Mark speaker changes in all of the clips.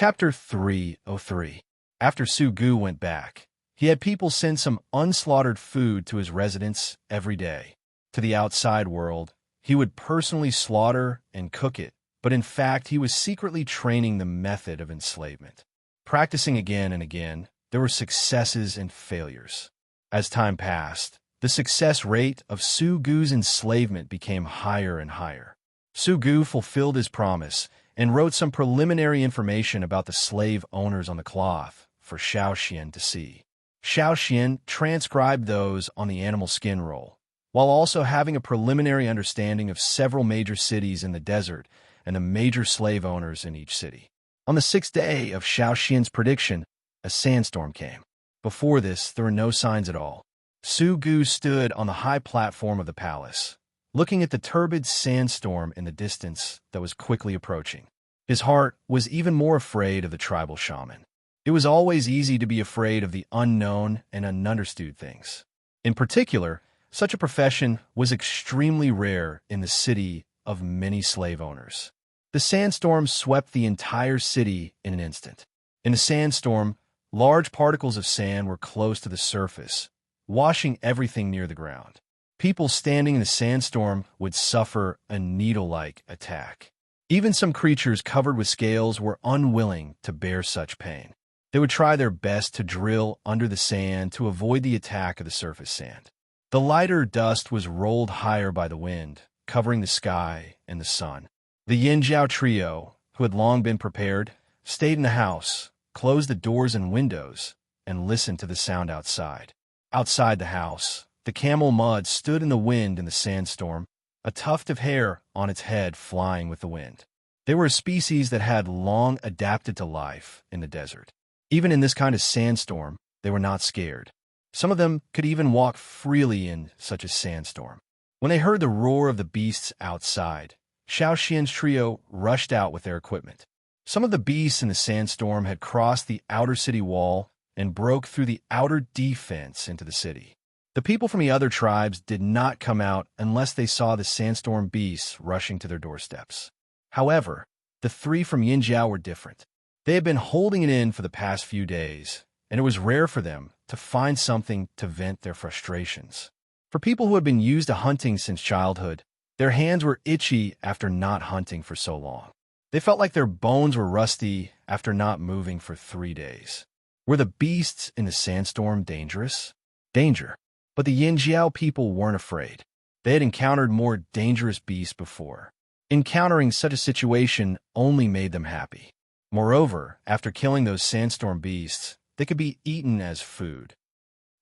Speaker 1: Chapter 303. After Su Gu went back, he had people send some unslaughtered food to his residence every day. To the outside world, he would personally slaughter and cook it, but in fact he was secretly training the method of enslavement. Practicing again and again, there were successes and failures. As time passed, the success rate of Su Gu's enslavement became higher and higher. Su Gu fulfilled his promise and wrote some preliminary information about the slave owners on the cloth for Xiao Xian to see. Xiao Xian transcribed those on the animal skin roll, while also having a preliminary understanding of several major cities in the desert and the major slave owners in each city. On the 6th day of Xiao Xian's prediction, a sandstorm came. Before this, there were no signs at all. Su Gu stood on the high platform of the palace, looking at the turbid sandstorm in the distance that was quickly approaching. His heart was even more afraid of the tribal shaman. It was always easy to be afraid of the unknown and ununderstood things. In particular, such a profession was extremely rare in the city of many slave owners. The sandstorm swept the entire city in an instant. In the sandstorm, large particles of sand were close to the surface, washing everything near the ground. People standing in the sandstorm would suffer a needle-like attack. Even some creatures covered with scales were unwilling to bear such pain. They would try their best to drill under the sand to avoid the attack of the surface sand. The lighter dust was rolled higher by the wind, covering the sky and the sun. The Yin-Jiao trio, who had long been prepared, stayed in the house, closed the doors and windows, and listened to the sound outside. Outside the house, the camel mud stood in the wind in the sandstorm, a tuft of hair on its head flying with the wind. They were a species that had long adapted to life in the desert. Even in this kind of sandstorm, they were not scared. Some of them could even walk freely in such a sandstorm. When they heard the roar of the beasts outside, Xiao Xian's trio rushed out with their equipment. Some of the beasts in the sandstorm had crossed the outer city wall and broke through the outer defense into the city. The people from the other tribes did not come out unless they saw the sandstorm beasts rushing to their doorsteps. However, the three from Yinjiao were different. They had been holding it in for the past few days, and it was rare for them to find something to vent their frustrations. For people who had been used to hunting since childhood, their hands were itchy after not hunting for so long. They felt like their bones were rusty after not moving for 3 days. Were the beasts in the sandstorm dangerous? Danger. But the Yinjiao people weren't afraid. They had encountered more dangerous beasts before. Encountering such a situation only made them happy. Moreover, after killing those sandstorm beasts, they could be eaten as food.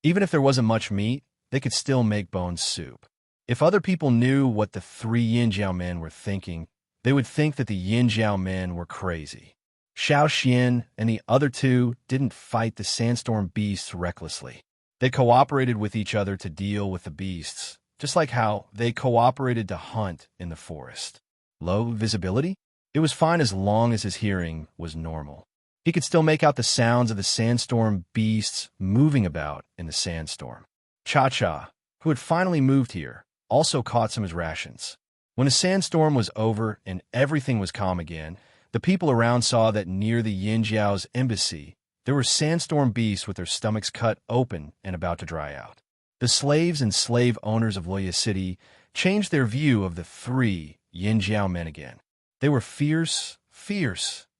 Speaker 1: Even if there wasn't much meat, they could still make bone soup. If other people knew what the 3 Yinjiao men were thinking, they would think that the Yinjiao men were crazy. Xiao Xian and the other 2 didn't fight the sandstorm beasts recklessly. They cooperated with each other to deal with the beasts, just like how they cooperated to hunt in the forest. Low visibility? It was fine as long as his hearing was normal. He could still make out the sounds of the sandstorm beasts moving about in the sandstorm. Cha-Cha, who had finally moved here, also caught some of his rations. When the sandstorm was over and everything was calm again, the people around saw that near the Yinjiao's embassy, there were sandstorm beasts with their stomachs cut open and about to dry out. The slaves and slave owners of Luoya City changed their view of the 3 Yinjiao men again. They were fierce,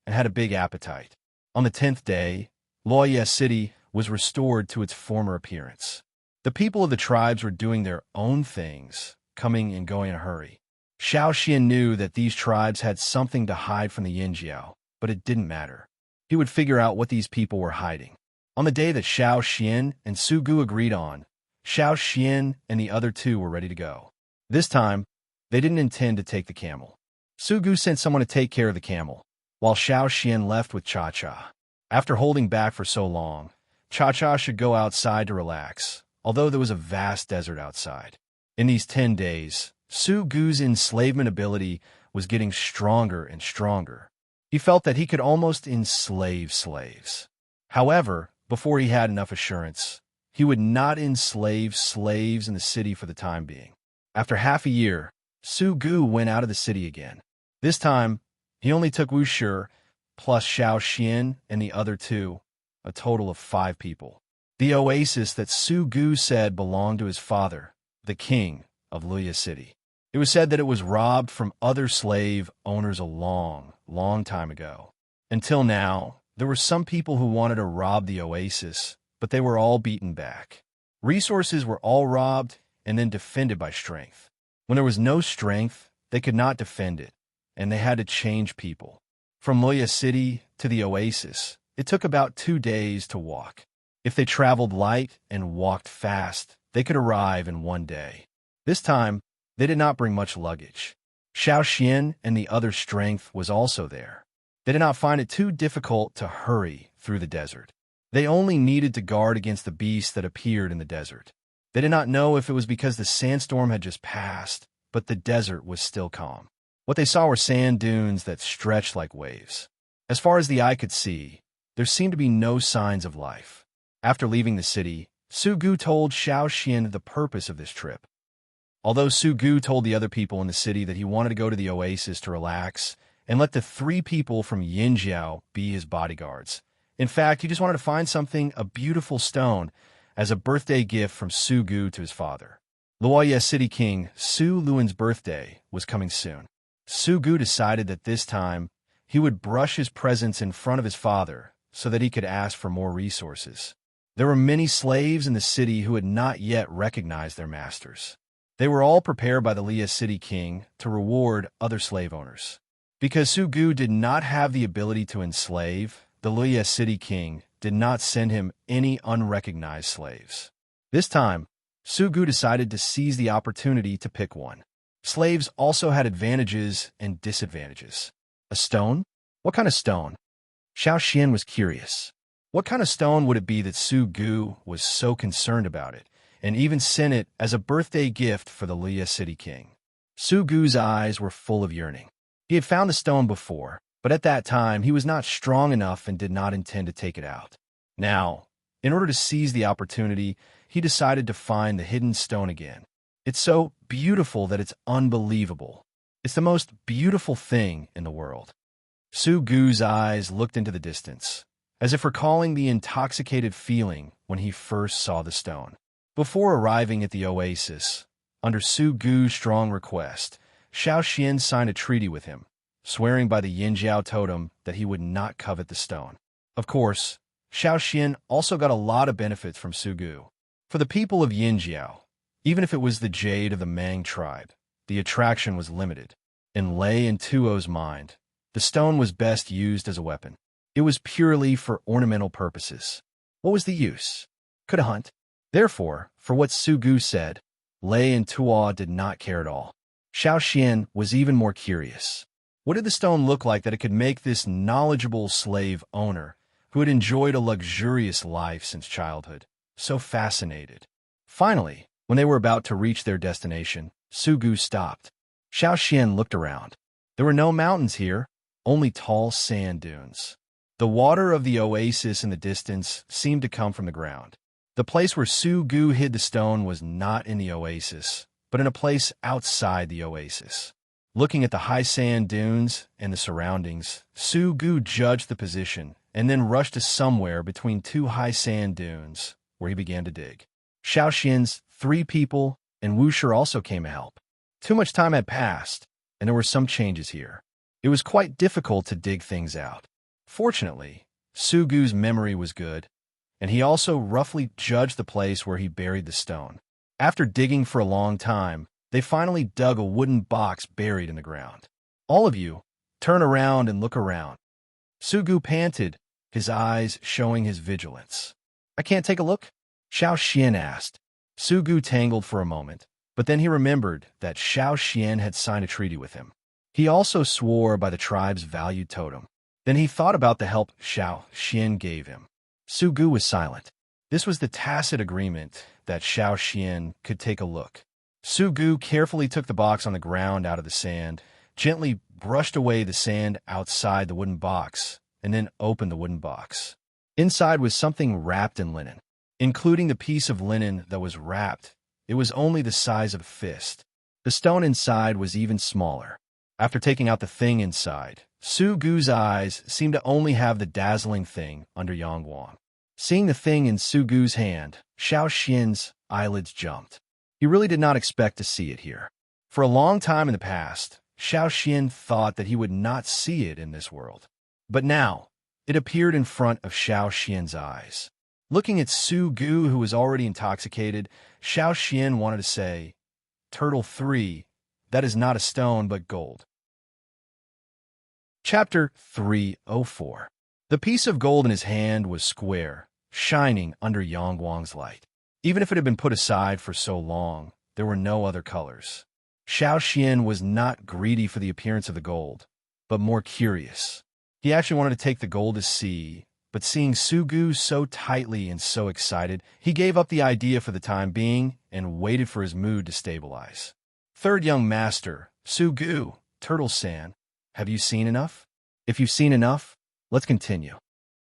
Speaker 1: and had a big appetite. On the 10th day, Luoya City was restored to its former appearance. The people of the tribes were doing their own things, coming and going in a hurry. Xiao Xian knew that these tribes had something to hide from the Yinjiao, but it didn't matter. He would figure out what these people were hiding. On the day that Xiao Xian and Su Gu agreed on, Xiao Xian and the other 2 were ready to go. This time, they didn't intend to take the camel. Su Gu sent someone to take care of the camel, while Xiao Xian left with Cha-Cha. After holding back for so long, Cha-Cha should go outside to relax, although there was a vast desert outside. In these 10 days, Su Gu's enslavement ability was getting stronger and stronger. He felt that he could almost enslave slaves. However, before he had enough assurance, he would not enslave slaves in the city for the time being. After half a year, Su Gu went out of the city again. This time, he only took Wu Shi plus Xiao Xian and the other two, a total of 5 people. The oasis that Su Gu said belonged to his father, the king of Luya City. It was said that it was robbed from other slave owners a long, long time ago. Until now, there were some people who wanted to rob the oasis, but they were all beaten back. Resources were all robbed and then defended by strength. When there was no strength, they could not defend it, and they had to change people. From Luya City to the oasis, it took about 2 days to walk. If they traveled light and walked fast, they could arrive in 1 day. This time, they did not bring much luggage. Xiao Xian and the other strength was also there. They did not find it too difficult to hurry through the desert. They only needed to guard against the beasts that appeared in the desert. They did not know if it was because the sandstorm had just passed, but the desert was still calm. What they saw were sand dunes that stretched like waves. As far as the eye could see, there seemed to be no signs of life. After leaving the city, Su Gu told Xiao Xian the purpose of this trip. Although Su Gu told the other people in the city that he wanted to go to the oasis to relax and let the 3 people from Yinjiao be his bodyguards. In fact, he just wanted to find something, a beautiful stone, as a birthday gift from Su Gu to his father. Luoya City King Su Luan's birthday was coming soon. Su Gu decided that this time he would brush his presents in front of his father so that he could ask for more resources. There were many slaves in the city who had not yet recognized their masters. They were all prepared by the Luoya City King to reward other slave owners. Because Su Gu did not have the ability to enslave, the Luoya City King did not send him any unrecognized slaves. This time, Su Gu decided to seize the opportunity to pick one. Slaves also had advantages and disadvantages. A stone? What kind of stone? Xiao Xian was curious. What kind of stone would it be that Su Gu was so concerned about it, and even sent it as a birthday gift for the Luoya City King? Su Gu's eyes were full of yearning. He had found the stone before, but at that time he was not strong enough and did not intend to take it out. Now, in order to seize the opportunity, he decided to find the hidden stone again. It's so beautiful that it's unbelievable. It's the most beautiful thing in the world. Su Gu's eyes looked into the distance, as if recalling the intoxicated feeling when he first saw the stone. Before arriving at the oasis, under Su Gu's strong request, Xiao Xian signed a treaty with him, swearing by the Yinjiao totem that he would not covet the stone. Of course, Xiao Xian also got a lot of benefits from Su Gu. For the people of Yinjiao, even if it was the jade of the Mang tribe, the attraction was limited. In Lei and Tuo's mind, the stone was best used as a weapon. It was purely for ornamental purposes. What was the use? Could a hunt? Therefore, for what Su Gu said, Lei and Tuo did not care at all. Xiao Xian was even more curious. What did the stone look like that it could make this knowledgeable slave owner, who had enjoyed a luxurious life since childhood, so fascinated? Finally, when they were about to reach their destination, Su Gu stopped. Xiao Xian looked around. There were no mountains here, only tall sand dunes. The water of the oasis in the distance seemed to come from the ground. The place where Su Gu hid the stone was not in the oasis, but in a place outside the oasis. Looking at the high sand dunes and the surroundings, Su Gu judged the position and then rushed to somewhere between 2 high sand dunes, where he began to dig. Xiao Xian's 3 people and Wu Shi also came to help. Too much time had passed, and there were some changes here. It was quite difficult to dig things out. Fortunately, Su Gu's memory was good, and he also roughly judged the place where he buried the stone. After digging for a long time, they finally dug a wooden box buried in the ground. All of you, turn around and look around. Su Gu panted, his eyes showing his vigilance. I can't take a look? Xiao Xian asked. Su Gu tangled for a moment, but then he remembered that Xiao Xian had signed a treaty with him. He also swore by the tribe's valued totem. Then he thought about the help Xiao Xian gave him. Su Gu was silent. This was the tacit agreement that Xiao Xian could take a look. Su Gu carefully took the box on the ground out of the sand, gently brushed away the sand outside the wooden box, and then opened the wooden box. Inside was something wrapped in linen. Including the piece of linen that was wrapped, it was only the size of a fist. The stone inside was even smaller. After taking out the thing inside, Su Gu's eyes seemed to only have the dazzling thing under Yangwang. Seeing the thing in Su Gu's hand, Xiao Xian's eyelids jumped. He really did not expect to see it here. For a long time in the past, Xiao Xian thought that he would not see it in this world. But now, it appeared in front of Xiao Xian's eyes. Looking at Su Gu, who was already intoxicated, Xiao Xian wanted to say, "Turtle 3, that is not a stone but gold." Chapter 304. The piece of gold in his hand was square, shining under Yangwang's light. Even if it had been put aside for so long, there were no other colors. Xiao Xian was not greedy for the appearance of the gold, but more curious. He actually wanted to take the gold to see, but seeing Su Gu so tightly and so excited, he gave up the idea for the time being and waited for his mood to stabilize. Third young master, Su Gu, Turtle-san, have you seen enough? If you've seen enough, let's continue.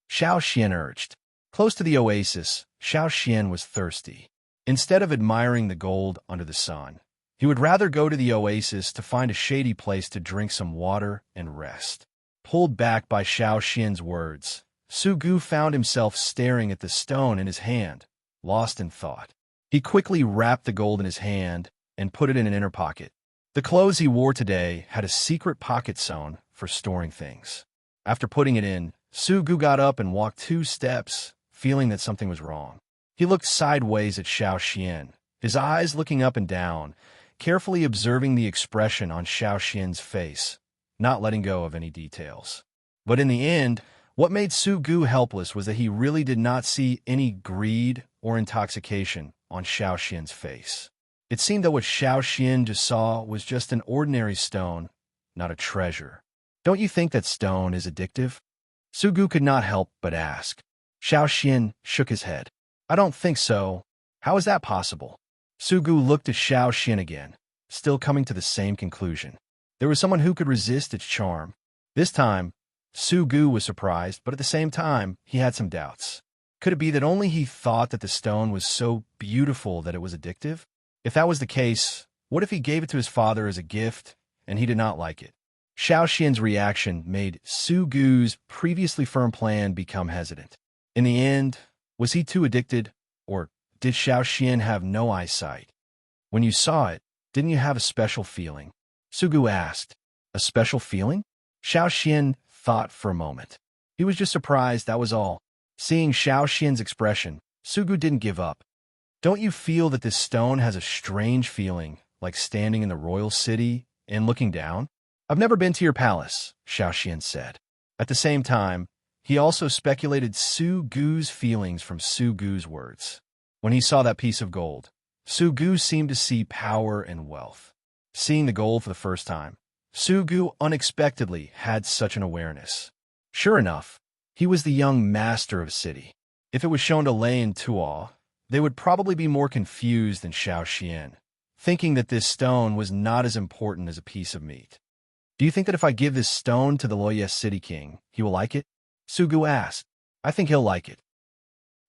Speaker 1: Xiao Xian urged. Close to the oasis, Xiao Xian was thirsty. Instead of admiring the gold under the sun, he would rather go to the oasis to find a shady place to drink some water and rest. Pulled back by Xiao Xian's words, Su Gu found himself staring at the stone in his hand, lost in thought. He quickly wrapped the gold in his hand and put it in an inner pocket. The clothes he wore today had a secret pocket sewn for storing things. After putting it in, Su Gu got up and walked 2 steps, feeling that something was wrong. He looked sideways at Xiao Xian, his eyes looking up and down, carefully observing the expression on Xiao Xian's face, not letting go of any details. But in the end, what made Su Gu helpless was that he really did not see any greed or intoxication on Xiao Xian's face. It seemed that what Xiao Xian just saw was just an ordinary stone, not a treasure. Don't you think that stone is addictive? Su Gu could not help but ask. Xiao Xian shook his head. I don't think so. How is that possible? Su Gu looked at Xiao Xian again, still coming to the same conclusion. There was someone who could resist its charm. This time, Su Gu was surprised, but at the same time, he had some doubts. Could it be that only he thought that the stone was so beautiful that it was addictive? If that was the case, what if he gave it to his father as a gift and he did not like it? Xiao Xian's reaction made Su Gu's previously firm plan become hesitant. In the end, was he too addicted, or did Xiao Xian have no eyesight? When you saw it, didn't you have a special feeling? Su Gu asked. A special feeling? Xiao Xian thought for a moment. He was just surprised, that was all. Seeing Xiao Xian's expression, Su Gu didn't give up. Don't you feel that this stone has a strange feeling, like standing in the royal city and looking down? I've never been to your palace, Xiao Xian said. At the same time, he also speculated Su Gu's feelings from Su Gu's words. When he saw that piece of gold, Su Gu seemed to see power and wealth. Seeing the gold for the first time, Su Gu unexpectedly had such an awareness. Sure enough, he was the young master of a city. If it was shown to Lei and Tuo, they would probably be more confused than Xiao Xian, thinking that this stone was not as important as a piece of meat. Do you think that if I give this stone to the Loyes City King, he will like it? Su Gu asked. I think he'll like it.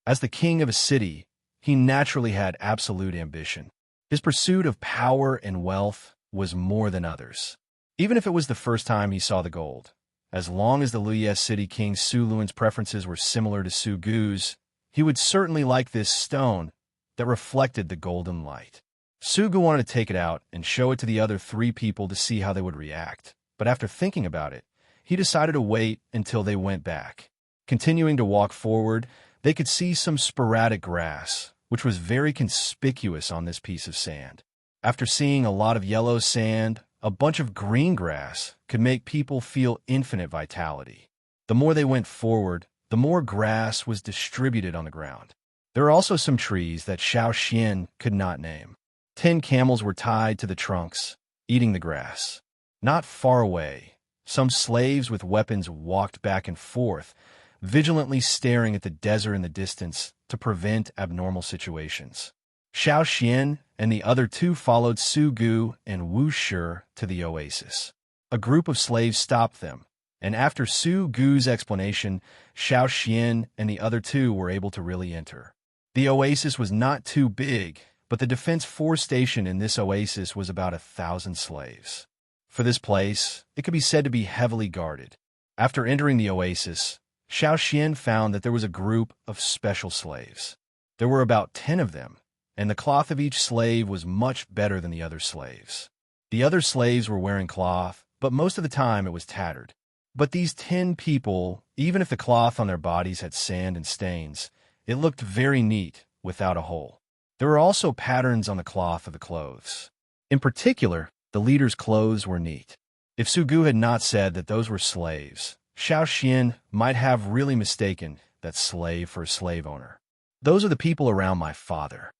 Speaker 1: As the king of a city, he naturally had absolute ambition. His pursuit of power and wealth was more than others. Even if it was the first time he saw the gold, as long as the Loyes City King Su Luan's preferences were similar to Su Gu's, he would certainly like this stone that reflected the golden light. Su Gu wanted to take it out and show it to the other 3 people to see how they would react. But after thinking about it, he decided to wait until they went back. Continuing to walk forward, they could see some sporadic grass, which was very conspicuous on this piece of sand. After seeing a lot of yellow sand, a bunch of green grass could make people feel infinite vitality. The more they went forward, the more grass was distributed on the ground. There were also some trees that Xiao Xian could not name. 10 camels were tied to the trunks, eating the grass. Not far away, some slaves with weapons walked back and forth, vigilantly staring at the desert in the distance to prevent abnormal situations. Xiao Xian and the other 2 followed Su Gu and Wu Shi to the oasis. A group of slaves stopped them, and after Su Gu's explanation, Xiao Xian and the other 2 were able to really enter. The oasis was not too big, but the defense force station in this oasis was about 1,000 slaves. for this place, it could be said to be heavily guarded. After entering the oasis, Xiao Xian found that there was a group of special slaves. There were about 10 of them, and the cloth of each slave was much better than the other slaves. The other slaves were wearing cloth, but most of the time it was tattered. But these 10 people, even if the cloth on their bodies had sand and stains, it looked very neat without a hole. There were also patterns on the cloth of the clothes. In particular, the leader's clothes were neat. If Su Gu had not said that those were slaves, Xiao Xian might have really mistaken that slave for a slave owner. Those are the people around my father,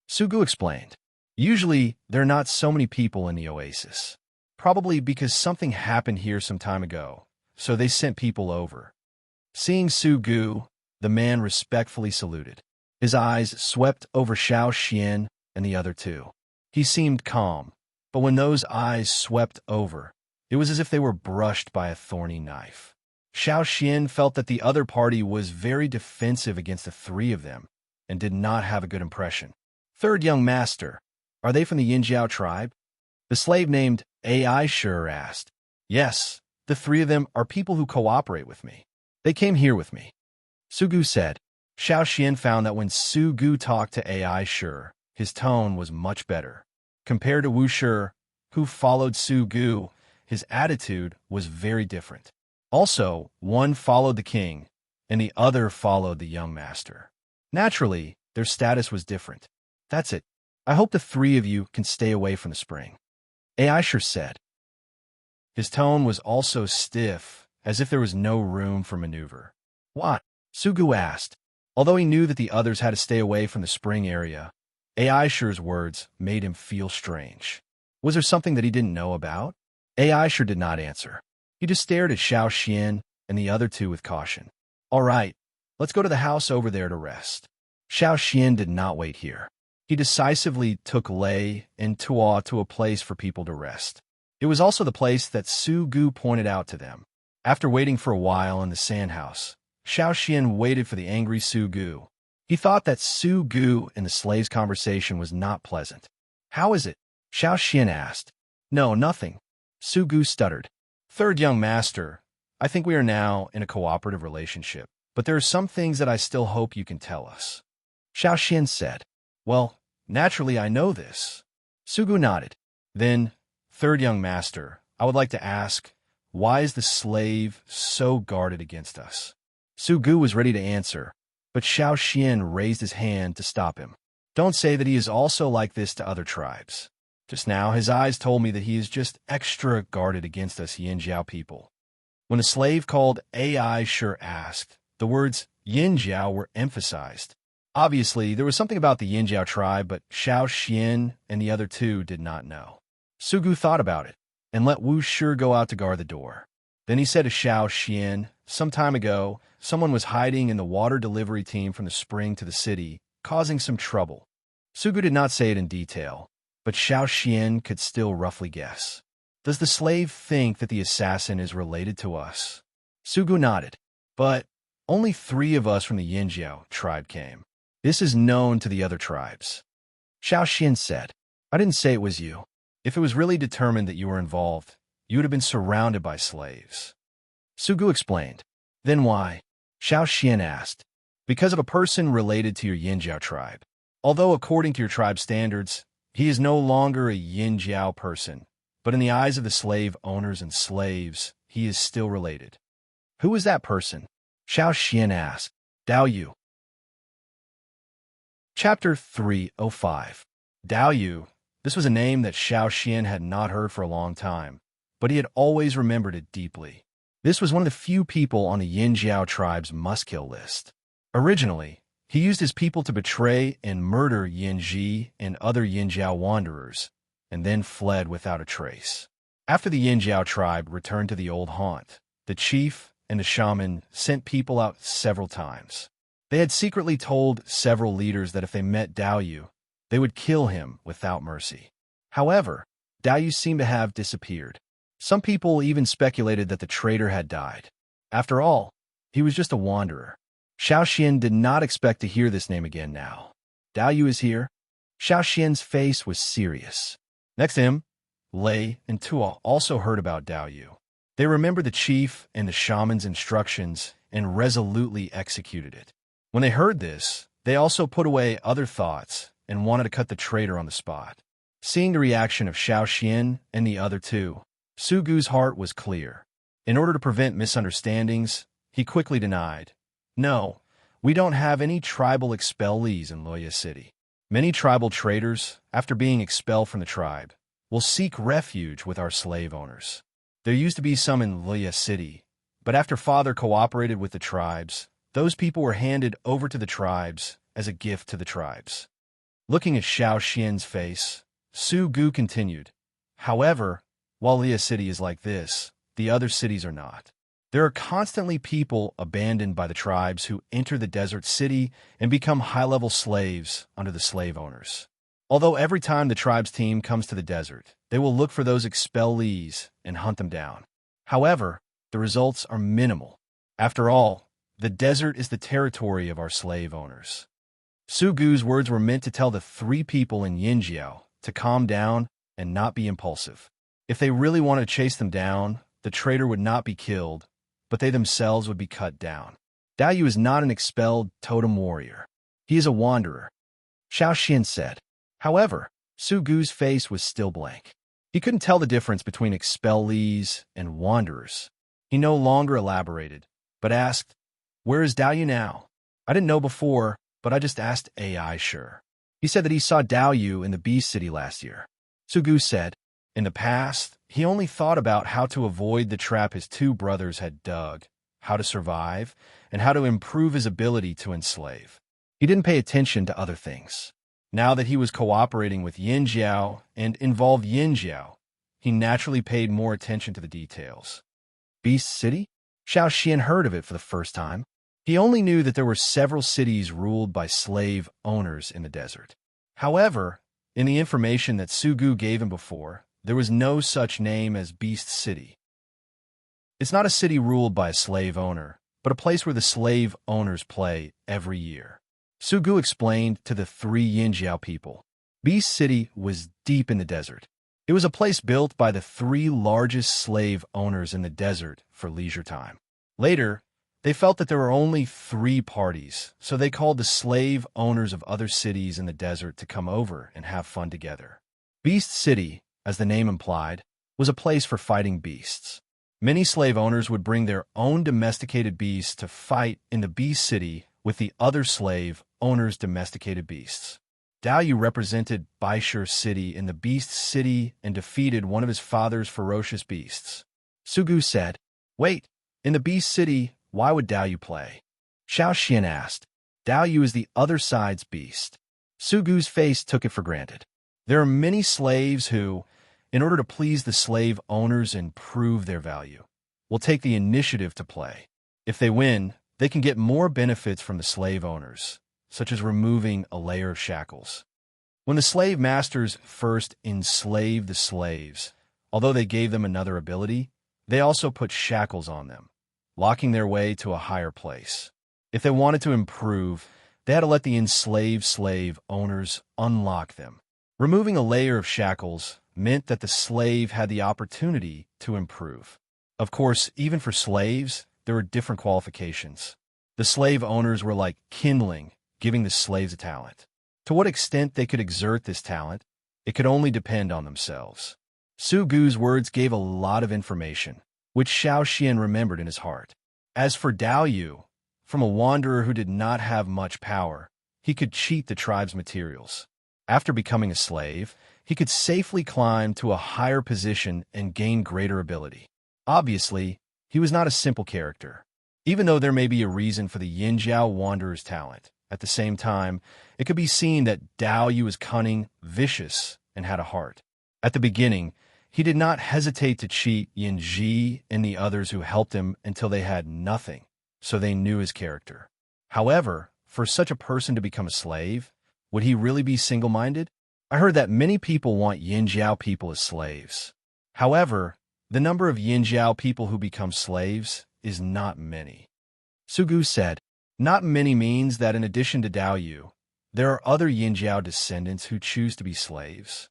Speaker 1: Su Gu explained. Usually, there are not so many people in the oasis. Probably because something happened here some time ago, so they sent people over. Seeing Su Gu, the man respectfully saluted. His eyes swept over Xiao Xian and the other two. He seemed calm, but when those eyes swept over, it was as if they were brushed by a thorny knife. Xiao Xian felt that the other party was very defensive against the three of them and did not have a good impression. Third young master, are they from the Yinjiao tribe? The slave named AI Sure asked. Yes, the three of them are people who cooperate with me. They came here with me, Su Gu said. Xiao Xian found that when Su Gu talked to AI Sure, his tone was much better. Compared to Wu Shi, who followed Su Gu, his attitude was very different. Also, one followed the king, and the other followed the young master. Naturally, their status was different. That's it. I hope the three of you can stay away from the spring, AI Sure said. His tone was also stiff, as if there was no room for maneuver. What? Su Gu asked. Although he knew that the others had to stay away from the spring area, AI Sure's words made him feel strange. Was there something that he didn't know about? AI Sure did not answer. He just stared at Xiao Xian and the other two with caution. All right, let's go to the house over there to rest. Xiao Xian did not wait here. He decisively took Lei and Tuo to a place for people to rest. It was also the place that Su Gu pointed out to them. After waiting for a while in the sand house, Xiao Xian waited for the angry Su Gu. He thought that Su Gu and the slave's conversation was not pleasant. How is it? Xiao Xian asked. No, nothing, Su Gu stuttered. Third young master, I think we are now in a cooperative relationship, but there are some things that I still hope you can tell us, Xiao Xian said. Well, naturally I know this. Su Gu nodded. Then, third young master, I would like to ask, why is the slave so guarded against us? Su Gu was ready to answer, but Xiao Xian raised his hand to stop him. Don't say that he is also like this to other tribes. Just now, his eyes told me that he is just extra guarded against us Yinjiao people. When the slave called AI Sure asked, the words Yinjiao were emphasized. Obviously, there was something about the Yinjiao tribe, but Xiao Xian and the other two did not know. Su Gu thought about it and let Wu Shi go out to guard the door. Then he said to Xiao Xian, some time ago, someone was hiding in the water delivery team from the spring to the city, causing some trouble. Su Gu did not say it in detail, but Xiao Xian could still roughly guess. Does the slave think that the assassin is related to us? Su Gu nodded. But only 3 of us from the Yinjiao tribe came. This is known to the other tribes. Xiao Xian said, I didn't say it was you. If it was really determined that you were involved, you would have been surrounded by slaves. Su Gu explained. Then why? Xiao Xian asked. Because of a person related to your Yinjiao tribe. Although according to your tribe standards, he is no longer a Yinjiao person, but in the eyes of the slave owners and slaves, he is still related. Who is that person? Xiao Xian asked. Dao Yu. Chapter 305. Dao Yu. This was a name that Xiao Xian had not heard for a long time, but he had always remembered it deeply. This was one of the few people on the Yinjiao tribe's must-kill list. Originally, he used his people to betray and murder Yinji and other Yinjiao wanderers, and then fled without a trace. After the Yinjiao tribe returned to the old haunt, the chief and the shaman sent people out several times. They had secretly told several leaders that if they met Dao Yu, they would kill him without mercy. However, Dao Yu seemed to have disappeared. Some people even speculated that the traitor had died. After all, he was just a wanderer. Xiao Xian did not expect to hear this name again now. Dao Yu is here. Xiao Xian's face was serious. Next to him, Lei, and Tua also heard about Dao Yu. They remembered the chief and the shaman's instructions and resolutely executed it. When they heard this, they also put away other thoughts and wanted to cut the traitor on the spot. Seeing the reaction of Xiao Xian and the other two, Su Gu's heart was clear. In order to prevent misunderstandings, he quickly denied, "No, we don't have any tribal expellees in Loya City. Many tribal traitors, after being expelled from the tribe, will seek refuge with our slave owners. There used to be some in Loya City, but after Father cooperated with the tribes, those people were handed over to the tribes as a gift to the tribes." Looking at Xiao Xian's face, Su Gu continued, "However, while Loya City is like this, the other cities are not. There are constantly people abandoned by the tribes who enter the desert city and become high-level slaves under the slave owners. Although every time the tribe's team comes to the desert, they will look for those expellees and hunt them down. However, the results are minimal. After all, the desert is the territory of our slave owners." Su Gu's words were meant to tell the three people in Yinjiao to calm down and not be impulsive. If they really wanted to chase them down, the traitor would not be killed, but they themselves would be cut down. Dao Yu is not an expelled totem warrior. He is a wanderer, Xiao Xian said. However, Su Gu's face was still blank. He couldn't tell the difference between expellees and wanderers. He no longer elaborated, but asked, "Where is Dao Yu now? I didn't know before, but I just asked AI sure. He said that he saw Dao Yu in the Beast City last year." Su Gu said, "In the past, he only thought about how to avoid the trap his two brothers had dug, how to survive, and how to improve his ability to enslave. He didn't pay attention to other things. Now that he was cooperating with Yinjiao and involved Yinjiao, he naturally paid more attention to the details." Beast City? Xiao Xian heard of it for the first time. He only knew that there were several cities ruled by slave owners in the desert. However, in the information that Su Gu gave him before, there was no such name as Beast City. It's not a city ruled by a slave owner, but a place where the slave owners play every year. Su Gu explained to the three Yinjiao people. Beast City was deep in the desert. It was a place built by the three largest slave owners in the desert for leisure time. Later, they felt that there were only 3 parties, so they called the slave owners of other cities in the desert to come over and have fun together. Beast City, as the name implied, was a place for fighting beasts. Many slave owners would bring their own domesticated beasts to fight in the Beast City with the other slave owners' domesticated beasts. Dao Yu represented Baishur City in the Beast City and defeated one of his father's ferocious beasts. Su Gu said, "Wait, in the Beast City, why would Dao Yu play?" Xiao Xian asked. "Dao Yu is the other side's beast." Su Gu's face took it for granted. There are many slaves who, in order to please the slave owners and prove their value, will take the initiative to play. If they win, they can get more benefits from the slave owners, such as removing a layer of shackles. When the slave masters first enslaved the slaves, although they gave them another ability, they also put shackles on them, locking their way to a higher place. If they wanted to improve, they had to let the enslaved slave owners unlock them. Removing a layer of shackles meant that the slave had the opportunity to improve. Of course, even for slaves, there were different qualifications. The slave owners were like kindling, giving the slaves a talent. To what extent they could exert this talent, it could only depend on themselves. Su Gu's words gave a lot of information, which Xiao Xian remembered in his heart. As for Dao Yu, from a wanderer who did not have much power, he could cheat the tribe's materials. After becoming a slave, he could safely climb to a higher position and gain greater ability. Obviously, he was not a simple character. Even though there may be a reason for the Yinjiao wanderer's talent, at the same time, it could be seen that Dao Yu was cunning, vicious, and had a heart. At the beginning, he did not hesitate to cheat Yin Ji and the others who helped him until they had nothing, so they knew his character. However, for such a person to become a slave, would he really be single-minded? I heard that many people want Yinjiao people as slaves. However, the number of Yinjiao people who become slaves is not many. Su Gu said, "Not many means that in addition to Dao Yu, there are other Yinjiao descendants who choose to be slaves."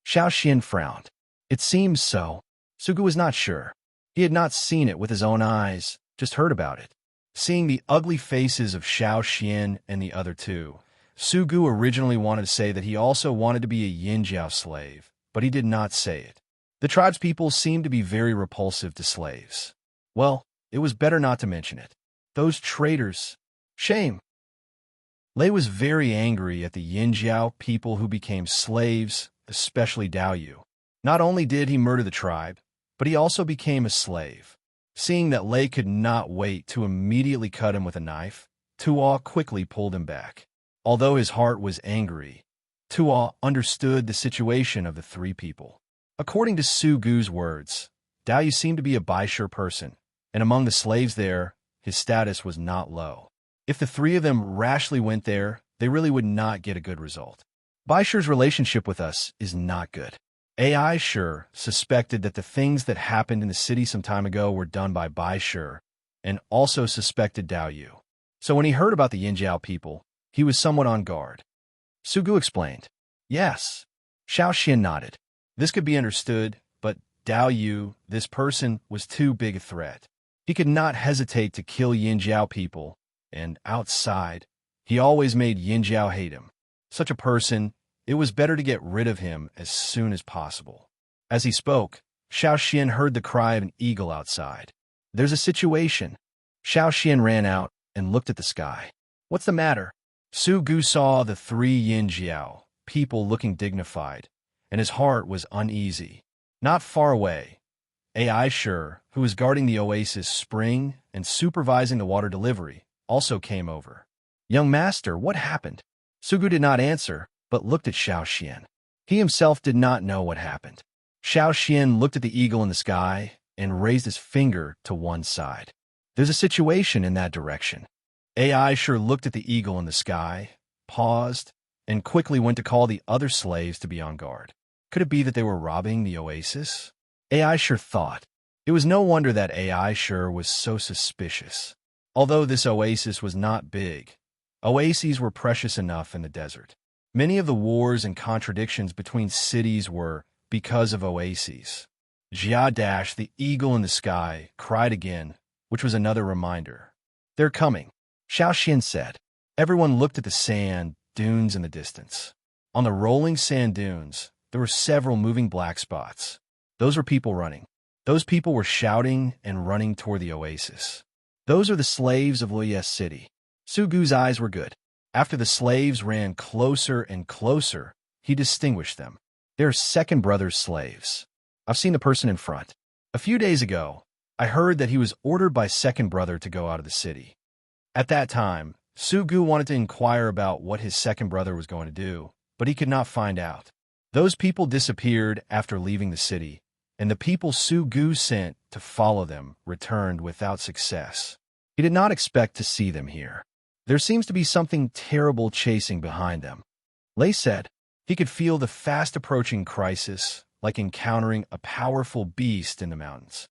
Speaker 1: Xiao Xian frowned. It seems so. Sugu was not sure. He had not seen it with his own eyes, just heard about it. Seeing the ugly faces of Xiao Xian and the other two, Sugu originally wanted to say that he also wanted to be a Yinjiao slave, but he did not say it. The tribespeople seemed to be very repulsive to slaves. Well, it was better not to mention it. Those traitors. Shame. Lei was very angry at the Yinjiao people who became slaves, especially Dao Yu. Not only did he murder the tribe, but he also became a slave. Seeing that Lei could not wait to immediately cut him with a knife, Tuo quickly pulled him back. Although his heart was angry, Tuo understood the situation of the three people. According to Su Gu's words, Dao Yu seemed to be a Baisher person, and among the slaves there, his status was not low. If the three of them rashly went there, they really would not get a good result. Baisher's relationship with us is not good. AI Sure suspected that the things that happened in the city some time ago were done by Baisher, and also suspected Dao Yu. So when he heard about the Yinjiao people, he was somewhat on guard. Su Gu explained. Yes. Xiao Xian nodded. This could be understood, but Dao Yu, this person, was too big a threat. He could not hesitate to kill Yinjiao people, and outside, he always made Yinjiao hate him. Such a person, it was better to get rid of him as soon as possible. As he spoke, Xiao Xian heard the cry of an eagle outside. There's a situation. Xiao Xian ran out and looked at the sky. What's the matter? Su Gu saw the three Yinjiao people looking dignified, and his heart was uneasy. Not far away, AI Sure, who was guarding the oasis spring and supervising the water delivery, also came over. Young master, what happened? Su Gu did not answer, but looked at Xiao Xian. He himself did not know what happened. Xiao Xian looked at the eagle in the sky and raised his finger to one side. There's a situation in that direction. AI Sure looked at the eagle in the sky, paused, and quickly went to call the other slaves to be on guard. Could it be that they were robbing the oasis? AI Sure thought. It was no wonder that AI Sure was so suspicious. Although this oasis was not big, oases were precious enough in the desert. Many of the wars and contradictions between cities were because of oases. Jia Dash, the eagle in the sky, cried again, which was another reminder. They're coming, Xiao Xian said. Everyone looked at the sand dunes in the distance. On the rolling sand dunes, there were several moving black spots. Those were people running. Those people were shouting and running toward the oasis. Those are the slaves of Luoyes City. Su Gu's eyes were good. After the slaves ran closer and closer, he distinguished them. They're second brother's slaves. I've seen the person in front. A few days ago, I heard that he was ordered by second brother to go out of the city. At that time, Su Gu wanted to inquire about what his second brother was going to do, but he could not find out. Those people disappeared after leaving the city, and the people Su Gu sent to follow them returned without success. He did not expect to see them here. There seems to be something terrible chasing behind them. Lei said he could feel the fast-approaching crisis, like encountering a powerful beast in the mountains.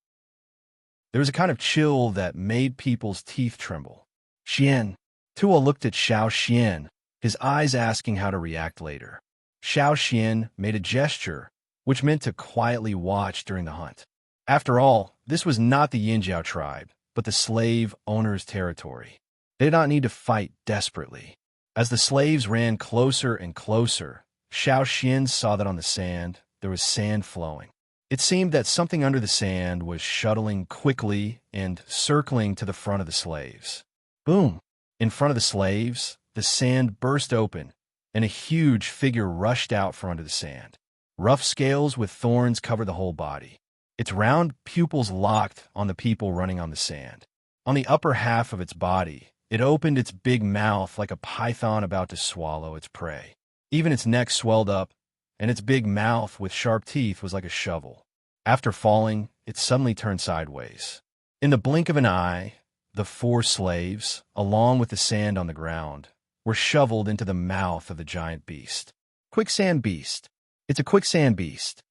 Speaker 1: There was a kind of chill that made people's teeth tremble. Xian. Tuo looked at Xiao Xian, his eyes asking how to react later. Xiao Xian made a gesture, which meant to quietly watch during the hunt. After all, this was not the Yinjiao tribe, but the slave owner's territory. They did not need to fight desperately. As the slaves ran closer and closer, Xiao Xian saw that on the sand, there was sand flowing. It seemed that something under the sand was shuttling quickly and circling to the front of the slaves. Boom! In front of the slaves, the sand burst open, and a huge figure rushed out from under the sand. Rough scales with thorns covered the whole body. Its round pupils locked on the people running on the sand. On the upper half of its body, it opened its big mouth like a python about to swallow its prey. Even its neck swelled up, and its big mouth with sharp teeth was like a shovel. After falling, it suddenly turned sideways. In the blink of an eye, the four slaves, along with the sand on the ground, were shoveled into the mouth of the giant beast. Quicksand beast. It's a quicksand beast.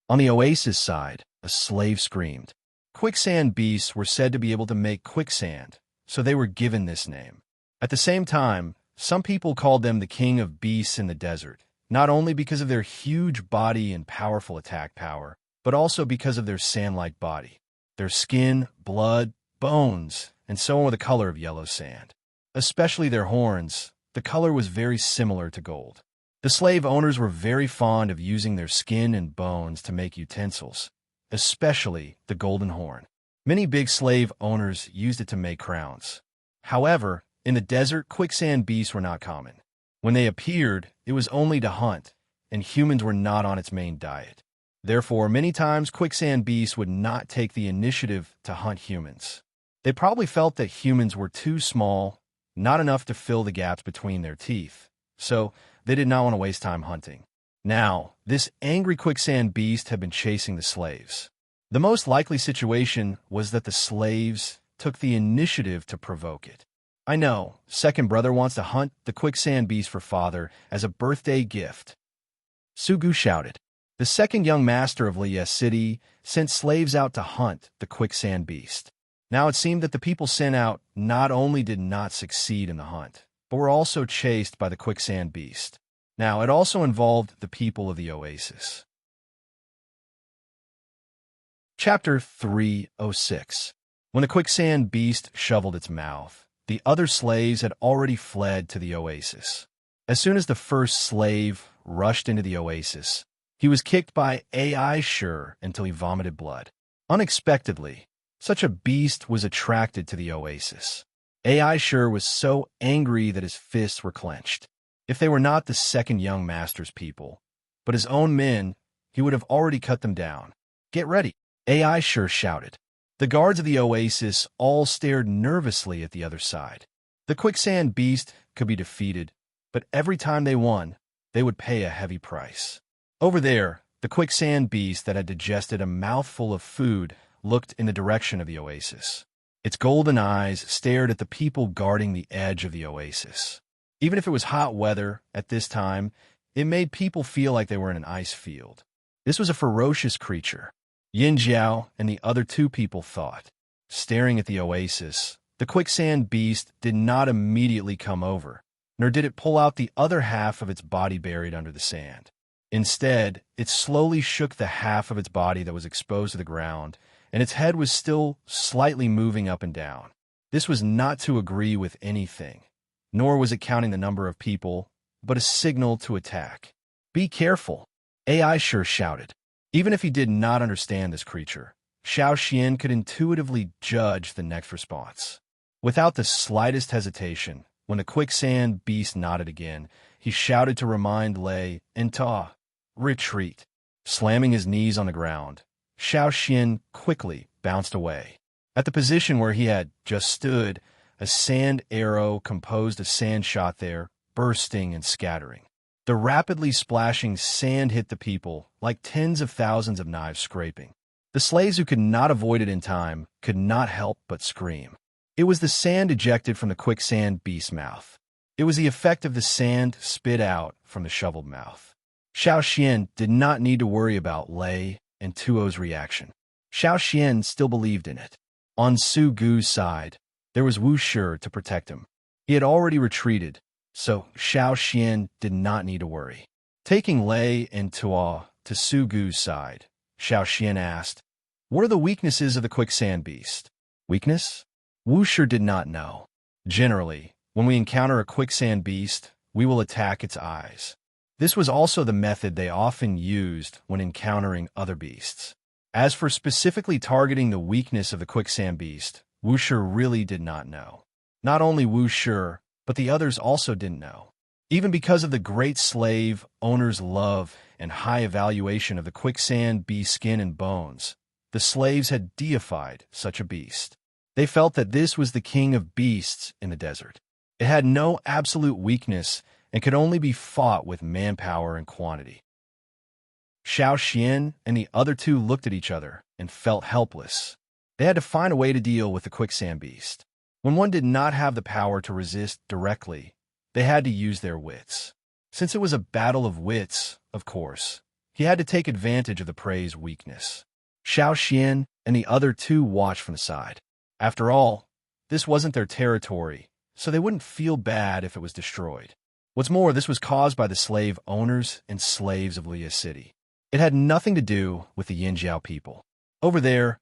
Speaker 1: On the oasis side, a slave screamed. Quicksand beasts were said to be able to make quicksand, so they were given this name. At the same time, some people called them the king of beasts in the desert, not only because of their huge body and powerful attack power, but also because of their sand-like body. Their skin, blood, bones, and so on were the color of yellow sand. Especially their horns, the color was very similar to gold. The slave owners were very fond of using their skin and bones to make utensils, especially the golden horn. Many big slave owners used it to make crowns. However, in the desert, quicksand beasts were not common. When they appeared, it was only to hunt, and humans were not on its main diet. Therefore, many times quicksand beasts would not take the initiative to hunt humans. They probably felt that humans were too small, not enough to fill the gaps between their teeth, so they did not want to waste time hunting. Now, this angry quicksand beast had been chasing the slaves. The most likely situation was that the slaves took the initiative to provoke it. I know, second brother wants to hunt the quicksand beast for father as a birthday gift. Sugu shouted. The second young master of Liyes City sent slaves out to hunt the quicksand beast. Now it seemed that the people sent out not only did not succeed in the hunt, but were also chased by the quicksand beast. Now it also involved the people of the oasis. Chapter 306. When the quicksand beast shoveled its mouth, the other slaves had already fled to the oasis. As soon as the first slave rushed into the oasis, he was kicked by Aishur until he vomited blood. Unexpectedly, such a beast was attracted to the oasis. Aishur was so angry that his fists were clenched. If they were not the second young master's people, but his own men, he would have already cut them down. Get ready, Aishur shouted. The guards of the oasis all stared nervously at the other side. The quicksand beast could be defeated, but every time they won, they would pay a heavy price. Over there, the quicksand beast that had digested a mouthful of food looked in the direction of the oasis. Its golden eyes stared at the people guarding the edge of the oasis. Even if it was hot weather at this time, it made people feel like they were in an ice field. This was a ferocious creature. Yin Jiao and the other two people thought. Staring at the oasis, the quicksand beast did not immediately come over, nor did it pull out the other half of its body buried under the sand. Instead, it slowly shook the half of its body that was exposed to the ground, and its head was still slightly moving up and down. This was not to agree with anything, nor was it counting the number of people, but a signal to attack. Be careful, Aishur shouted. Even if he did not understand this creature, Xiao Xian could intuitively judge the next response. Without the slightest hesitation, when the quicksand beast nodded again, he shouted to remind Lei and Ta, retreat. Slamming his knees on the ground, Xiao Xian quickly bounced away. At the position where he had just stood, a sand arrow composed of sand shot there, bursting and scattering. The rapidly splashing sand hit the people like tens of thousands of knives scraping. The slaves who could not avoid it in time could not help but scream. It was the sand ejected from the quicksand beast's mouth. It was the effect of the sand spit out from the shoveled mouth. Xiao Xian did not need to worry about Lei and Tuo's reaction. Xiao Xian still believed in it. On Su Gu's side, there was Wu Shi to protect him. He had already retreated, so Xiao Xian did not need to worry. Taking Lei and Tuo to Su Gu's side, Xiao Xian asked, "What are the weaknesses of the quicksand beast?" Weakness? Wu Shi did not know. Generally, when we encounter a quicksand beast, we will attack its eyes. This was also the method they often used when encountering other beasts. As for specifically targeting the weakness of the quicksand beast, Wu Shi really did not know. Not only Wu Shi, but the others also didn't know. Even because of the great slave owner's love and high evaluation of the quicksand beast's skin and bones, the slaves had deified such a beast. They felt that this was the king of beasts in the desert. It had no absolute weakness and could only be fought with manpower and quantity. Xiao Xian and the other two looked at each other and felt helpless. They had to find a way to deal with the quicksand beast. When one did not have the power to resist directly, they had to use their wits. Since it was a battle of wits, of course, he had to take advantage of the prey's weakness. Xiao Xian and the other two watched from the side. After all, this wasn't their territory, so they wouldn't feel bad if it was destroyed. What's more, this was caused by the slave owners and slaves of Liyes City. It had nothing to do with the Yinjiao people. Over there,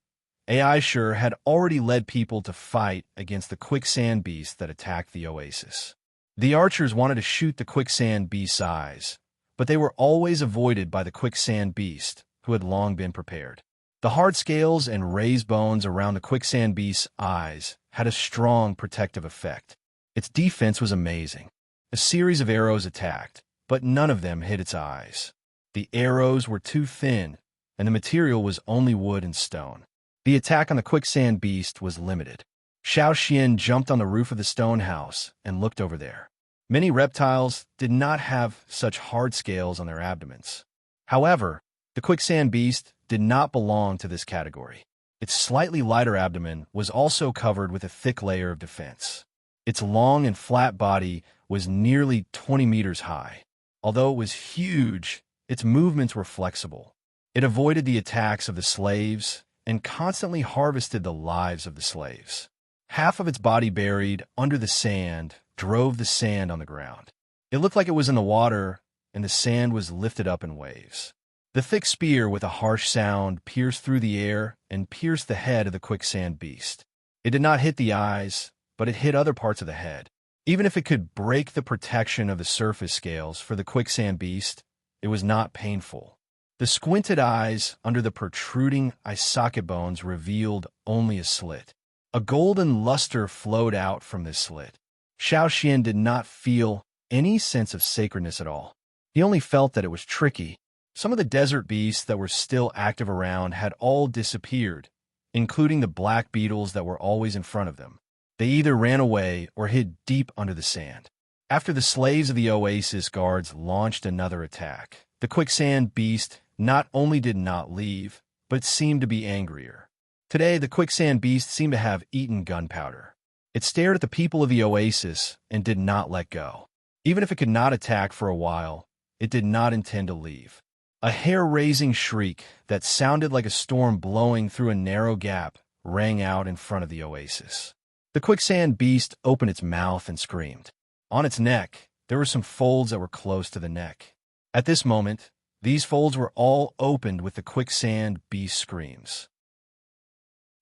Speaker 1: Aishur had already led people to fight against the quicksand beast that attacked the oasis. The archers wanted to shoot the quicksand beast's eyes, but they were always avoided by the quicksand beast, who had long been prepared. The hard scales and raised bones around the quicksand beast's eyes had a strong protective effect. Its defense was amazing. A series of arrows attacked, but none of them hit its eyes. The arrows were too thin, and the material was only wood and stone. The attack on the quicksand beast was limited. Xiao Xian jumped on the roof of the stone house and looked over there. Many reptiles did not have such hard scales on their abdomens. However, the quicksand beast did not belong to this category. Its slightly lighter abdomen was also covered with a thick layer of defense. Its long and flat body was nearly 20 meters high. Although it was huge, its movements were flexible. It avoided the attacks of the slaves and constantly harvested the lives of the slaves. Half of its body buried under the sand drove the sand on the ground. It looked like it was in the water, and the sand was lifted up in waves. The thick spear with a harsh sound pierced through the air and pierced the head of the quicksand beast. It did not hit the eyes, but it hit other parts of the head. Even if it could break the protection of the surface scales for the quicksand beast, it was not painful. The squinted eyes under the protruding eye socket bones revealed only a slit. A golden luster flowed out from this slit. Xiao Xian did not feel any sense of sacredness at all. He only felt that it was tricky. Some of the desert beasts that were still active around had all disappeared, including the black beetles that were always in front of them. They either ran away or hid deep under the sand. After the slaves of the oasis guards launched another attack, the quicksand beast not only did not leave, but seemed to be angrier. Today, the quicksand beast seemed to have eaten gunpowder. It stared at the people of the oasis and did not let go. Even if it could not attack for a while, it did not intend to leave. A hair-raising shriek that sounded like a storm blowing through a narrow gap rang out in front of the oasis. The quicksand beast opened its mouth and screamed. On its neck, there were some folds that were close to the neck. At this moment, these folds were all opened with the quicksand beast's screams.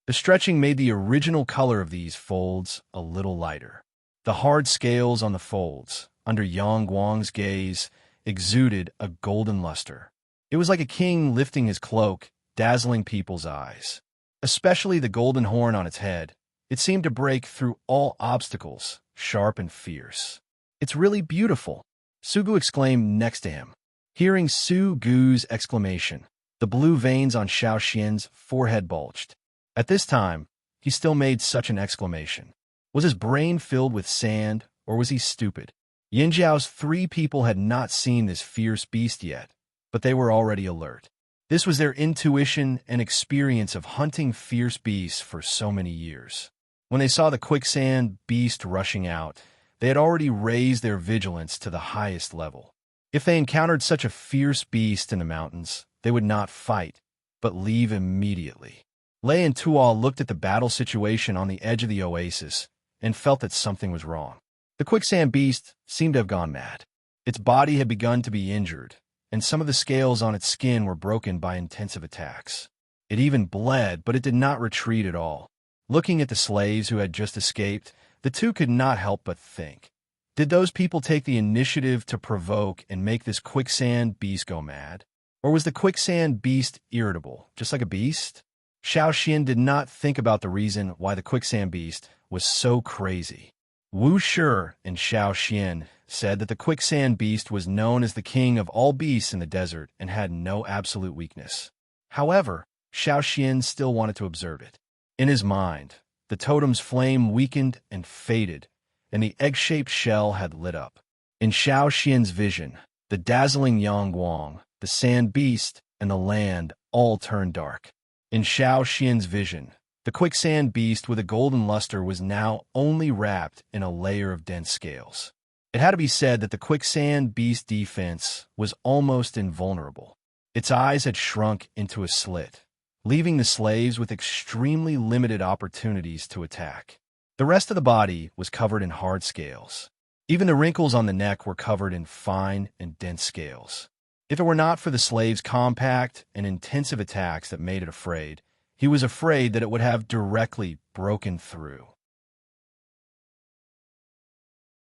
Speaker 1: The stretching made the original color of these folds a little lighter. The hard scales on the folds, under Yang Guang's gaze, exuded a golden luster. It was like a king lifting his cloak, dazzling people's eyes. Especially the golden horn on its head. It seemed to break through all obstacles, sharp and fierce. "It's really beautiful," Su Gu exclaimed next to him. Hearing Su Gu's exclamation, the blue veins on Xiao Xian's forehead bulged. At this time, he still made such an exclamation. Was his brain filled with sand, or was he stupid? Yinjiao's 3 people had not seen this fierce beast yet, but they were already alert. This was their intuition and experience of hunting fierce beasts for so many years. When they saw the quicksand beast rushing out, they had already raised their vigilance to the highest level. If they encountered such a fierce beast in the mountains, they would not fight, but leave immediately. Lei and Tuo looked at the battle situation on the edge of the oasis and felt that something was wrong. The quicksand beast seemed to have gone mad. Its body had begun to be injured, and some of the scales on its skin were broken by intensive attacks. It even bled, but it did not retreat at all. Looking at the slaves who had just escaped, the two could not help but think, did those people take the initiative to provoke and make this quicksand beast go mad? Or was the quicksand beast irritable, just like a beast? Xiao Xian did not think about the reason why the quicksand beast was so crazy. Wu Shi and Xiao Xian said that the quicksand beast was known as the king of all beasts in the desert and had no absolute weakness. However, Xiao Xian still wanted to observe it. In his mind, the totem's flame weakened and faded, and the egg-shaped shell had lit up. In Xiao Xian's vision, the dazzling Yang Guang, the sand beast, and the land all turned dark. In Xiao Xian's vision, the quicksand beast with a golden luster was now only wrapped in a layer of dense scales. It had to be said that the quicksand beast's defense was almost invulnerable. Its eyes had shrunk into a slit, leaving the slaves with extremely limited opportunities to attack. The rest of the body was covered in hard scales. Even the wrinkles on the neck were covered in fine and dense scales. If it were not for the slave's compact and intensive attacks that made it afraid, he was afraid that it would have directly broken through.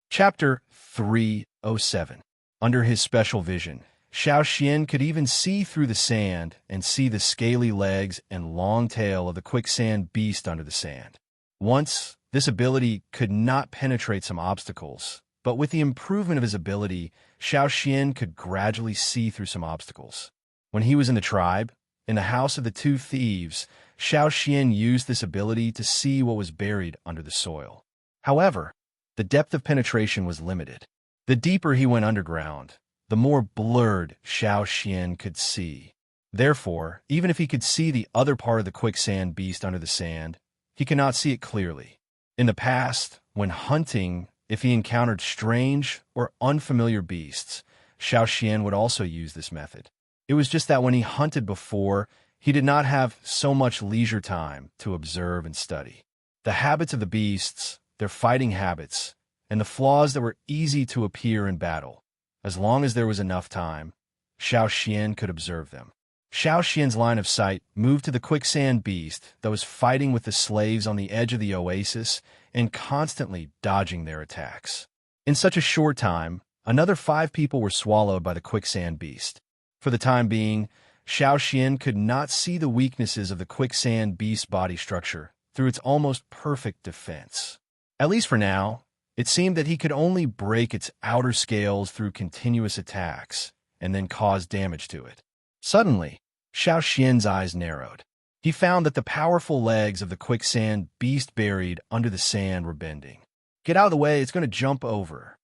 Speaker 1: Chapter 307. Under his special vision, Xiao Xian could even see through the sand and see the scaly legs and long tail of the quicksand beast under the sand. Once, this ability could not penetrate some obstacles, but with the improvement of his ability, Xiao Xian could gradually see through some obstacles. When he was in the tribe, in the house of the two thieves, Xiao Xian used this ability to see what was buried under the soil. However, the depth of penetration was limited. The deeper he went underground, the more blurred Xiao Xian could see. Therefore, even if he could see the other part of the quicksand beast under the sand, he could not see it clearly. In the past, when hunting, if he encountered strange or unfamiliar beasts, Xiao Xian would also use this method. It was just that when he hunted before, he did not have so much leisure time to observe and study. The habits of the beasts, their fighting habits, and the flaws that were easy to appear in battle. As long as there was enough time, Xiao Xian could observe them. Xiao Xian's line of sight moved to the quicksand beast that was fighting with the slaves on the edge of the oasis and constantly dodging their attacks. In such a short time, another 5 people were swallowed by the quicksand beast. For the time being, Xiao Xian could not see the weaknesses of the quicksand beast's body structure through its almost perfect defense. At least for now, it seemed that he could only break its outer scales through continuous attacks and then cause damage to it. Suddenly, Xiao Xian's eyes narrowed. He found that the powerful legs of the quicksand beast buried under the sand were bending. "Get out of the way, it's going to jump over,"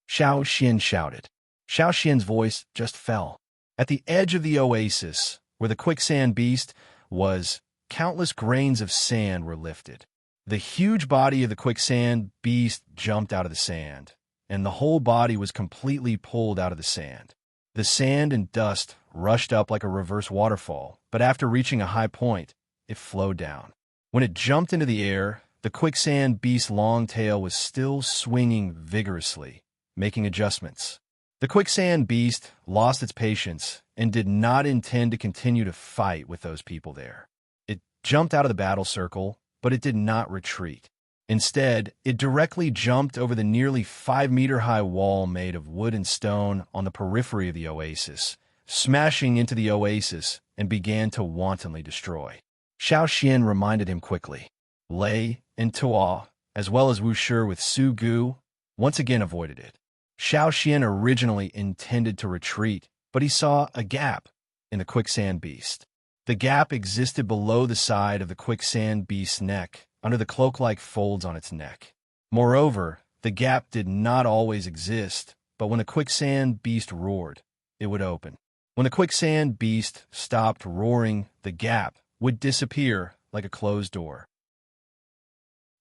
Speaker 1: Xiao Xian shouted. Xiao Xian's voice just fell. At the edge of the oasis, where the quicksand beast was, countless grains of sand were lifted. The huge body of the quicksand beast jumped out of the sand, and the whole body was completely pulled out of the sand. The sand and dust rushed up like a reverse waterfall, but after reaching a high point, it flowed down. When it jumped into the air, the quicksand beast's long tail was still swinging vigorously, making adjustments. The quicksand beast lost its patience and did not intend to continue to fight with those people there. It jumped out of the battle circle, but it did not retreat. Instead, it directly jumped over the nearly 5-meter-high wall made of wood and stone on the periphery of the oasis, smashing into the oasis and began to wantonly destroy. Xiao Xian reminded him quickly. Lei and Tuo, as well as Wu Shi with Su Gu, once again avoided it. Xiao Xian originally intended to retreat, but he saw a gap in the quicksand beast. The gap existed below the side of the quicksand beast's neck, under the cloak-like folds on its neck. Moreover, the gap did not always exist, but when the quicksand beast roared, it would open. When the quicksand beast stopped roaring, the gap would disappear like a closed door.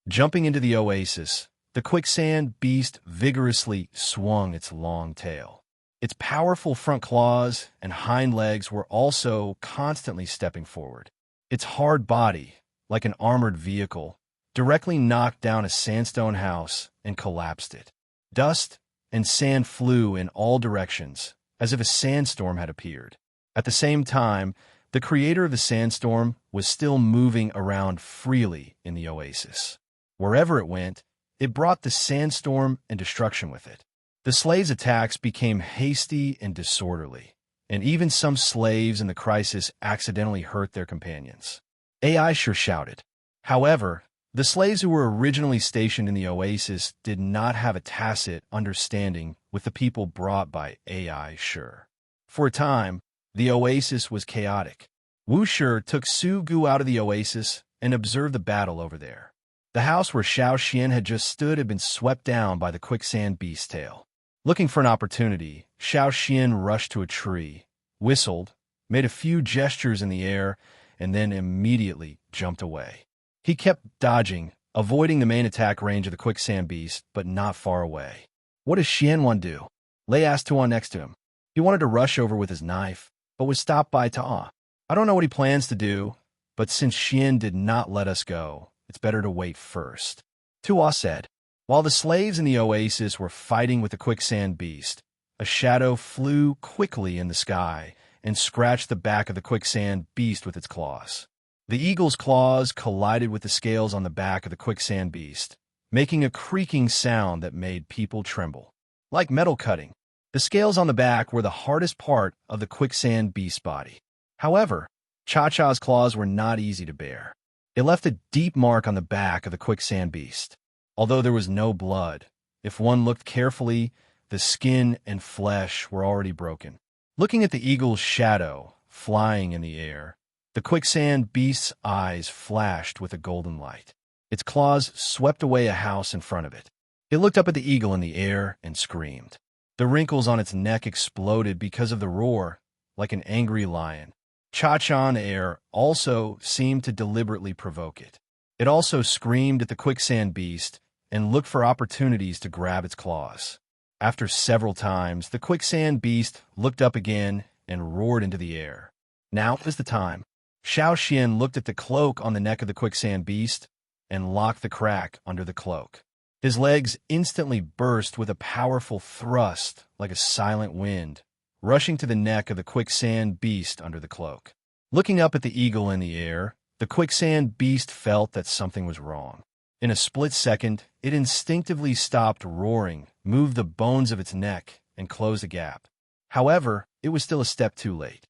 Speaker 1: Jumping into the oasis, the quicksand beast vigorously swung its long tail. Its powerful front claws and hind legs were also constantly stepping forward. Its hard body, like an armored vehicle, directly knocked down a sandstone house and collapsed it. Dust and sand flew in all directions, as if a sandstorm had appeared. At the same time, the creator of the sandstorm was still moving around freely in the oasis. Wherever it went, it brought the sandstorm and destruction with it. The slaves' attacks became hasty and disorderly, and even some slaves in the crisis accidentally hurt their companions. AI sure shouted. However, the slaves who were originally stationed in the oasis did not have a tacit understanding with the people brought by AI sure. For a time, the oasis was chaotic. Wu Shi took Su Gu out of the oasis and observed the battle over there. The house where Xiao Xian had just stood had been swept down by the quicksand beast's tail. Looking for an opportunity, Xiao Xian rushed to a tree, whistled, made a few gestures in the air, and then immediately jumped away. He kept dodging, avoiding the main attack range of the quicksand beast, but not far away. What does Xian want to do? Lei asked Tuo next to him. He wanted to rush over with his knife, but was stopped by Tuo. I don't know what he plans to do, but since Xian did not let us go, it's better to wait first. Tuo said. While the slaves in the oasis were fighting with the quicksand beast, a shadow flew quickly in the sky and scratched the back of the quicksand beast with its claws. The eagle's claws collided with the scales on the back of the quicksand beast, making a creaking sound that made people tremble. Like metal cutting, the scales on the back were the hardest part of the quicksand beast's body. However, Cha-Cha's claws were not easy to bear. It left a deep mark on the back of the quicksand beast. Although there was no blood, if one looked carefully, the skin and flesh were already broken. Looking at the eagle's shadow flying in the air, the quicksand beast's eyes flashed with a golden light. Its claws swept away a house in front of it. It looked up at the eagle in the air and screamed. The wrinkles on its neck exploded because of the roar, like an angry lion. Cha-Cha in air also seemed to deliberately provoke it. It also screamed at the quicksand beast and looked for opportunities to grab its claws. After several times, the quicksand beast looked up again and roared into the air. Now is the time. Xiao looked at the cloak on the neck of the quicksand beast and locked the crack under the cloak. His legs instantly burst with a powerful thrust like a silent wind, rushing to the neck of the quicksand beast under the cloak. Looking up at the eagle in the air, the quicksand beast felt that something was wrong. In a split second, it instinctively stopped roaring, moved the bones of its neck, and closed the gap. However, it was still a step too late.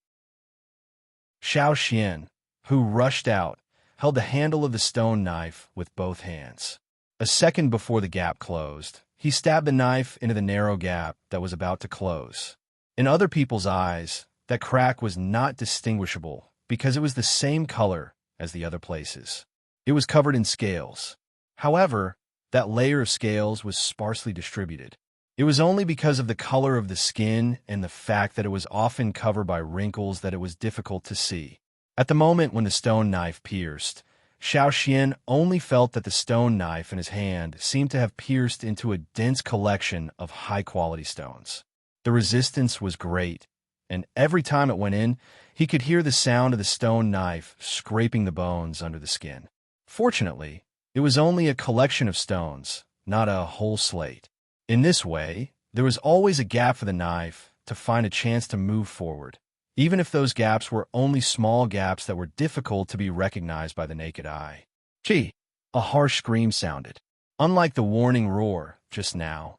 Speaker 1: Xiao, who rushed out, held the handle of the stone knife with both hands. A second before the gap closed, he stabbed the knife into the narrow gap that was about to close. In other people's eyes, that crack was not distinguishable because it was the same color as the other places. It was covered in scales. However, that layer of scales was sparsely distributed. It was only because of the color of the skin and the fact that it was often covered by wrinkles that it was difficult to see. At the moment when the stone knife pierced, Xiao only felt that the stone knife in his hand seemed to have pierced into a dense collection of high-quality stones. The resistance was great, and every time it went in, he could hear the sound of the stone knife scraping the bones under the skin. Fortunately, it was only a collection of stones, not a whole slate. In this way, there was always a gap for the knife to find a chance to move forward, even if those gaps were only small gaps that were difficult to be recognized by the naked eye. Gee! A harsh scream sounded. Unlike the warning roar just now,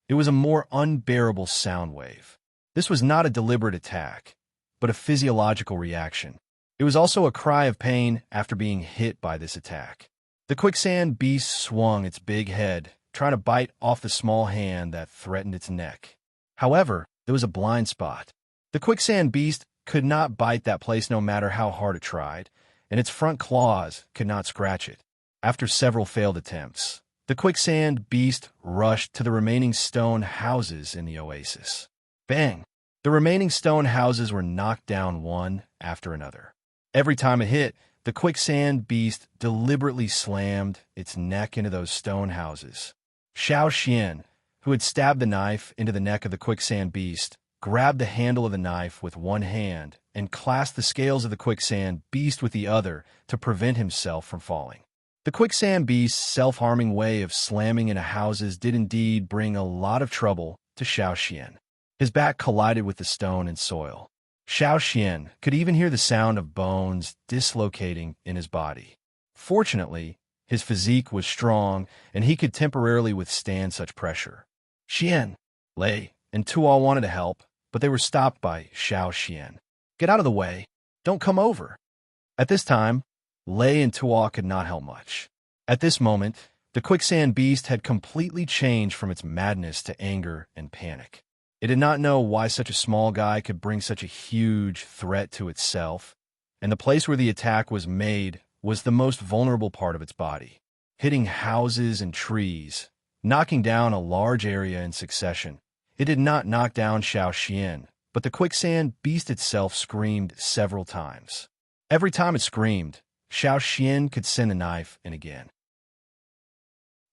Speaker 1: it was a more unbearable sound wave. This was not a deliberate attack, but a physiological reaction. It was also a cry of pain after being hit by this attack. The quicksand beast swung its big head, trying to bite off the small hand that threatened its neck. However, there was a blind spot. The quicksand beast could not bite that place no matter how hard it tried, and its front claws could not scratch it. After several failed attempts, the quicksand beast rushed to the remaining stone houses in the oasis. Bang! The remaining stone houses were knocked down one after another. Every time it hit, the quicksand beast deliberately slammed its neck into those stone houses. Xiao, who had stabbed the knife into the neck of the quicksand beast, grabbed the handle of the knife with one hand and clasped the scales of the quicksand beast with the other to prevent himself from falling. The quicksand beast's self-harming way of slamming into houses did indeed bring a lot of trouble to Xiao. His back collided with the stone and soil. Xiao could even hear the sound of bones dislocating in his body. Fortunately, his physique was strong, and he could temporarily withstand such pressure. Xian, Lei, and Tuo wanted to help, but they were stopped by Xiao. Get out of the way. Don't come over. At this time, Lei and Tuo could not help much. At this moment, the quicksand beast had completely changed from its madness to anger and panic. It did not know why such a small guy could bring such a huge threat to itself, and the place where the attack was made was the most vulnerable part of its body, hitting houses and trees, knocking down a large area in succession. It did not knock down Xiao, but the quicksand beast itself screamed several times. Every time it screamed, Xiao could send a knife in again.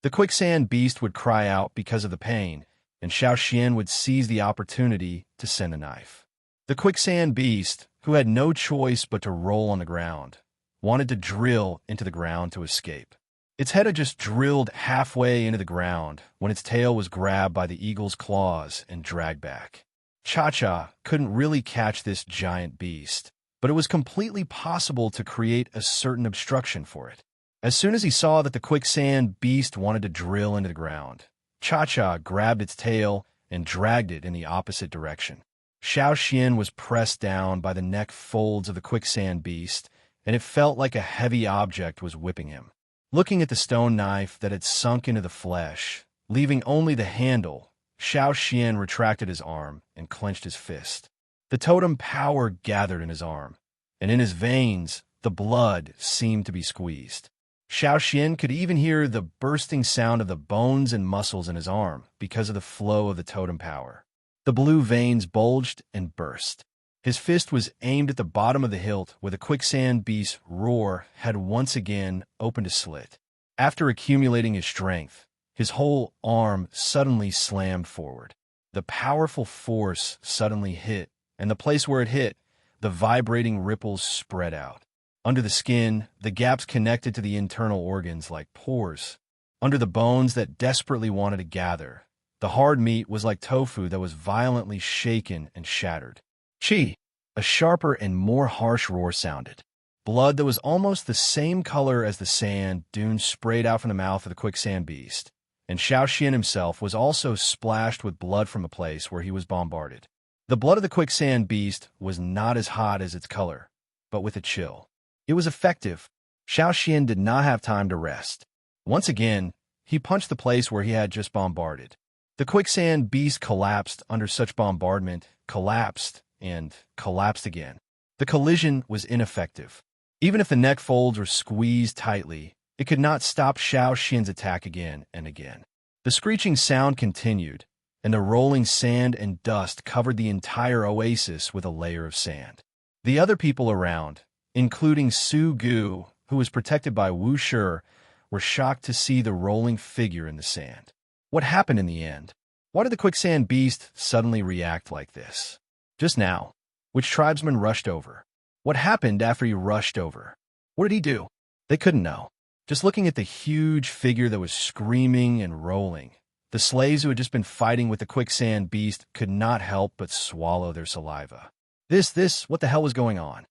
Speaker 1: The quicksand beast would cry out because of the pain, and Xiao would seize the opportunity to send a knife. The quicksand beast, who had no choice but to roll on the ground, wanted to drill into the ground to escape. Its head had just drilled halfway into the ground when its tail was grabbed by the eagle's claws and dragged back. Cha-Cha couldn't really catch this giant beast, but it was completely possible to create a certain obstruction for it. As soon as he saw that the quicksand beast wanted to drill into the ground, Cha-Cha grabbed its tail and dragged it in the opposite direction. Xiao Xian was pressed down by the neck folds of the quicksand beast, and it felt like a heavy object was whipping him. Looking at the stone knife that had sunk into the flesh, leaving only the handle, Xiao Xian retracted his arm and clenched his fist. The totem power gathered in his arm, and in his veins, the blood seemed to be squeezed. Xiao Xian could even hear the bursting sound of the bones and muscles in his arm because of the flow of the totem power. The blue veins bulged and burst. His fist was aimed at the bottom of the hilt where the quicksand beast's roar had once again opened a slit. After accumulating his strength, his whole arm suddenly slammed forward. The powerful force suddenly hit, and the place where it hit, the vibrating ripples spread out. Under the skin, the gaps connected to the internal organs like pores. Under the bones that desperately wanted to gather, the hard meat was like tofu that was violently shaken and shattered. Chi! A sharper and more harsh roar sounded. Blood that was almost the same color as the sand dunes sprayed out from the mouth of the quicksand beast, and Xiao Xian himself was also splashed with blood from a place where he was bombarded. The blood of the quicksand beast was not as hot as its color, but with a chill. It was effective. Xiao Xian did not have time to rest. Once again, he punched the place where he had just bombarded. The quicksand beast collapsed under such bombardment, collapsed, and collapsed again. The collision was ineffective. Even if the neck folds were squeezed tightly, it could not stop Xiao Xian's attack again and again. The screeching sound continued, and the rolling sand and dust covered the entire oasis with a layer of sand. The other people around, including Su Gu, who was protected by Wu Shi, were shocked to see the rolling figure in the sand. What happened in the end? Why did the quicksand beast suddenly react like this? Just now, which tribesman rushed over? What happened after he rushed over? What did he do? They couldn't know. Just looking at the huge figure that was screaming and rolling, the slaves who had just been fighting with the quicksand beast could not help but swallow their saliva. What the hell was going on?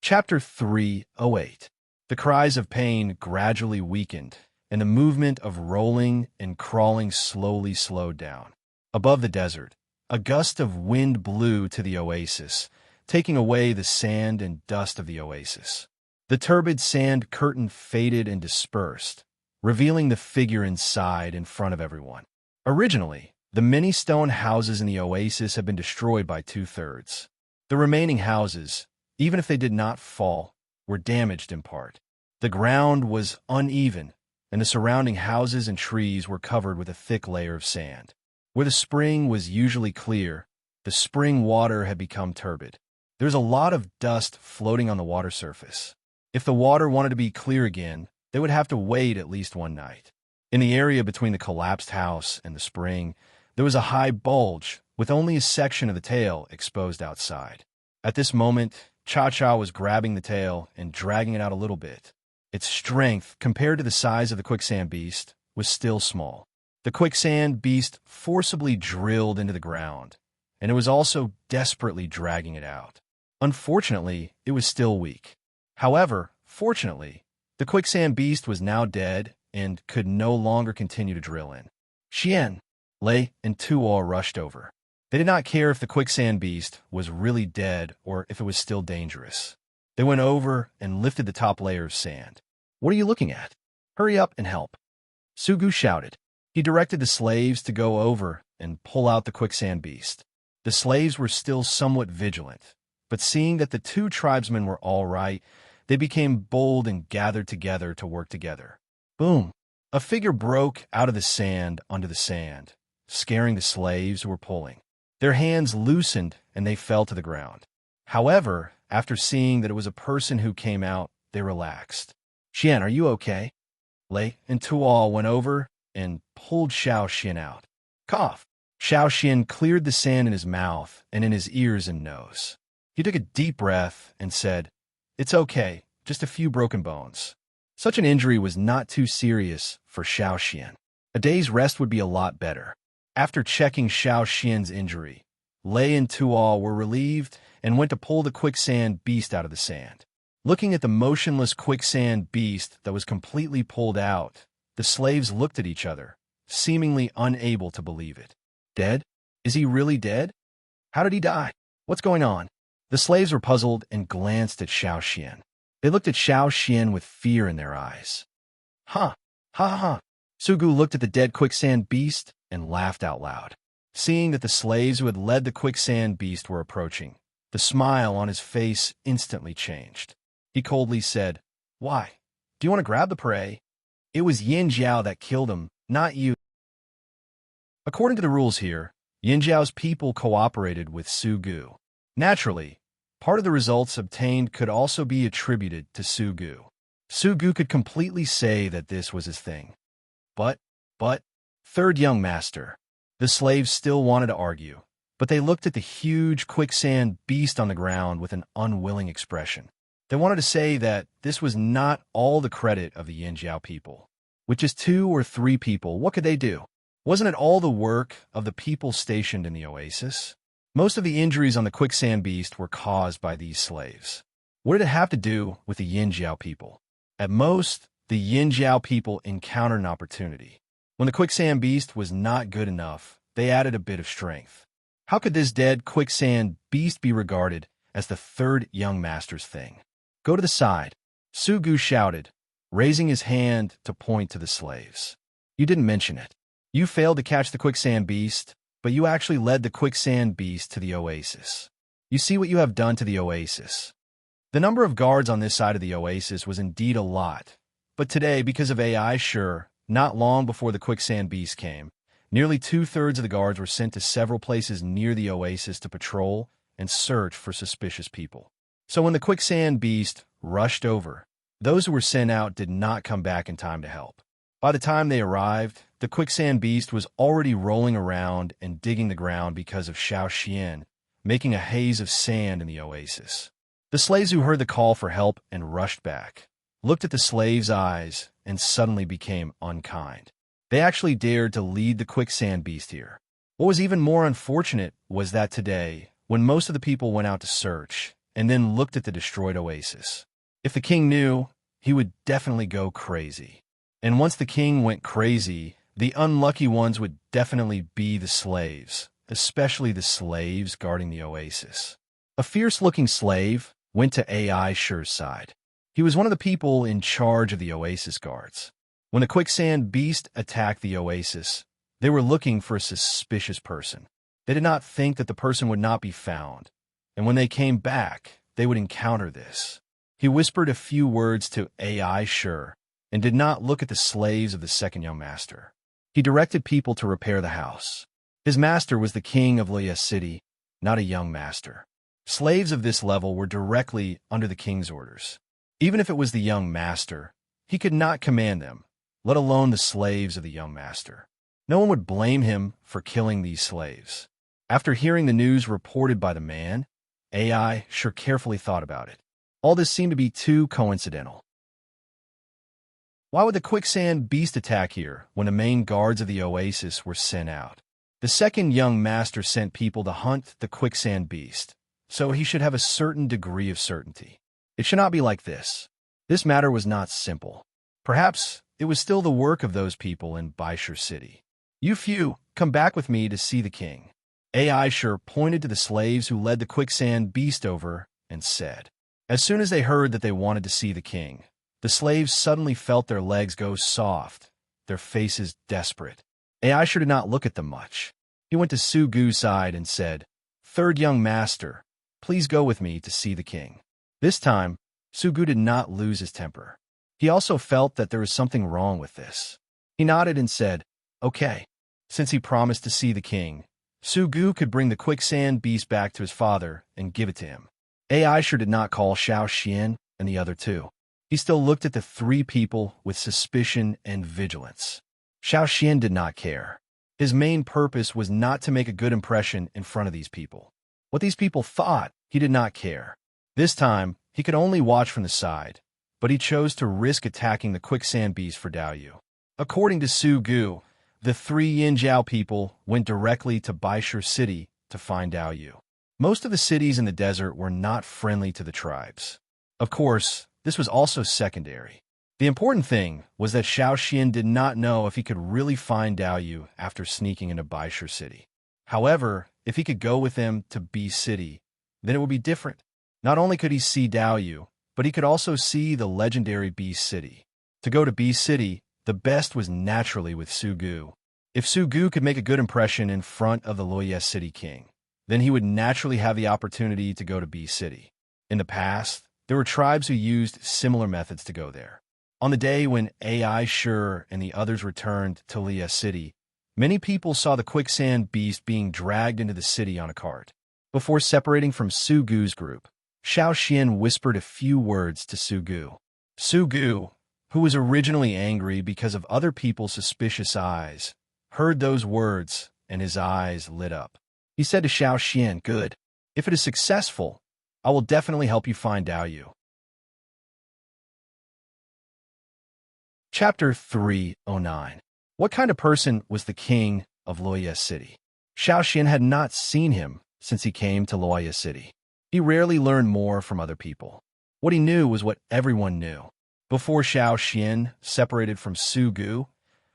Speaker 1: Chapter 308. The cries of pain gradually weakened, and the movement of rolling and crawling slowly slowed down. Above the desert, a gust of wind blew to the oasis, taking away the sand and dust of the oasis. The turbid sand curtain faded and dispersed, revealing the figure inside in front of everyone. Originally, the many stone houses in the oasis had been destroyed by 2/3. The remaining houses, even if they did not fall, were damaged in part. The ground was uneven, and the surrounding houses and trees were covered with a thick layer of sand. Where the spring was usually clear, the spring water had become turbid. There was a lot of dust floating on the water surface. If the water wanted to be clear again, they would have to wait at least one night. In the area between the collapsed house and the spring, there was a high bulge with only a section of the tail exposed outside. At this moment, Cha-Cha was grabbing the tail and dragging it out a little bit. Its strength, compared to the size of the quicksand beast, was still small. The quicksand beast forcibly drilled into the ground, and it was also desperately dragging it out. Unfortunately, it was still weak. However, fortunately, the quicksand beast was now dead and could no longer continue to drill in. Xian, Lei, and Tuo rushed over. They did not care if the quicksand beast was really dead or if it was still dangerous. They went over and lifted the top layer of sand. What are you looking at? Hurry up and help. Su Gu shouted. He directed the slaves to go over and pull out the quicksand beast. The slaves were still somewhat vigilant, but seeing that the two tribesmen were all right, they became bold and gathered together to work together. Boom! A figure broke out of the sand onto the sand, scaring the slaves who were pulling. Their hands loosened and they fell to the ground. However, after seeing that it was a person who came out, they relaxed. Xian, are you okay? Lei and Tuo went over and pulled Xiao Xian out. Cough! Xiao Xian cleared the sand in his mouth and in his ears and nose. He took a deep breath and said, "It's okay, just a few broken bones." Such an injury was not too serious for Xiao Xian. A day's rest would be a lot better. After checking Xiao Xian's injury, Lei and Tuo were relieved and went to pull the quicksand beast out of the sand. Looking at the motionless quicksand beast that was completely pulled out, the slaves looked at each other, seemingly unable to believe it. Dead? Is he really dead? How did he die? What's going on? The slaves were puzzled and glanced at Xiao Xian. They looked at Xiao Xian with fear in their eyes. Ha! Ha ha! Sugu looked at the dead quicksand beast and laughed out loud. Seeing that the slaves who had led the quicksand beast were approaching, the smile on his face instantly changed. He coldly said, "Why? Do you want to grab the prey? It was Yin Jiao that killed him, not you." According to the rules here, Yin Jiao's people cooperated with Su Gu. Naturally, part of the results obtained could also be attributed to Su Gu. Su Gu could completely say that this was his thing. But, third young master. The slaves still wanted to argue, but they looked at the huge quicksand beast on the ground with an unwilling expression. They wanted to say that this was not all the credit of the Yin Jiao people. With just 2 or 3 people, what could they do? Wasn't it all the work of the people stationed in the oasis? Most of the injuries on the quicksand beast were caused by these slaves. What did it have to do with the Yin Jiao people? At most, the Yin Jiao people encountered an opportunity. When the quicksand beast was not good enough, they added a bit of strength. How could this dead quicksand beast be regarded as the third young master's thing? Go to the side, Su Gu shouted, raising his hand to point to the slaves. You didn't mention it. You failed to catch the quicksand beast, but you actually led the quicksand beast to the oasis. You see what you have done to the oasis. The number of guards on this side of the oasis was indeed a lot, but today, because of AI, sure, not long before the quicksand beast came, nearly 2/3 of the guards were sent to several places near the oasis to patrol and search for suspicious people. So when the quicksand beast rushed over, those who were sent out did not come back in time to help. By the time they arrived, the quicksand beast was already rolling around and digging the ground because of Xiao Xian, making a haze of sand in the oasis. The slaves who heard the call for help and rushed back looked at the slaves' eyes and suddenly became unkind. They actually dared to lead the quicksand beast here. What was even more unfortunate was that today, when most of the people went out to search and then looked at the destroyed oasis, if the king knew, he would definitely go crazy. And once the king went crazy, the unlucky ones would definitely be the slaves, especially the slaves guarding the oasis. A fierce-looking slave went to AI Shure's side. He was one of the people in charge of the oasis guards. When the quicksand beast attacked the oasis, they were looking for a suspicious person. They did not think that the person would not be found, and when they came back, they would encounter this. He whispered a few words to AI Shure and did not look at the slaves of the second young master. He directed people to repair the house. His master was the king of Leia City, not a young master. Slaves of this level were directly under the king's orders. Even if it was the young master, he could not command them, let alone the slaves of the young master. No one would blame him for killing these slaves. After hearing the news reported by the man, AI Sure carefully thought about it. All this seemed to be too coincidental. Why would the quicksand beast attack here when the main guards of the oasis were sent out? The second young master sent people to hunt the quicksand beast, so he should have a certain degree of certainty. It should not be like this. This matter was not simple. Perhaps it was still the work of those people in Baishur City. You few, come back with me to see the king. AI Sure pointed to the slaves who led the quicksand beast over and said. As soon as they heard that they wanted to see the king, the slaves suddenly felt their legs go soft, their faces desperate. AI Sure did not look at them much. He went to Su Gu's side and said, "Third young master, please go with me to see the king." This time, Su Gu did not lose his temper. He also felt that there was something wrong with this. He nodded and said, "Okay." Since he promised to see the king, Su Gu could bring the quicksand beast back to his father and give it to him. AI Sure did not call Xiao Xian and the other two. He still looked at the three people with suspicion and vigilance. Xiao Xian did not care. His main purpose was not to make a good impression in front of these people. What these people thought, he did not care. This time, he could only watch from the side, but he chose to risk attacking the quicksand beast for Dao Yu. According to Su Gu, the three Yin Jiao people went directly to Baishur city to find Dao Yu. Most of the cities in the desert were not friendly to the tribes. Of course, this was also secondary. The important thing was that Xiao Xian did not know if he could really find Dao Yu after sneaking into Baishur city. However, if he could go with them to B city, then it would be different. Not only could he see Dao Yu, but he could also see the legendary B city. To go to B city, the best was naturally with Su Gu. If Su Gu could make a good impression in front of the Luoye city king, then he would naturally have the opportunity to go to B city. In the past, there were tribes who used similar methods to go there. On the day when Ai Shur and the others returned to Luoye city, many people saw the quicksand beast being dragged into the city on a cart. Before separating from Su Gu's group, Xiao Xian whispered a few words to Su Gu. Su Gu, who was originally angry because of other people's suspicious eyes, heard those words and his eyes lit up. He said to Xiao Xian, "Good. If it is successful, I will definitely help you find Dao Yu." Chapter 309. What kind of person was the king of Luoye city? Xiao Xian had not seen him since he came to Luoye city. He rarely learned more from other people. What he knew was what everyone knew. Before Xiao Xian separated from Su Gu,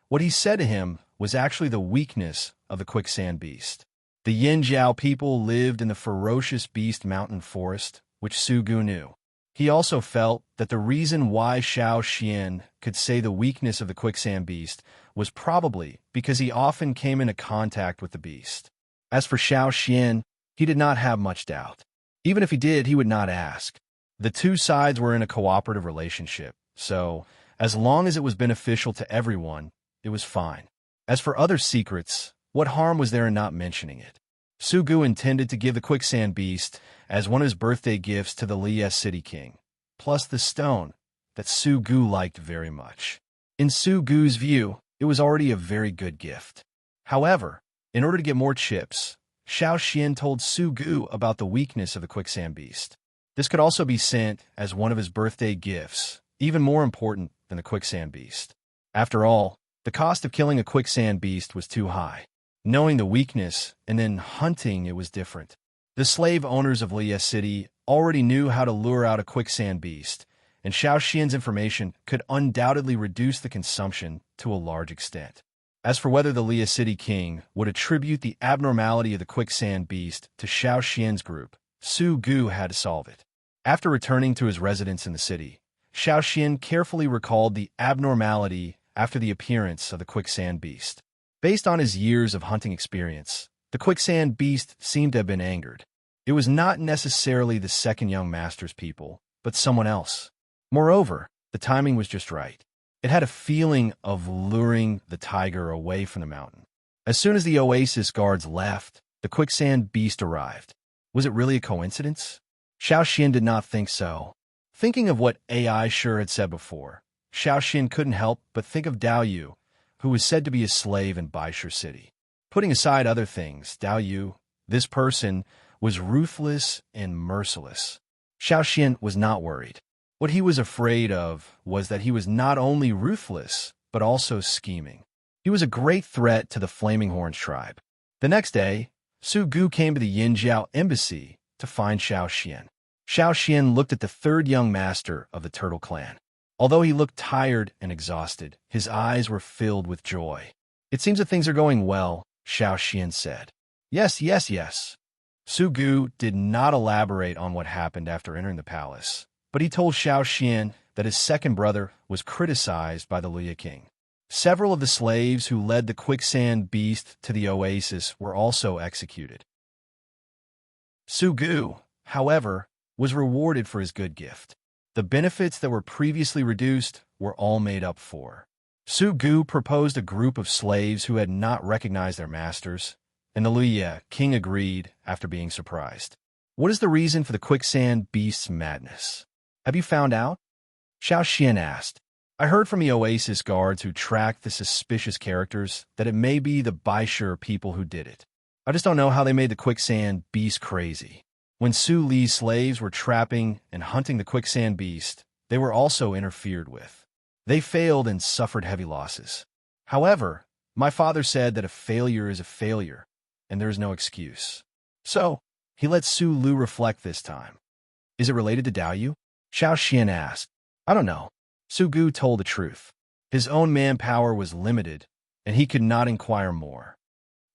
Speaker 1: what he said to him was actually the weakness of the quicksand beast. The Yin Jiao people lived in the ferocious beast mountain forest, which Su Gu knew. He also felt that the reason why Xiao Xian could say the weakness of the quicksand beast was probably because he often came into contact with the beast. As for Xiao Xian, he did not have much doubt. Even if he did, he would not ask. The two sides were in a cooperative relationship, so as long as it was beneficial to everyone, it was fine. As for other secrets, what harm was there in not mentioning it? Su Gu intended to give the quicksand beast as one of his birthday gifts to the Luoye city king, plus the stone that Su Gu liked very much. In Su Gu's view, it was already a very good gift. However, in order to get more chips, Xiao Xian told Su Gu about the weakness of the quicksand beast. This could also be sent as one of his birthday gifts, even more important than the quicksand beast. After all, the cost of killing a quicksand beast was too high. Knowing the weakness and then hunting it was different. The slave owners of Luoye city already knew how to lure out a quicksand beast, and Xiao Xian's information could undoubtedly reduce the consumption to a large extent. As for whether the Luoye city king would attribute the abnormality of the quicksand beast to Xiao Xian's group, Su Gu had to solve it. After returning to his residence in the city, Xiao Xian carefully recalled the abnormality after the appearance of the quicksand beast. Based on his years of hunting experience, the quicksand beast seemed to have been angered. It was not necessarily the second young master's people, but someone else. Moreover, the timing was just right. It had a feeling of luring the tiger away from the mountain. As soon as the oasis guards left, the quicksand beast arrived. Was it really a coincidence? Xiao Xian did not think so. Thinking of what Ai Shur had said before, Xiao Xian couldn't help but think of Dao Yu, who was said to be a slave in Baishur city. Putting aside other things, Dao Yu, this person, was ruthless and merciless. Xiao Xian was not worried. What he was afraid of was that he was not only ruthless, but also scheming. He was a great threat to the Flaming Horns tribe. The next day, Su Gu came to the Yin Jiao embassy to find Xiao Xian. Xiao Xian looked at the third young master of the Turtle clan. Although he looked tired and exhausted, his eyes were filled with joy. "It seems that things are going well," Xiao Xian said. Yes. Su Gu did not elaborate on what happened after entering the palace, but he told Xiao Xian that his second brother was criticized by the Luoye king. Several of the slaves who led the quicksand beast to the oasis were also executed. Su Gu, however, was rewarded for his good gift. The benefits that were previously reduced were all made up for. Su Gu proposed a group of slaves who had not recognized their masters, and the Luoye king agreed after being surprised. "What is the reason for the quicksand beast's madness? Have you found out?" Xiao Xian asked. "I heard from the oasis guards who tracked the suspicious characters that it may be the Baishur people who did it. I just don't know how they made the quicksand beast crazy. When Su Li's slaves were trapping and hunting the quicksand beast, they were also interfered with. They failed and suffered heavy losses. However, My father said that a failure is a failure, and there is no excuse. So, he let Su Lu reflect this time. Is it related to Dao? Xiao Xian asked. I don't know. Su Gu told the truth. His own manpower was limited, and he could not inquire more.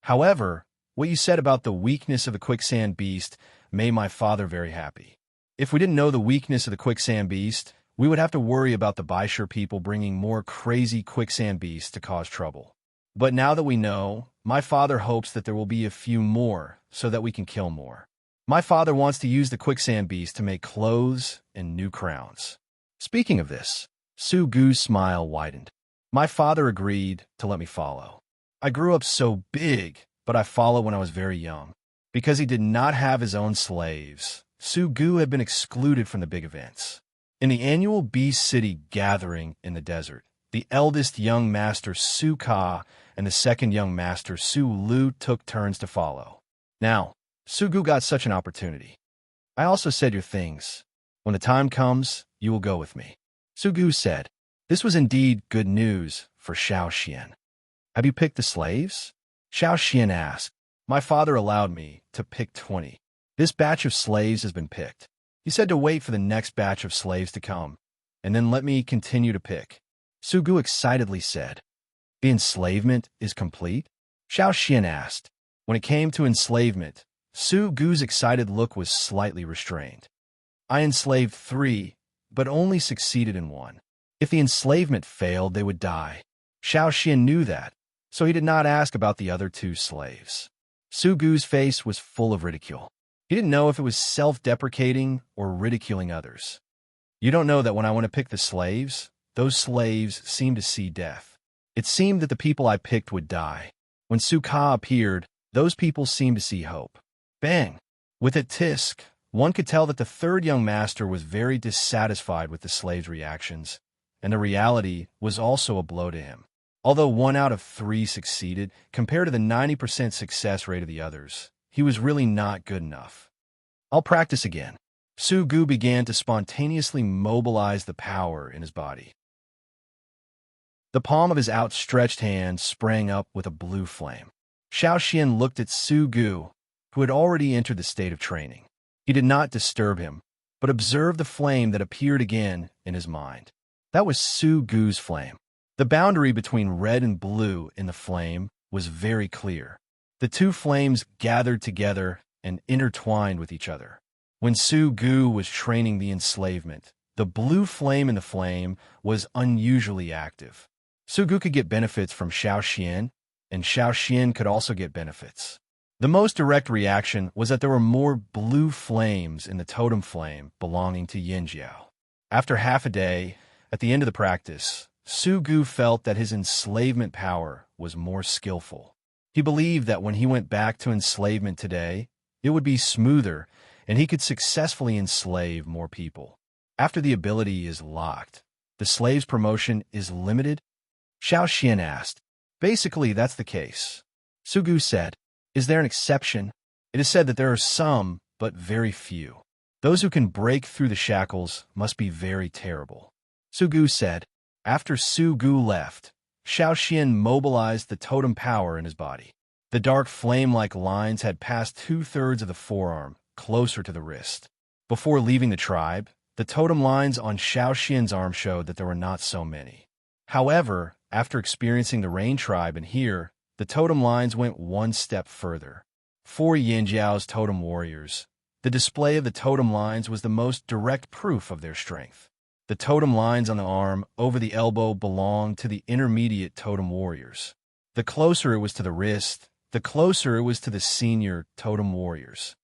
Speaker 1: However, what you said about the weakness of the quicksand beast made my father very happy. If we didn't know the weakness of the quicksand beast, we would have to worry about the Baishur people bringing more crazy quicksand beasts to cause trouble. But now that we know, my father hopes that there will be a few more so that we can kill more. My father wants to use the quicksand beast to make clothes and new crowns. Speaking of this, Su Gu's smile widened. My father agreed to let me follow. I grew up so big, but I followed when I was very young. Because he did not have his own slaves, Su Gu had been excluded from the big events. In the annual Beast City gathering in the desert, the eldest young master Su Ka and the second young master Su Lu took turns to follow. Now, Su Gu got such an opportunity. I also said your things. When the time comes, you will go with me. Su Gu said. This was indeed good news for Xiao Xian. Have you picked the slaves? Xiao Xian asked. My father allowed me to pick 20. This batch of slaves has been picked. He said to wait for the next batch of slaves to come, and then let me continue to pick. Su Gu excitedly said. The enslavement is complete? Xiao Xian asked. When it came to enslavement, Su Gu's excited look was slightly restrained. I enslaved 3, but only succeeded in 1. If the enslavement failed, they would die. Xiao Xian knew that, so he did not ask about the other 2 slaves. Su Gu's face was full of ridicule. He didn't know if it was self-deprecating or ridiculing others. You don't know that when I went to pick the slaves, those slaves seemed to see death. It seemed that the people I picked would die. When Su Ka appeared, those people seemed to see hope. Bang! With a tisk, one could tell that the third young master was very dissatisfied with the slaves' reactions, and the reality was also a blow to him. Although 1 out of 3 succeeded, compared to the 90% success rate of the others, he was really not good enough. I'll practice again. Su Gu began to spontaneously mobilize the power in his body. The palm of his outstretched hand sprang up with a blue flame. Xiao Xian looked at Su Gu, who had already entered the state of training. He did not disturb him, but observed the flame that appeared again in his mind. That was Su Gu's flame. The boundary between red and blue in the flame was very clear. The 2 flames gathered together and intertwined with each other. When Su Gu was training the enslavement, the blue flame in the flame was unusually active. Su Gu could get benefits from Xiao Xian, and Xiao Xian could also get benefits. The most direct reaction was that there were more blue flames in the totem flame belonging to Yin Jiao. After half a day, at the end of the practice, Su Gu felt that his enslavement power was more skillful. He believed that when he went back to enslavement today, it would be smoother and he could successfully enslave more people. After the ability is locked, the slave's promotion is limited? Xiao Xian asked. Basically, that's the case. Su Gu said. Is there an exception? It is said that there are some, but very few. Those who can break through the shackles must be very terrible. Su Gu said. After Su Gu left, Xiao Xian mobilized the totem power in his body. The dark flame-like lines had passed 2/3 of the forearm, closer to the wrist. Before leaving the tribe, the totem lines on Xiao Xian's arm showed that there were not so many. However, after experiencing the Rain tribe and here, the totem lines went 1 step further. For Yin Jiao's totem warriors, the display of the totem lines was the most direct proof of their strength. The totem lines on the arm over the elbow belonged to the intermediate totem warriors. The closer it was to the wrist, the closer it was to the senior totem warriors.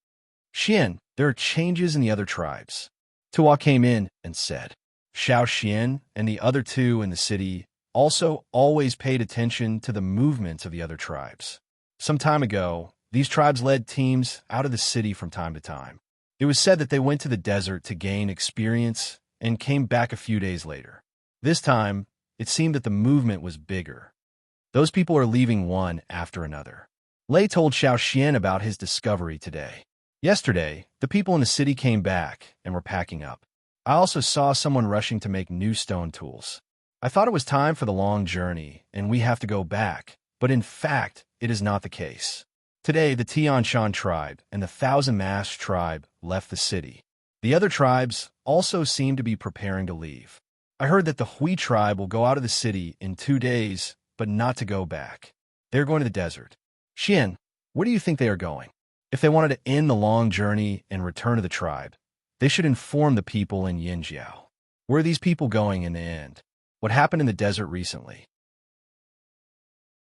Speaker 1: Xian, there are changes in the other tribes. Tuwa came in and said. Xiao Xian and the other 2 in the city also always paid attention to the movements of the other tribes. Some time ago, these tribes led teams out of the city from time to time. It was said that they went to the desert to gain experience and came back a few days later. This time, it seemed that the movement was bigger. Those people are leaving one after another. Lei told Xiao Xian about his discovery today. Yesterday, the people in the city came back and were packing up. I also saw someone rushing to make new stone tools. I thought it was time for the long journey, and we have to go back, But in fact, it is not the case. Today, the Tian Shan tribe and the Thousand Mask tribe left the city. The other tribes also seem to be preparing to leave. I heard that the Hui tribe will go out of the city in 2 days, but not to go back. They're going to the desert. Xian, where do you think they are going? If they wanted to end the long journey and return to the tribe, they should inform the people in Yinjiao. Where are these people going in the end? What happened in the desert recently?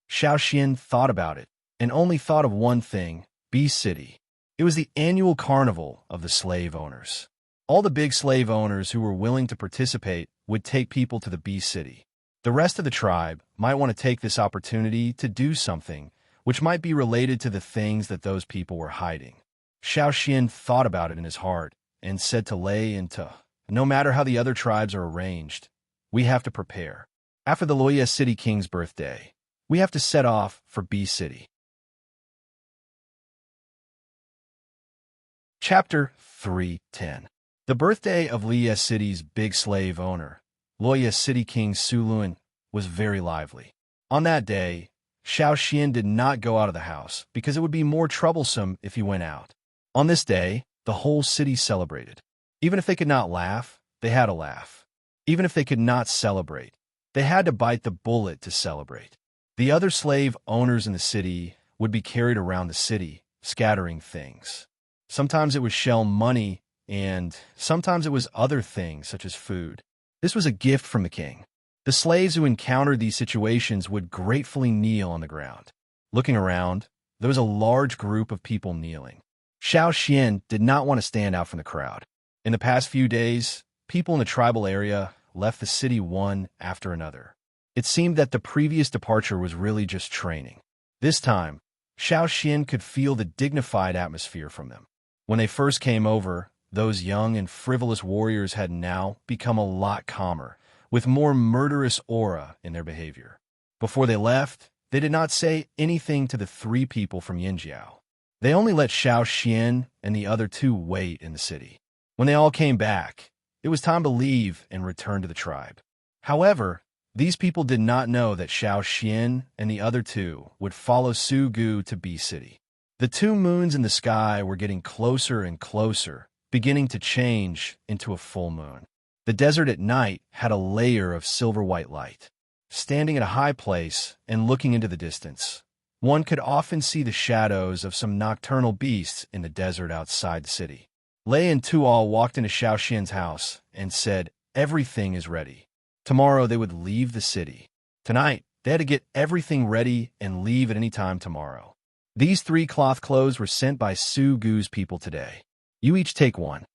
Speaker 1: Xiao Xian thought about it, and only thought of one thing, Bee City. It was the annual carnival of the slave owners. All the big slave owners who were willing to participate would take people to the Bee City. The rest of the tribe might want to take this opportunity to do something which might be related to the things that those people were hiding. Xiao Xian thought about it in his heart and said to Lei and To, no matter how the other tribes are arranged, we have to prepare. After the Loya City King's birthday, we have to set off for Bee City. Chapter 3:10. The birthday of Loya City's big slave owner, Loya City King Suluan, was very lively. On that day, Xiao Xian did not go out of the house because it would be more troublesome if he went out. On this day, the whole city celebrated. Even if they could not laugh, they had to laugh. Even if they could not celebrate, they had to bite the bullet to celebrate. The other slave owners in the city would be carried around the city, scattering things. Sometimes it was shell money, and sometimes it was other things such as food. This was a gift from the king. The slaves who encountered these situations would gratefully kneel on the ground. Looking around, there was a large group of people kneeling. Xiao Xian did not want to stand out from the crowd. In the past few days, people in the tribal area left the city one after another. It seemed that the previous departure was really just training. This time, Xiao Xian could feel the dignified atmosphere from them. When they first came over, those young and frivolous warriors had now become a lot calmer, with more murderous aura in their behavior. Before they left, they did not say anything to the 3 people from Yinjiao. They only let Xiao Xian and the other 2 wait in the city. When they all came back, it was time to leave and return to the tribe. However, these people did not know that Xiao Xian and the other 2 would follow Su Gu to Bee City. The 2 moons in the sky were getting closer and closer, beginning to change into a full moon. The desert at night had a layer of silver-white light. Standing at a high place and looking into the distance, one could often see the shadows of some nocturnal beasts in the desert outside the city. Lei and Tual walked into Xiao Xian's house and said everything is ready. Tomorrow they would leave the city. Tonight, they had to get everything ready and leave at any time tomorrow. These 3 cloth clothes were sent by Su Gu's people today. You each take one.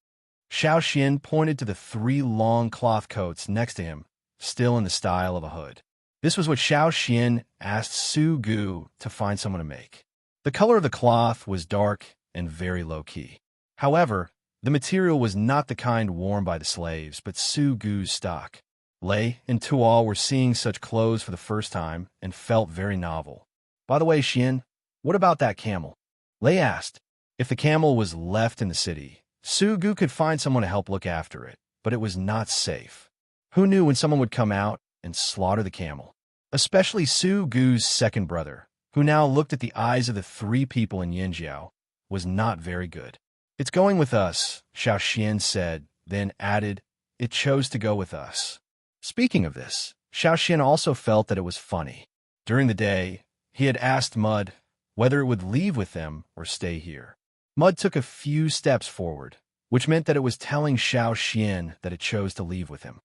Speaker 1: Xiao Xian pointed to the 3 long cloth coats next to him, still in the style of a hood. This was what Xiao Xian asked Su Gu to find someone to make. The color of the cloth was dark and very low-key. However, the material was not the kind worn by the slaves, but Su Gu's stock. Lei and Tual were seeing such clothes for the first time and felt very novel. By the way, Xian, what about that camel? Lei asked. If the camel was left in the city, Su Gu could find someone to help look after it, but it was not safe. Who knew when someone would come out and slaughter the camel? Especially Su Gu's second brother, who now looked at the eyes of the 3 people in Yinjiao, was not very good. It's going with us, Xiao Xian said, then added, it chose to go with us. Speaking of this, Xiao Xian also felt that it was funny. During the day, he had asked Mud whether it would leave with them or stay here. Mud took a few steps forward, which meant that it was telling Xiao Xian that it chose to leave with him.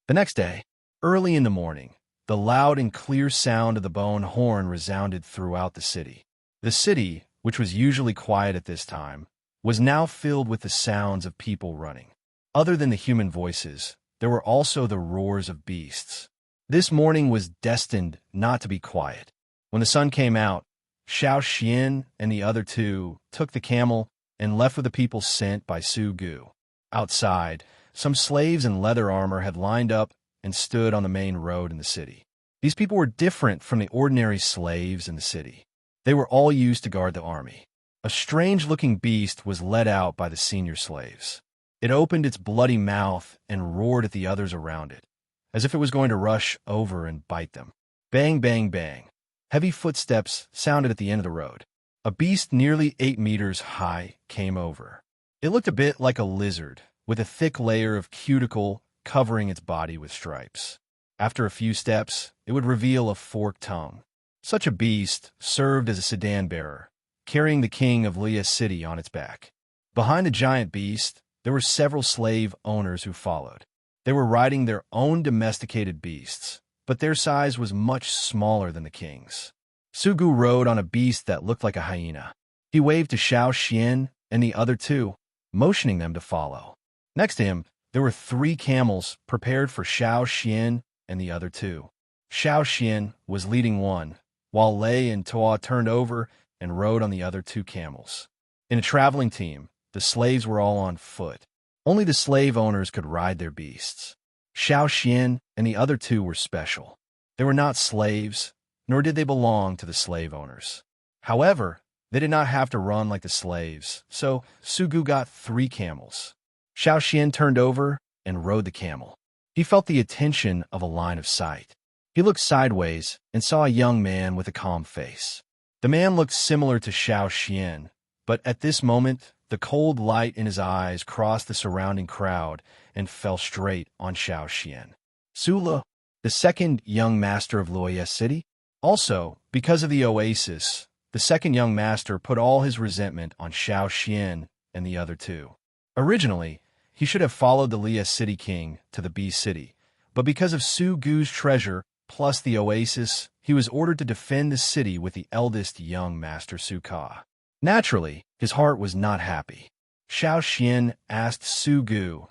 Speaker 1: The next day, early in the morning, the loud and clear sound of the bone horn resounded throughout the city. The city, which was usually quiet at this time, was now filled with the sounds of people running. Other than the human voices, there were also the roars of beasts. This morning was destined not to be quiet. When the sun came out, Xiao Xian and the other 2 took the camel and left with the people sent by Su Gu. Outside, some slaves in leather armor had lined up and stood on the main road in the city. These people were different from the ordinary slaves in the city. They were all used to guard the army. A strange-looking beast was led out by the senior slaves. It opened its bloody mouth and roared at the others around it, as if it was going to rush over and bite them. Bang, bang, bang. Heavy footsteps sounded at the end of the road. A beast nearly 8 meters high came over. It looked a bit like a lizard, with a thick layer of cuticle covering its body with stripes. After a few steps, it would reveal a forked tongue. Such a beast served as a sedan bearer, carrying the king of Leah City on its back. Behind the giant beast, there were several slave owners who followed. They were riding their own domesticated beasts, but their size was much smaller than the king's. Sugu rode on a beast that looked like a hyena. He waved to Xiao Xian and the other two, motioning them to follow. Next to him, there were 3 camels prepared for Xiao Xian and the other two. Xiao Xian was leading one, while Lei and Toa turned over and rode on the other 2 camels. In a traveling team, the slaves were all on foot. Only the slave owners could ride their beasts. Xiao Xian and the other 2 were special. They were not slaves, nor did they belong to the slave owners. However, they did not have to run like the slaves, so Sugu got 3 camels. Xiao Xian turned over and rode the camel. He felt the attention of a line of sight. He looked sideways and saw a young man with a calm face. The man looked similar to Xiao Xian, but at this moment, the cold light in his eyes crossed the surrounding crowd and fell straight on Xiao Xian. Sula, the second young master of Loya City. Also, because of the oasis, the second young master put all his resentment on Xiao Xian and the other 2. Originally, he should have followed the Leah City king to the Bee City, but because of Su Gu's treasure plus the oasis, he was ordered to defend the city with the eldest young master Su Ka. Naturally, his heart was not happy. Xiao Xian asked Su Gu,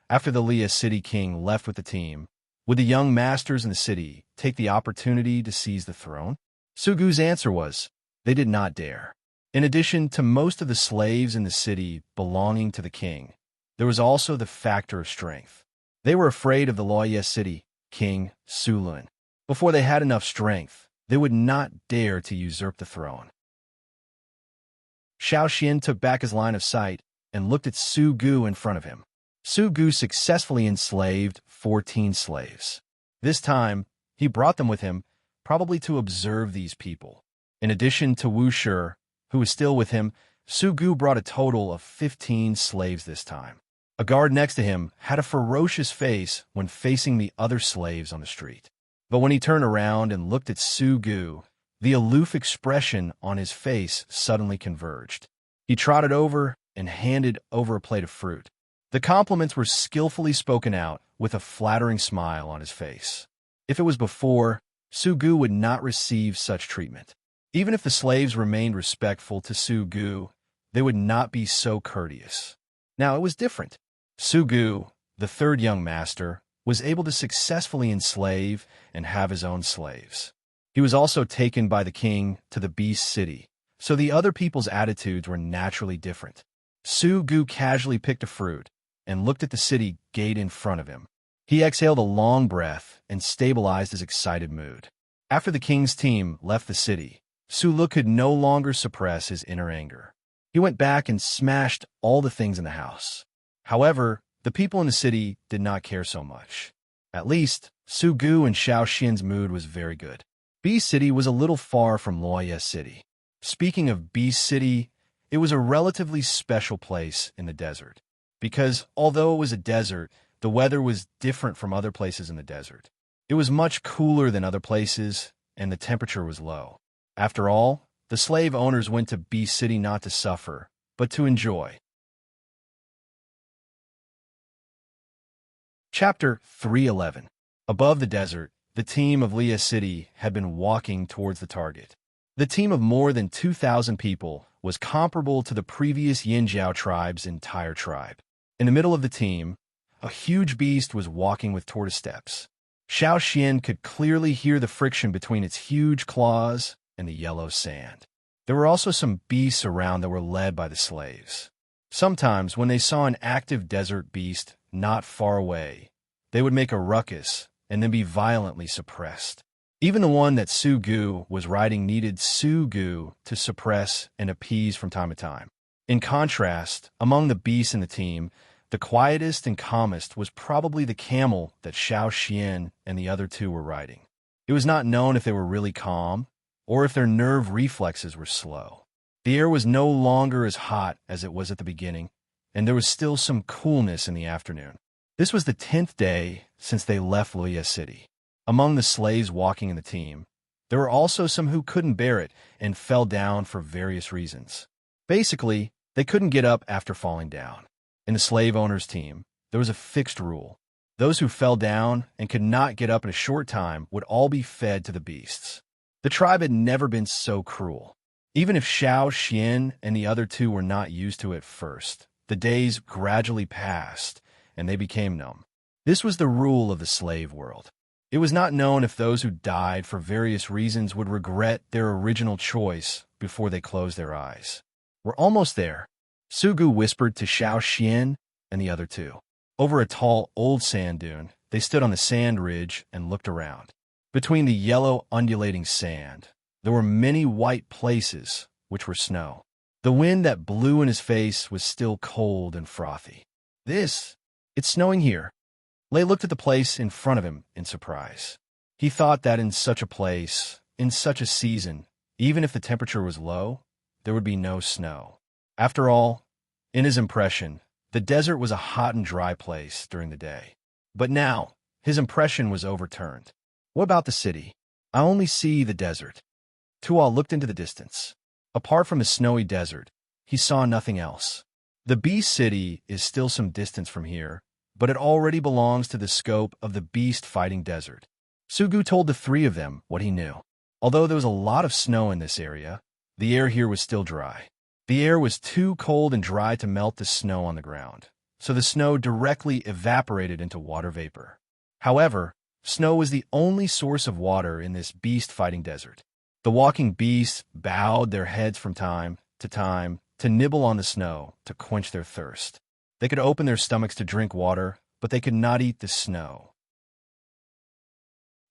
Speaker 1: after the Leah City king left with the team, would the young masters in the city take the opportunity to seize the throne? Su Gu's answer was, they did not dare. In addition to most of the slaves in the city belonging to the king, there was also the factor of strength. They were afraid of the Loya City king, Sulun. Before they had enough strength, they would not dare to usurp the throne. Xiao Xian took back his line of sight and looked at Su Gu in front of him. Su Gu successfully enslaved 14 slaves. This time, he brought them with him, probably to observe these people. In addition to Wu Shi, who was still with him, Su Gu brought a total of 15 slaves this time. A guard next to him had a ferocious face when facing the other slaves on the street. But when he turned around and looked at Su Gu, the aloof expression on his face suddenly converged. He trotted over and handed over a plate of fruit. The compliments were skillfully spoken out with a flattering smile on his face. If it was before, Su Gu would not receive such treatment. Even if the slaves remained respectful to Su Gu, they would not be so courteous. Now it was different. Su Gu, the third young master, was able to successfully enslave and have his own slaves. He was also taken by the king to the Beast City, so the other people's attitudes were naturally different. Su Gu casually picked a fruit and looked at the city gate in front of him. He exhaled a long breath and stabilized his excited mood. After the king's team left the city, Su Lu could no longer suppress his inner anger. He went back and smashed all the things in the house. However, the people in the city did not care so much. At least, Su Gu and Xiao Xian's mood was very good. Beast City was a little far from Loya City. Speaking of Beast City, it was a relatively special place in the desert, because although it was a desert, the weather was different from other places in the desert. It was much cooler than other places, and the temperature was low. After all, the slave owners went to Beast City not to suffer, but to enjoy. Chapter 311. Above the desert, the team of Leah City had been walking towards the target. The team of more than 2,000 people was comparable to the previous Yinjiao tribe's entire tribe. In the middle of the team, a huge beast was walking with tortoise steps. Xiao Xian could clearly hear the friction between its huge claws and the yellow sand. There were also some beasts around that were led by the slaves. Sometimes, when they saw an active desert beast not far away, they would make a ruckus and then be violently suppressed. Even the one that Su Gu was riding needed Su Gu to suppress and appease from time to time. In contrast, among the beasts in the team, the quietest and calmest was probably the camel that Xiao Xian and the other two were riding. It was not known if they were really calm or if their nerve reflexes were slow. The air was no longer as hot as it was at the beginning, and there was still some coolness in the afternoon. This was the 10th day since they left Loya City. Among the slaves walking in the team, there were also some who couldn't bear it and fell down for various reasons. Basically, they couldn't get up after falling down. In the slave owner's team, there was a fixed rule. Those who fell down and could not get up in a short time would all be fed to the beasts. The tribe had never been so cruel. Even if Xiao Xian and the other two were not used to it at first, the days gradually passed, and they became numb. This was the rule of the slave world. It was not known if those who died for various reasons would regret their original choice before they closed their eyes. "We're almost there," Sugu whispered to Xiao Xian and the other two. Over a tall, old sand dune, they stood on the sand ridge and looked around. Between the yellow, undulating sand, there were many white places which were snow. The wind that blew in his face was still cold and frothy. It's snowing here." Lei looked at the place in front of him in surprise. He thought that in such a place, in such a season, even if the temperature was low, there would be no snow. After all, in his impression, the desert was a hot and dry place during the day. But now, his impression was overturned. "What about the city? I only see the desert." Tuo looked into the distance. Apart from the snowy desert, he saw nothing else. The beast city is still some distance from here, but it already belongs to the scope of the beast-fighting desert. Sugu told the three of them what he knew. Although there was a lot of snow in this area, the air here was still dry. The air was too cold and dry to melt the snow on the ground, so the snow directly evaporated into water vapor. However, snow was the only source of water in this beast-fighting desert. The walking beasts bowed their heads from time to nibble on the snow to quench their thirst. They could open their stomachs to drink water, but they could not eat the snow.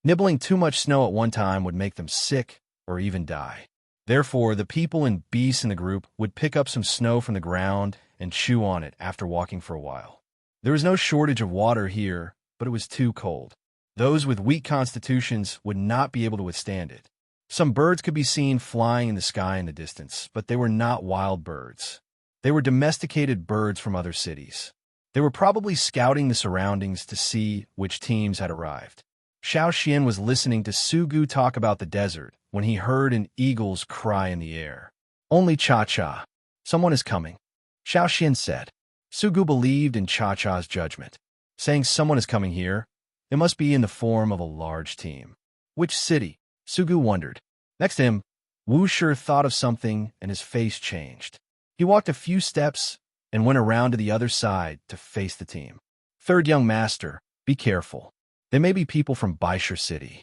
Speaker 1: Nibbling too much snow at one time would make them sick or even die. Therefore, the people and beasts in the group would pick up some snow from the ground and chew on it after walking for a while. There was no shortage of water here, but it was too cold. Those with weak constitutions would not be able to withstand it. Some birds could be seen flying in the sky in the distance, but they were not wild birds. They were domesticated birds from other cities. They were probably scouting the surroundings to see which teams had arrived. Xiao Xian was listening to Sugu talk about the desert when he heard an eagle's cry in the air. "Only Cha-Cha. Someone is coming," Xiao Xian said. Sugu believed in Cha-Cha's judgment. Saying someone is coming here, it must be in the form of a large team. Which city? Sugu wondered. Next to him, Wu Shi thought of something and his face changed. He walked a few steps and went around to the other side to face the team. "Third young master, be careful. They may be people from Baishur City,"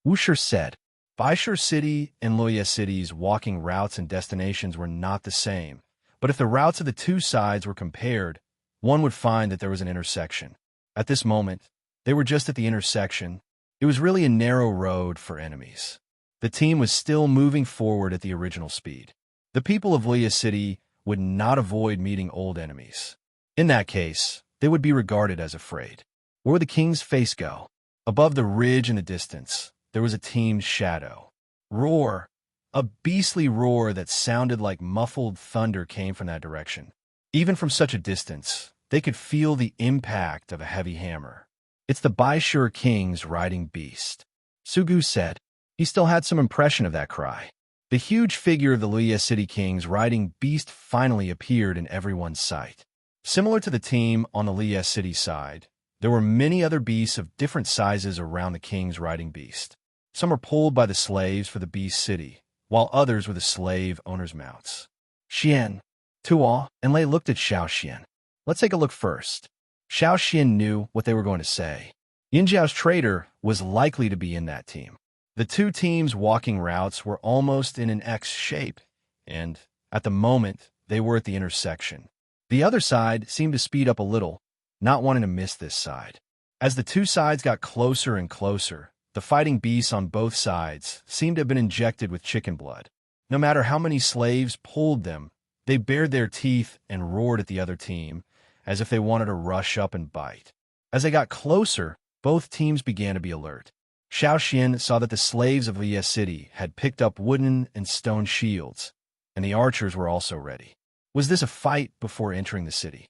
Speaker 1: Wu Shi said. Baishur City and Loya City's walking routes and destinations were not the same, but if the routes of the two sides were compared, one would find that there was an intersection. At this moment, they were just at the intersection. It was really a narrow road for enemies. The team was still moving forward at the original speed. The people of Loya City would not avoid meeting old enemies. In that case, they would be regarded as afraid. Where would the king's face go? Above the ridge in the distance, there was a team's shadow. Roar! A beastly roar that sounded like muffled thunder came from that direction. Even from such a distance, they could feel the impact of a heavy hammer. "It's the Baishur king's riding beast," Sugu said. He still had some impression of that cry. The huge figure of the Loya City king's riding beast finally appeared in everyone's sight. Similar to the team on the Loya City side, there were many other beasts of different sizes around the king's riding beast. Some were pulled by the slaves for the beast city, while others were the slave owners' mounts. Xian, Tuo, and Lei looked at Xiao Xian. "Let's take a look first." Xiao Xian knew what they were going to say. Yinjiao's trader was likely to be in that team. The two teams' walking routes were almost in an X shape, and, at the moment, they were at the intersection. The other side seemed to speed up a little, not wanting to miss this side. As the two sides got closer and closer, the fighting beasts on both sides seemed to have been injected with chicken blood. No matter how many slaves pulled them, they bared their teeth and roared at the other team, as if they wanted to rush up and bite. As they got closer, both teams began to be alert. Xiao Xian saw that the slaves of Liye City had picked up wooden and stone shields, and the archers were also ready. Was this a fight before entering the city?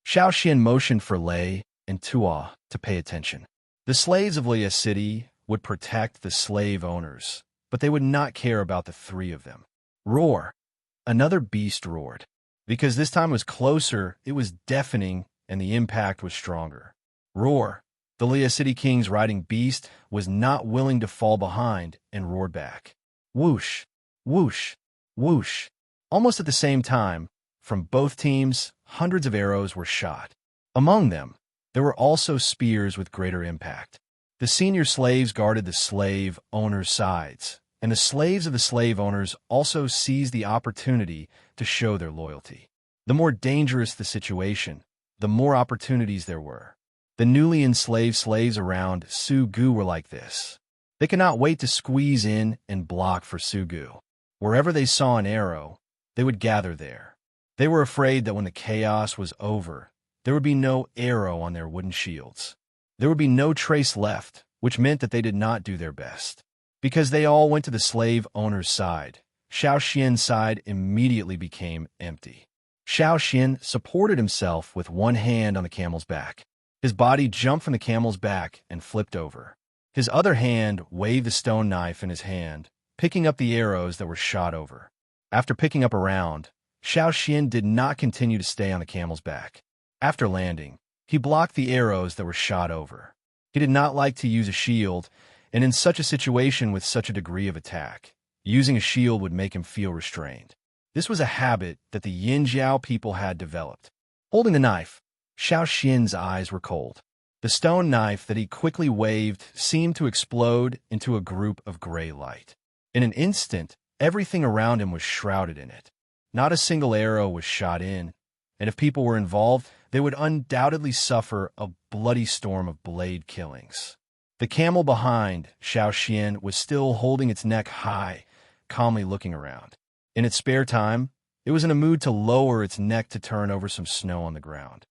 Speaker 1: Xiao Xian motioned for Lei and Tuo to pay attention. The slaves of Liye City would protect the slave owners, but they would not care about the three of them. Roar! Another beast roared. Because this time was closer, it was deafening, and the impact was stronger. Roar! The Liye City King's riding beast was not willing to fall behind and roared back. Whoosh! Whoosh! Whoosh! Almost at the same time, from both teams, hundreds of arrows were shot. Among them, there were also spears with greater impact. The senior slaves guarded the slave owners' sides, and the slaves of the slave owners also seized the opportunity to show their loyalty. The more dangerous the situation, the more opportunities there were. The newly enslaved slaves around Su Gu were like this. They could not wait to squeeze in and block for Su Gu. Wherever they saw an arrow, they would gather there. They were afraid that when the chaos was over, there would be no arrow on their wooden shields. There would be no trace left, which meant that they did not do their best. Because they all went to the slave owner's side, Xiao Xian's side immediately became empty. Xiao Xian supported himself with one hand on the camel's back. His body jumped from the camel's back and flipped over. His other hand waved the stone knife in his hand, picking up the arrows that were shot over. After picking up a round, Xiao Xian did not continue to stay on the camel's back. After landing, he blocked the arrows that were shot over. He did not like to use a shield, and in such a situation with such a degree of attack, using a shield would make him feel restrained. This was a habit that the Yinjiao people had developed. Holding the knife, Xiao Xian's eyes were cold. The stone knife that he quickly waved seemed to explode into a group of gray light. In an instant, everything around him was shrouded in it. Not a single arrow was shot in, and if people were involved, they would undoubtedly suffer a bloody storm of blade killings. The camel behind Xiao Xian was still holding its neck high, calmly looking around. In its spare time, it was in a mood to lower its neck to turn over some snow on the ground.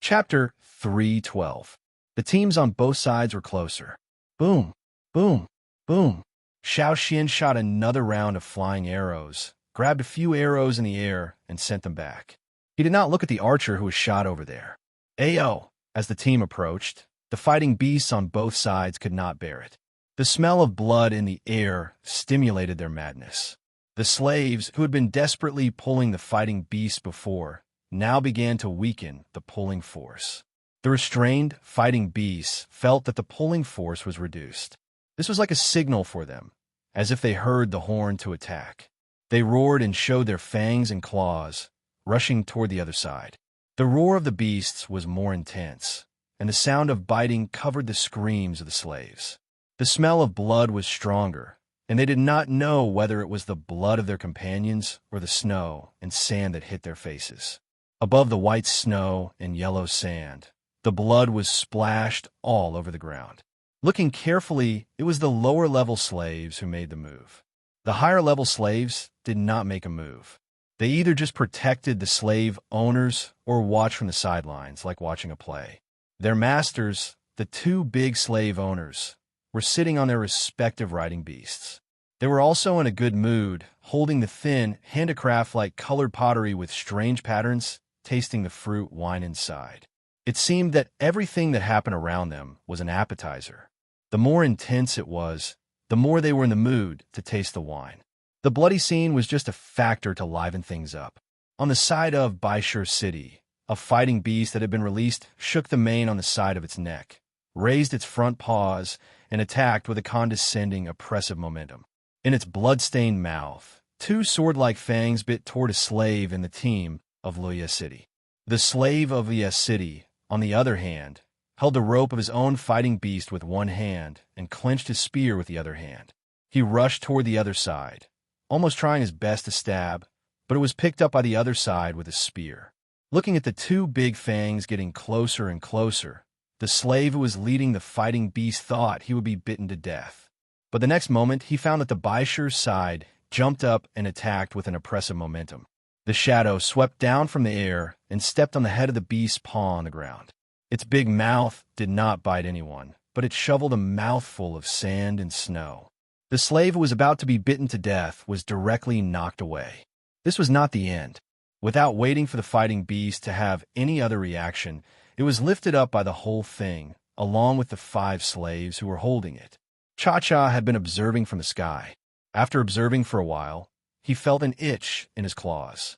Speaker 1: Chapter 3:12. The teams on both sides were closer. Boom, boom, boom. Xiao Xian shot another round of flying arrows, grabbed a few arrows in the air, and sent them back. He did not look at the archer who was shot over there. Ayo! As the team approached, the fighting beasts on both sides could not bear it. The smell of blood in the air stimulated their madness. The slaves, who had been desperately pulling the fighting beasts before, now began to weaken the pulling force. The restrained fighting beasts felt that the pulling force was reduced. This was like a signal for them, as if they heard the horn to attack. They roared and showed their fangs and claws, rushing toward the other side. The roar of the beasts was more intense, and the sound of biting covered the screams of the slaves. The smell of blood was stronger, and they did not know whether it was the blood of their companions or the snow and sand that hit their faces. Above the white snow and yellow sand, the blood was splashed all over the ground. Looking carefully, it was the lower-level slaves who made the move. The higher-level slaves did not make a move. They either just protected the slave owners or watched from the sidelines, like watching a play. Their masters, the two big slave owners, were sitting on their respective riding beasts. They were also in a good mood, holding the thin, handicraft-like colored pottery with strange patterns, tasting the fruit wine inside. It seemed that everything that happened around them was an appetizer. The more intense it was, the more they were in the mood to taste the wine. The bloody scene was just a factor to liven things up. On the side of Baishur City, a fighting beast that had been released shook the mane on the side of its neck, raised its front paws, and attacked with a condescending, oppressive momentum. In its blood-stained mouth, two sword-like fangs bit toward a slave in the team of Liye City. The slave of Liye City, on the other hand, held the rope of his own fighting beast with one hand and clenched his spear with the other hand. He rushed toward the other side, almost trying his best to stab, but it was picked up by the other side with a spear. Looking at the two big fangs getting closer and closer, the slave who was leading the fighting beast thought he would be bitten to death. But the next moment, he found that the Baishur's side jumped up and attacked with an oppressive momentum. The shadow swept down from the air and stepped on the head of the beast's paw on the ground. Its big mouth did not bite anyone, but it shoveled a mouthful of sand and snow. The slave who was about to be bitten to death was directly knocked away. This was not the end. Without waiting for the fighting beast to have any other reaction, it was lifted up by the whole thing, along with the 5 slaves who were holding it. Cha-Cha had been observing from the sky. After observing for a while, he felt an itch in his claws.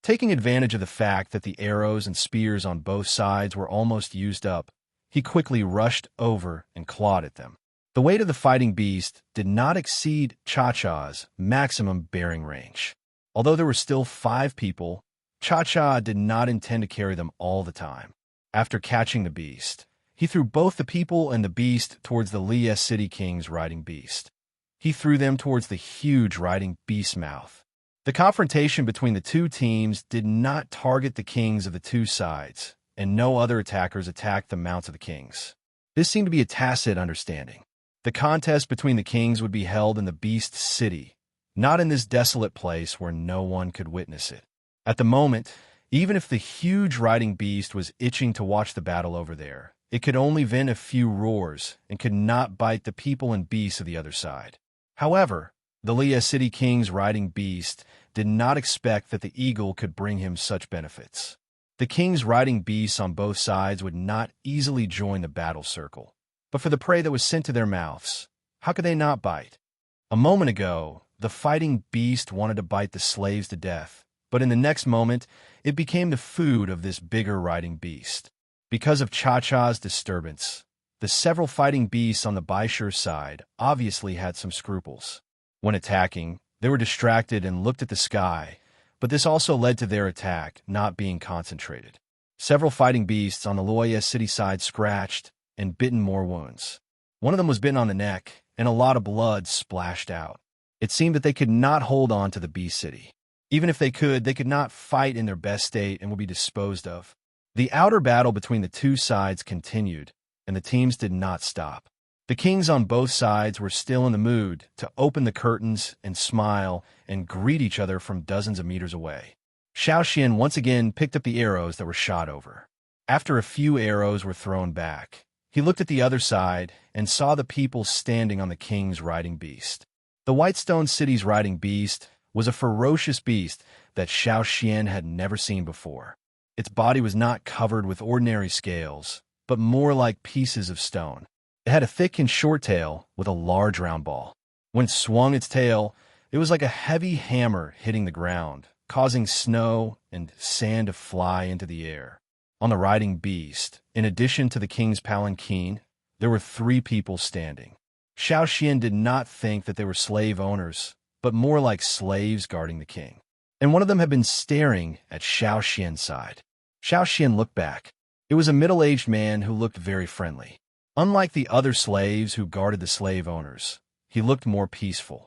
Speaker 1: Taking advantage of the fact that the arrows and spears on both sides were almost used up, he quickly rushed over and clawed at them. The weight of the fighting beast did not exceed Cha-Cha's maximum bearing range. Although there were still 5 people, Cha-Cha did not intend to carry them all the time. After catching the beast, he threw both the people and the beast towards the Liya City King's riding beast. He threw them towards the huge riding beast's mouth. The confrontation between the 2 teams did not target the kings of the 2 sides, and no other attackers attacked the mounts of the kings. This seemed to be a tacit understanding. The contest between the kings would be held in the beast's city, not in this desolate place where no one could witness it. At the moment, even if the huge riding beast was itching to watch the battle over there, it could only vent a few roars and could not bite the people and beasts of the other side. However, the Liya City King's riding beast did not expect that the eagle could bring him such benefits. The king's riding beasts on both sides would not easily join the battle circle. But for the prey that was sent to their mouths, how could they not bite? A moment ago, the fighting beast wanted to bite the slaves to death, but in the next moment, it became the food of this bigger riding beast. Because of Cha-Cha's disturbance, the several fighting beasts on the Baishur side obviously had some scruples. When attacking, they were distracted and looked at the sky, but this also led to their attack not being concentrated. Several fighting beasts on the Liya City side scratched and bitten more wounds. One of them was bitten on the neck, and a lot of blood splashed out. It seemed that they could not hold on to the beast city. Even if they could not fight in their best state and would be disposed of. The outer battle between the 2 sides continued, and the teams did not stop. The kings on both sides were still in the mood to open the curtains and smile and greet each other from dozens of meters away. Xiao Xian once again picked up the arrows that were shot over. After a few arrows were thrown back, he looked at the other side and saw the people standing on the king's riding beast. The Whitestone City's riding beast was a ferocious beast that Xiao Xian had never seen before. Its body was not covered with ordinary scales, but more like pieces of stone. It had a thick and short tail with a large round ball. When it swung its tail, it was like a heavy hammer hitting the ground, causing snow and sand to fly into the air. On the riding beast, in addition to the king's palanquin, there were 3 people standing. Xiao Xian did not think that they were slave owners, but more like slaves guarding the king. And one of them had been staring at Xiao Xian's side. Xiao Xian looked back. It was a middle-aged man who looked very friendly. Unlike the other slaves who guarded the slave owners, he looked more peaceful.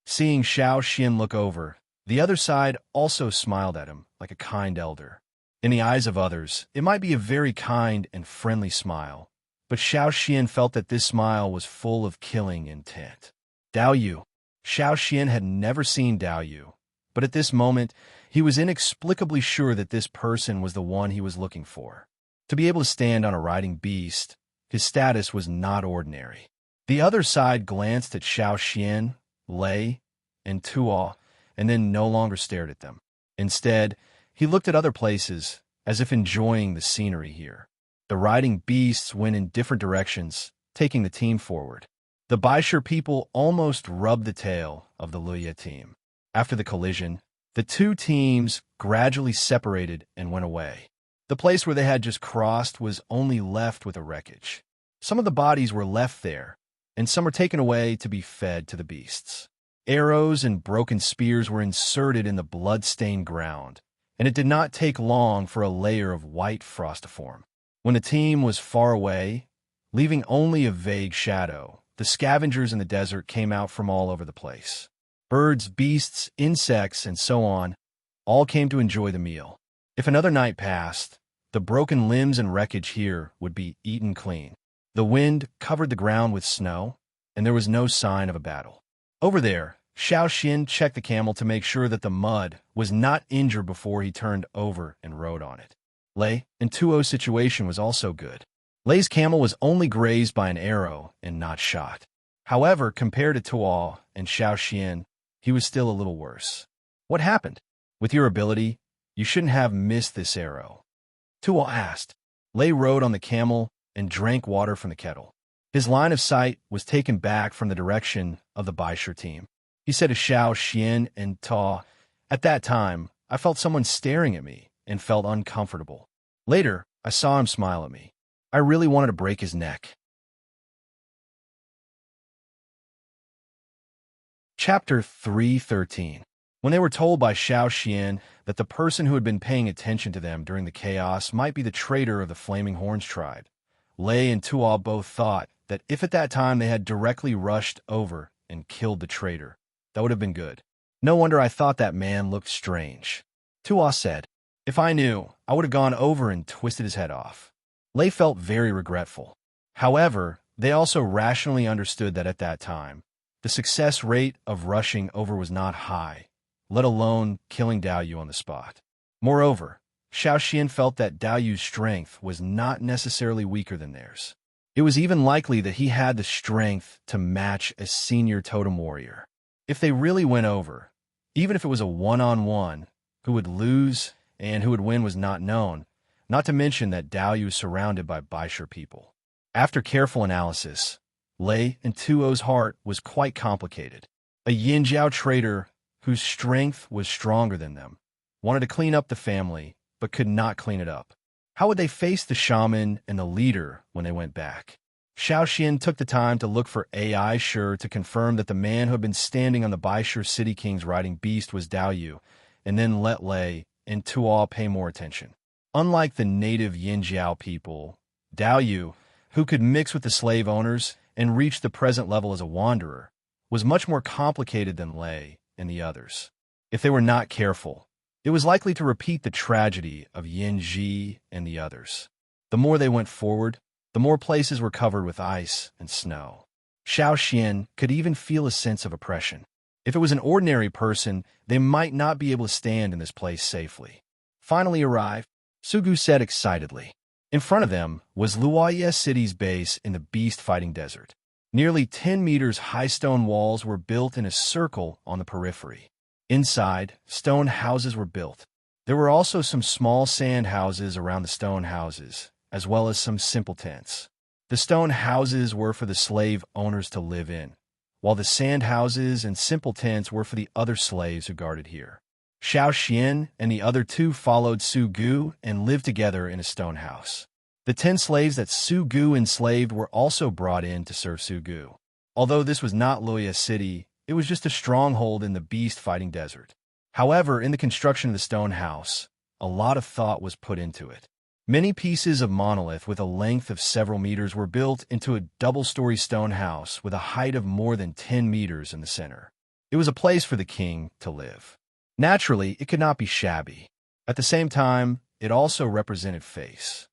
Speaker 1: Seeing Xiao Xian look over, the other side also smiled at him like a kind elder. In the eyes of others, it might be a very kind and friendly smile, but Xiao Xian felt that this smile was full of killing intent. Dao Yu. Xiao Xian had never seen Dao Yu, but at this moment, he was inexplicably sure that this person was the one he was looking for. To be able to stand on a riding beast, his status was not ordinary. The other side glanced at Xiao Xian, Lei, and Tuo, and then no longer stared at them. Instead, he looked at other places, as if enjoying the scenery here. The riding beasts went in different directions, taking the team forward. The Baishur people almost rubbed the tail of the Liya team. After the collision, the 2 teams gradually separated and went away. The place where they had just crossed was only left with a wreckage. Some of the bodies were left there, and some were taken away to be fed to the beasts. Arrows and broken spears were inserted in the blood-stained ground, and it did not take long for a layer of white frost to form. When the team was far away, leaving only a vague shadow, the scavengers in the desert came out from all over the place. Birds, beasts, insects, and so on, all came to enjoy the meal. If another night passed, the broken limbs and wreckage here would be eaten clean. The wind covered the ground with snow, and there was no sign of a battle. Over there, Xiao Xian checked the camel to make sure that the mud was not injured before he turned over and rode on it. Lei and Tuo's situation was also good. Lei's camel was only grazed by an arrow and not shot. However, compared to Tuo and Xiao Xian, he was still a little worse. What happened? With your ability, you shouldn't have missed this arrow. Tuo asked. Lei rode on the camel and drank water from the kettle. His line of sight was taken back from the direction of the Baisher team. He said to Xiao Xian and Ta, "At that time, I felt someone staring at me and felt uncomfortable. Later, I saw him smile at me. I really wanted to break his neck." Chapter 313. When they were told by Xiao Xian that the person who had been paying attention to them during the chaos might be the traitor of the Flaming Horns tribe, Lei and Tuo both thought that if at that time they had directly rushed over and killed the traitor, that would have been good. "No wonder I thought that man looked strange," Tuo said. "If I knew, I would have gone over and twisted his head off." Lei felt very regretful. However, they also rationally understood that at that time, the success rate of rushing over was not high, let alone killing Dao Yu on the spot. Moreover, Xiao Xian felt that Dao Yu's strength was not necessarily weaker than theirs. It was even likely that he had the strength to match a senior totem warrior. If they really went over, even if it was a one-on-one, who would lose and who would win was not known, not to mention that Dao Yu was surrounded by Baisher people. After careful analysis, Lei and Tuo's heart was quite complicated. A Yinjiao traitor whose strength was stronger than them wanted to clean up the family, but could not clean it up. How would they face the shaman and the leader when they went back? Xiao Xian took the time to look for AI Sure to confirm that the man who had been standing on the Baisher City King's riding beast was Dao Yu, and then let Lei and Tuo pay more attention. Unlike the native Yinjiao people, Dao Yu, who could mix with the slave owners and reach the present level as a wanderer, was much more complicated than Lei and the others. If they were not careful, it was likely to repeat the tragedy of Yin Ji and the others. The more they went forward, the more places were covered with ice and snow. Xiao Xian could even feel a sense of oppression. If it was an ordinary person, they might not be able to stand in this place safely. Finally arrived, Sugu said excitedly. In front of them was Luoye City's base in the beast-fighting desert. Nearly 10 meters high stone walls were built in a circle on the periphery. Inside, stone houses were built. There were also some small sand houses around the stone houses, as well as some simple tents. The stone houses were for the slave owners to live in, while the sand houses and simple tents were for the other slaves who guarded here. Xiao Xian and the other two followed Su Gu and lived together in a stone house. The 10 slaves that Su Gu enslaved were also brought in to serve Su Gu. Although this was not Luoye City, it was just a stronghold in the beast-fighting desert. However, in the construction of the stone house, a lot of thought was put into it. Many pieces of monolith with a length of several meters were built into a double-story stone house with a height of more than 10 meters in the center. It was a place for the king to live. Naturally, it could not be shabby. At the same time, it also represented face.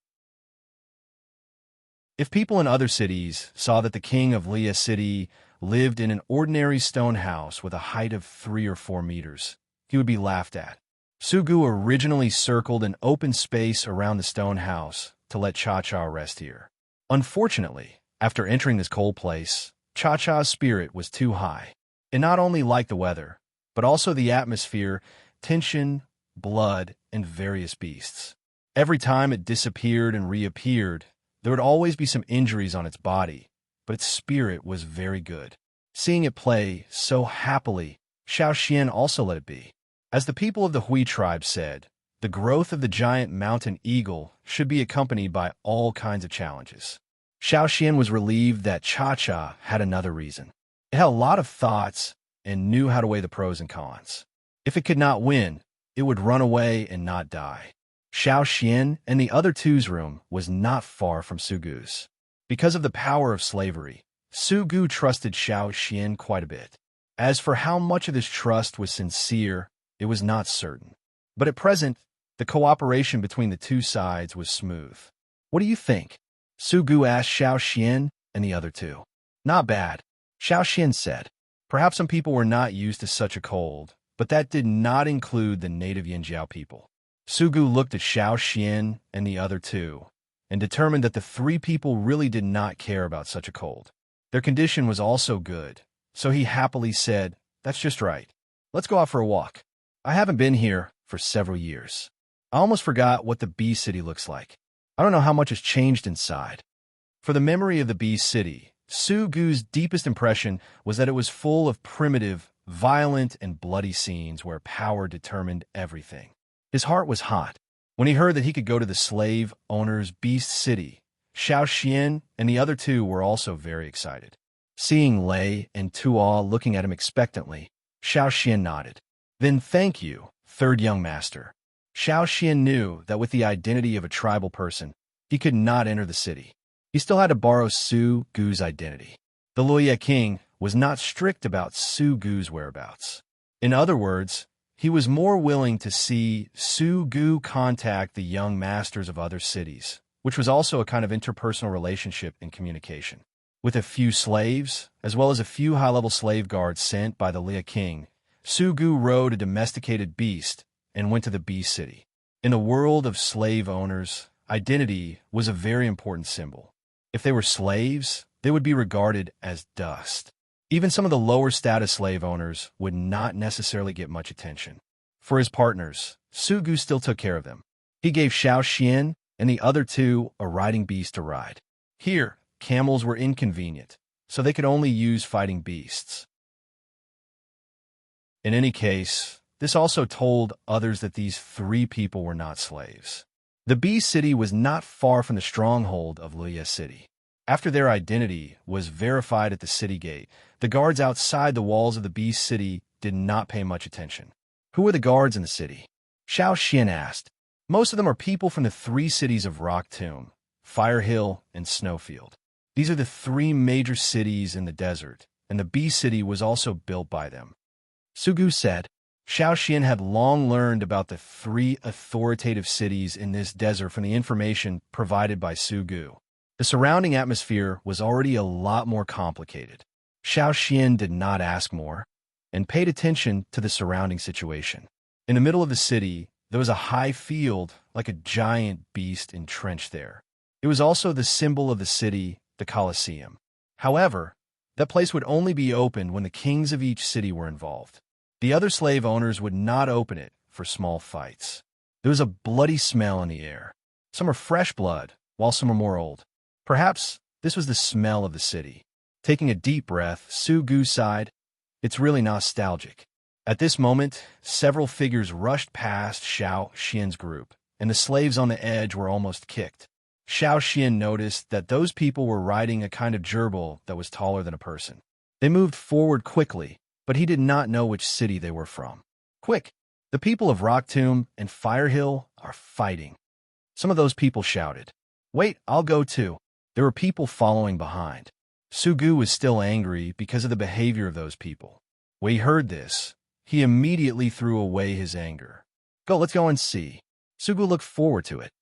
Speaker 1: If people in other cities saw that the king of Lia City lived in an ordinary stone house with a height of 3 or 4 meters, he would be laughed at. Sugu originally circled an open space around the stone house to let Cha-Cha rest here. Unfortunately, after entering this cold place, Cha-Cha's spirit was too high. It not only liked the weather, but also the atmosphere, tension, blood, and various beasts. Every time it disappeared and reappeared, there would always be some injuries on its body, but its spirit was very good. Seeing it play so happily, Xiao Xian also let it be. As the people of the Hui tribe said, the growth of the giant mountain eagle should be accompanied by all kinds of challenges. Xiao Xian was relieved that Cha-Cha had another reason. It had a lot of thoughts and knew how to weigh the pros and cons. If it could not win, it would run away and not die. Xiao Xian and the other two's room was not far from Sugu's. Because of the power of slavery, Sugu trusted Xiao Xian quite a bit. As for how much of this trust was sincere, it was not certain. But at present, the cooperation between the two sides was smooth. "What do you think?" Sugu asked Xiao Xian and the other two. "Not bad," Xiao Xian said. Perhaps some people were not used to such a cold, but that did not include the native Yinjiao people. Sugu looked at Xiao Xian and the other two, and determined that the three people really did not care about such a cold. Their condition was also good, so he happily said, "That's just right. Let's go out for a walk. I haven't been here for several years. I almost forgot what the Bee City looks like. I don't know how much has changed inside." For the memory of the Bee City, Sugu's deepest impression was that it was full of primitive, violent, and bloody scenes where power determined everything. His heart was hot when he heard that he could go to the slave owner's Beast City. Xiao Xian and the other two were also very excited. Seeing Lei and Tuo looking at him expectantly, Xiao Xian nodded. "Then thank you, third young master." Xiao Xian knew that with the identity of a tribal person, he could not enter the city. He still had to borrow Su Gu's identity. The Luoye king was not strict about Su Gu's whereabouts. In other words, he was more willing to see Su Gu contact the young masters of other cities, which was also a kind of interpersonal relationship and communication. With a few slaves, as well as a few high-level slave guards sent by the Lia king, Su Gu rode a domesticated beast and went to the Bee City. In a world of slave owners, identity was a very important symbol. If they were slaves, they would be regarded as dust. Even some of the lower status slave owners would not necessarily get much attention. For his partners, Su Gu still took care of them. He gave Xiao Xian and the other two a riding beast to ride. Here, camels were inconvenient, so they could only use fighting beasts. In any case, this also told others that these three people were not slaves. The Bee City was not far from the stronghold of Luoye City. After their identity was verified at the city gate, the guards outside the walls of the Bee City did not pay much attention. "Who are the guards in the city?" Xiao Xian asked. "Most of them are people from the three cities of Rock Tomb, Fire Hill, and Snowfield. These are the three major cities in the desert, and the Bee City was also built by them." Sugu said. Xiao Xian had long learned about the three authoritative cities in this desert from the information provided by Sugu. The surrounding atmosphere was already a lot more complicated. Xiao Xian did not ask more, and paid attention to the surrounding situation. In the middle of the city, there was a high field like a giant beast entrenched there. It was also the symbol of the city, the Colosseum. However, that place would only be opened when the kings of each city were involved. The other slave owners would not open it for small fights. There was a bloody smell in the air. Some are fresh blood, while some are more old. Perhaps this was the smell of the city. Taking a deep breath, Su Gu sighed. "It's really nostalgic." At this moment, several figures rushed past Xiao Xian's group, and the slaves on the edge were almost kicked. Xiao Xian noticed that those people were riding a kind of gerbil that was taller than a person. They moved forward quickly, but he did not know which city they were from. "Quick! The people of Rock Tomb and Fire Hill are fighting." Some of those people shouted. "Wait, I'll go too." There were people following behind. Sugu was still angry because of the behavior of those people. When he heard this, he immediately threw away his anger. Let's go and see." Sugu looked forward to it.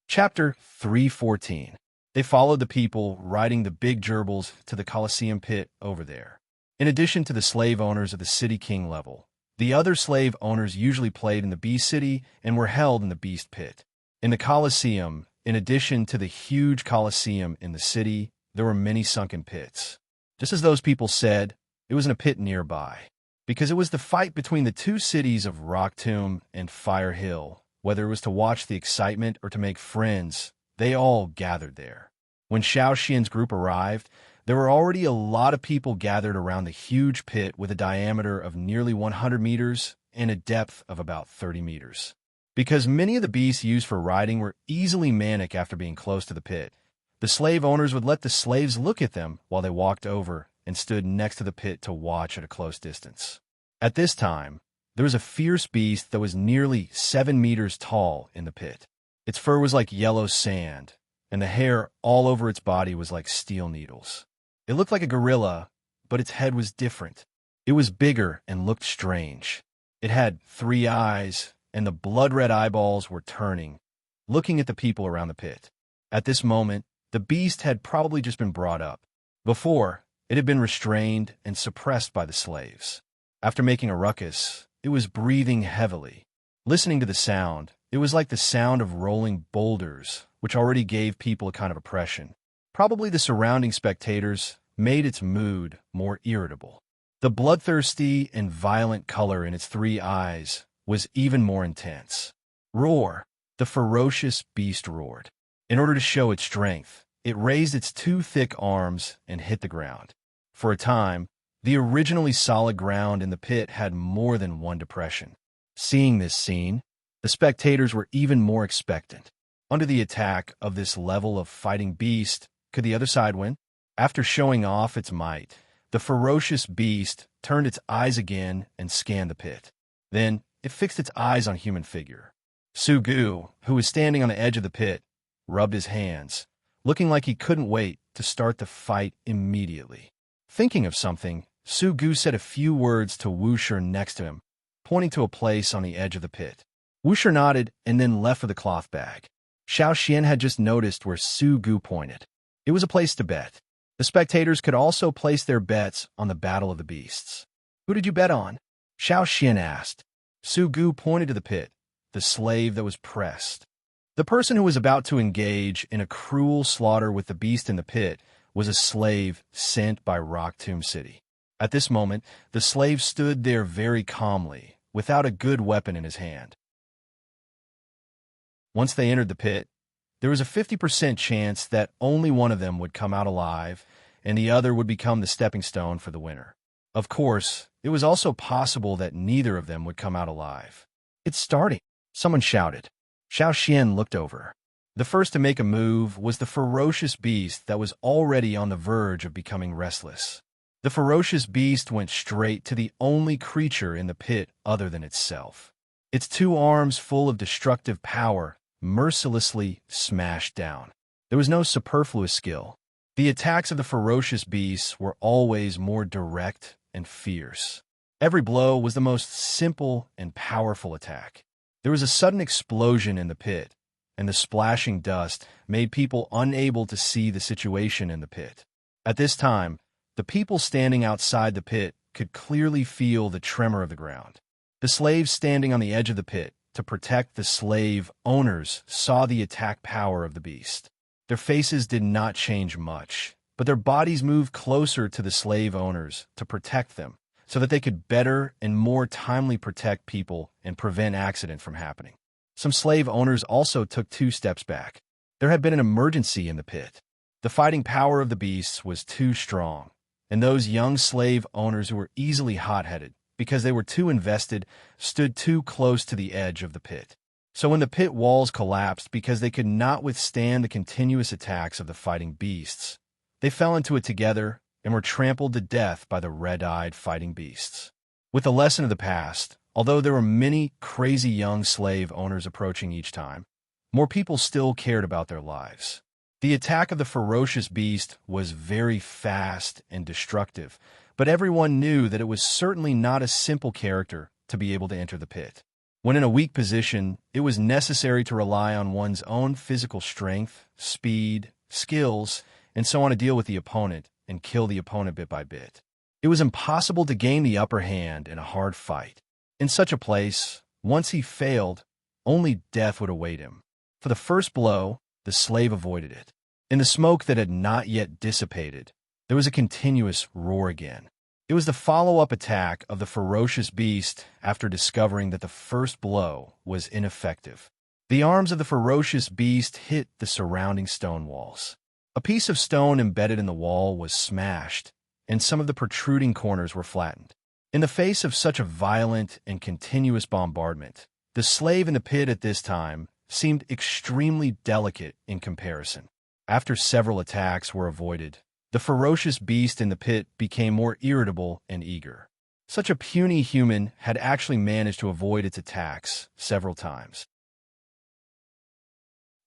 Speaker 1: Chapter 314. They followed the people riding the big gerbils to the Colosseum pit over there. In addition to the slave owners of the city king level, the other slave owners usually played in the Bee City and were held in the Beast Pit. In the Colosseum, in addition to the huge Colosseum in the city, there were many sunken pits. Just as those people said, it was in a pit nearby. Because it was the fight between the two cities of Rock Tomb and Fire Hill, whether it was to watch the excitement or to make friends, they all gathered there. When Xiao Xian's group arrived, there were already a lot of people gathered around the huge pit with a diameter of nearly 100 meters and a depth of about 30 meters. Because many of the beasts used for riding were easily manic after being close to the pit, the slave owners would let the slaves look at them while they walked over and stood next to the pit to watch at a close distance. At this time, there was a fierce beast that was nearly 7 meters tall in the pit. Its fur was like yellow sand, and the hair all over its body was like steel needles. It looked like a gorilla, but its head was different. It was bigger and looked strange. It had 3 eyes, and the blood-red eyeballs were turning, looking at the people around the pit. At this moment, The beast had probably just been brought up. Before, it had been restrained and suppressed by the slaves. After making a ruckus, it was breathing heavily. Listening to the sound, it was like the sound of rolling boulders, which already gave people a kind of oppression. Probably the surrounding spectators made its mood more irritable. The bloodthirsty and violent color in its 3 eyes was even more intense. Roar! The ferocious beast roared. In order to show its strength, it raised its 2 thick arms and hit the ground. For a time, the originally solid ground in the pit had more than one depression. Seeing this scene, the spectators were even more expectant. Under the attack of this level of fighting beast, could the other side win? After showing off its might, the ferocious beast turned its eyes again and scanned the pit. Then, it fixed its eyes on human figure. Sugu, who was standing on the edge of the pit, rubbed his hands, looking like he couldn't wait to start the fight immediately. Thinking of something, Sugu said a few words to Wuxia next to him, pointing to a place on the edge of the pit. Wuxia nodded and then left for the cloth bag. Xiao Xian had just noticed where Sugu pointed. It was a place to bet. The spectators could also place their bets on the Battle of the Beasts. Who did you bet on? Xiao Xian asked. Sugu pointed to the pit, the slave that was pressed. The person who was about to engage in a cruel slaughter with the beast in the pit was a slave sent by Rock Tomb City. At this moment, the slave stood there very calmly, without a good weapon in his hand. Once they entered the pit, there was a 50% chance that only one of them would come out alive, and the other would become the stepping stone for the winner. Of course, it was also possible that neither of them would come out alive. It's starting, someone shouted. Xiao Xian looked over. The first to make a move was the ferocious beast that was already on the verge of becoming restless. The ferocious beast went straight to the only creature in the pit other than itself. Its 2 arms full of destructive power mercilessly smashed down. There was no superfluous skill. The attacks of the ferocious beasts were always more direct and fierce. Every blow was the most simple and powerful attack. There was a sudden explosion in the pit, and the splashing dust made people unable to see the situation in the pit. At this time, the people standing outside the pit could clearly feel the tremor of the ground. The slaves standing on the edge of the pit to protect the slave owners saw the attack power of the beast. Their faces did not change much, but their bodies moved closer to the slave owners to protect them, so that they could better and more timely protect people and prevent accident from happening. Some slave owners also took 2 steps back. There had been an emergency in the pit. The fighting power of the beasts was too strong, and those young slave owners who were easily hot-headed because they were too invested, stood too close to the edge of the pit. So when the pit walls collapsed because they could not withstand the continuous attacks of the fighting beasts, they fell into it together and were trampled to death by the red-eyed fighting beasts. With the lesson of the past, although there were many crazy young slave owners approaching each time, more people still cared about their lives. The attack of the ferocious beast was very fast and destructive, but everyone knew that it was certainly not a simple character to be able to enter the pit. When in a weak position, it was necessary to rely on one's own physical strength, speed, skills, and so on to deal with the opponent and kill the opponent bit by bit. It was impossible to gain the upper hand in a hard fight. In such a place, once he failed, only death would await him. For the first blow, the slave avoided it. In the smoke that had not yet dissipated, there was a continuous roar again. It was the follow-up attack of the ferocious beast after discovering that the first blow was ineffective. The arms of the ferocious beast hit the surrounding stone walls. A piece of stone embedded in the wall was smashed, and some of the protruding corners were flattened. In the face of such a violent and continuous bombardment, the slave in the pit at this time seemed extremely delicate in comparison. After several attacks were avoided, the ferocious beast in the pit became more irritable and eager. Such a puny human had actually managed to avoid its attacks several times.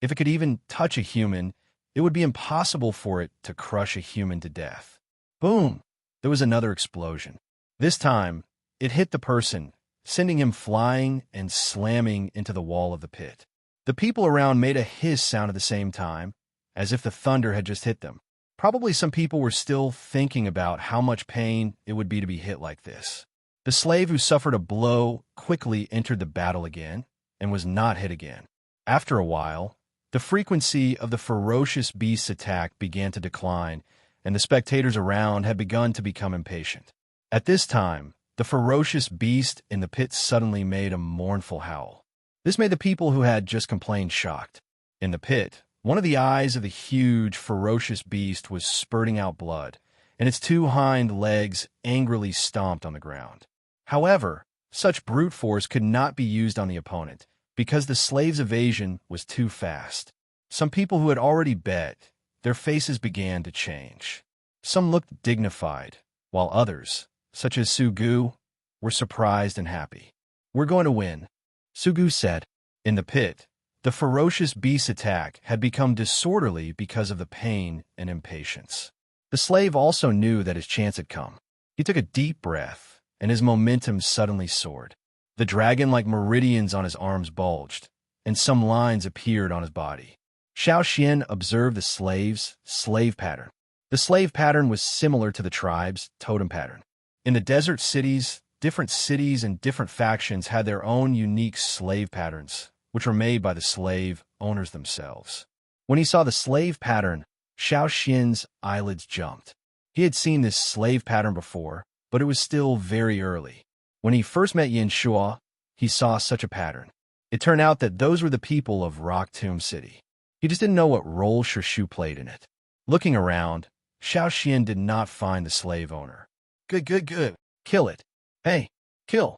Speaker 1: If it could even touch a human, it would be impossible for it to crush a human to death. Boom! There was another explosion. This time, it hit the person, sending him flying and slamming into the wall of the pit. The people around made a hiss sound at the same time, as if the thunder had just hit them. Probably some people were still thinking about how much pain it would be to be hit like this. The slave who suffered a blow quickly entered the battle again and was not hit again. After a while, the frequency of the ferocious beast's attack began to decline, and the spectators around had begun to become impatient. At this time, the ferocious beast in the pit suddenly made a mournful howl. This made the people who had just complained shocked. In the pit, one of the eyes of the huge, ferocious beast was spurting out blood, and its two hind legs angrily stomped on the ground. However, such brute force could not be used on the opponent, because the slave's evasion was too fast. Some people who had already bet, their faces began to change. Some looked dignified, while others, such as Sugu, were surprised and happy. "We're going to win," Sugu said. In the pit, the ferocious beast's attack had become disorderly because of the pain and impatience. The slave also knew that his chance had come. He took a deep breath, and his momentum suddenly soared. The dragon-like meridians on his arms bulged, and some lines appeared on his body. Xiao Xian observed the slave's slave pattern. The slave pattern was similar to the tribe's totem pattern. In the desert cities and different factions had their own unique slave patterns, which were made by the slave owners themselves. When he saw the slave pattern, Xiao Xian's eyelids jumped. He had seen this slave pattern before, but it was still very early. When he first met Yin Shua, he saw such a pattern. It turned out that those were the people of Rock Tomb City. He just didn't know what role Shishu played in it. Looking around, Xiao Xian did not find the slave owner. Good. Kill it. Hey, kill.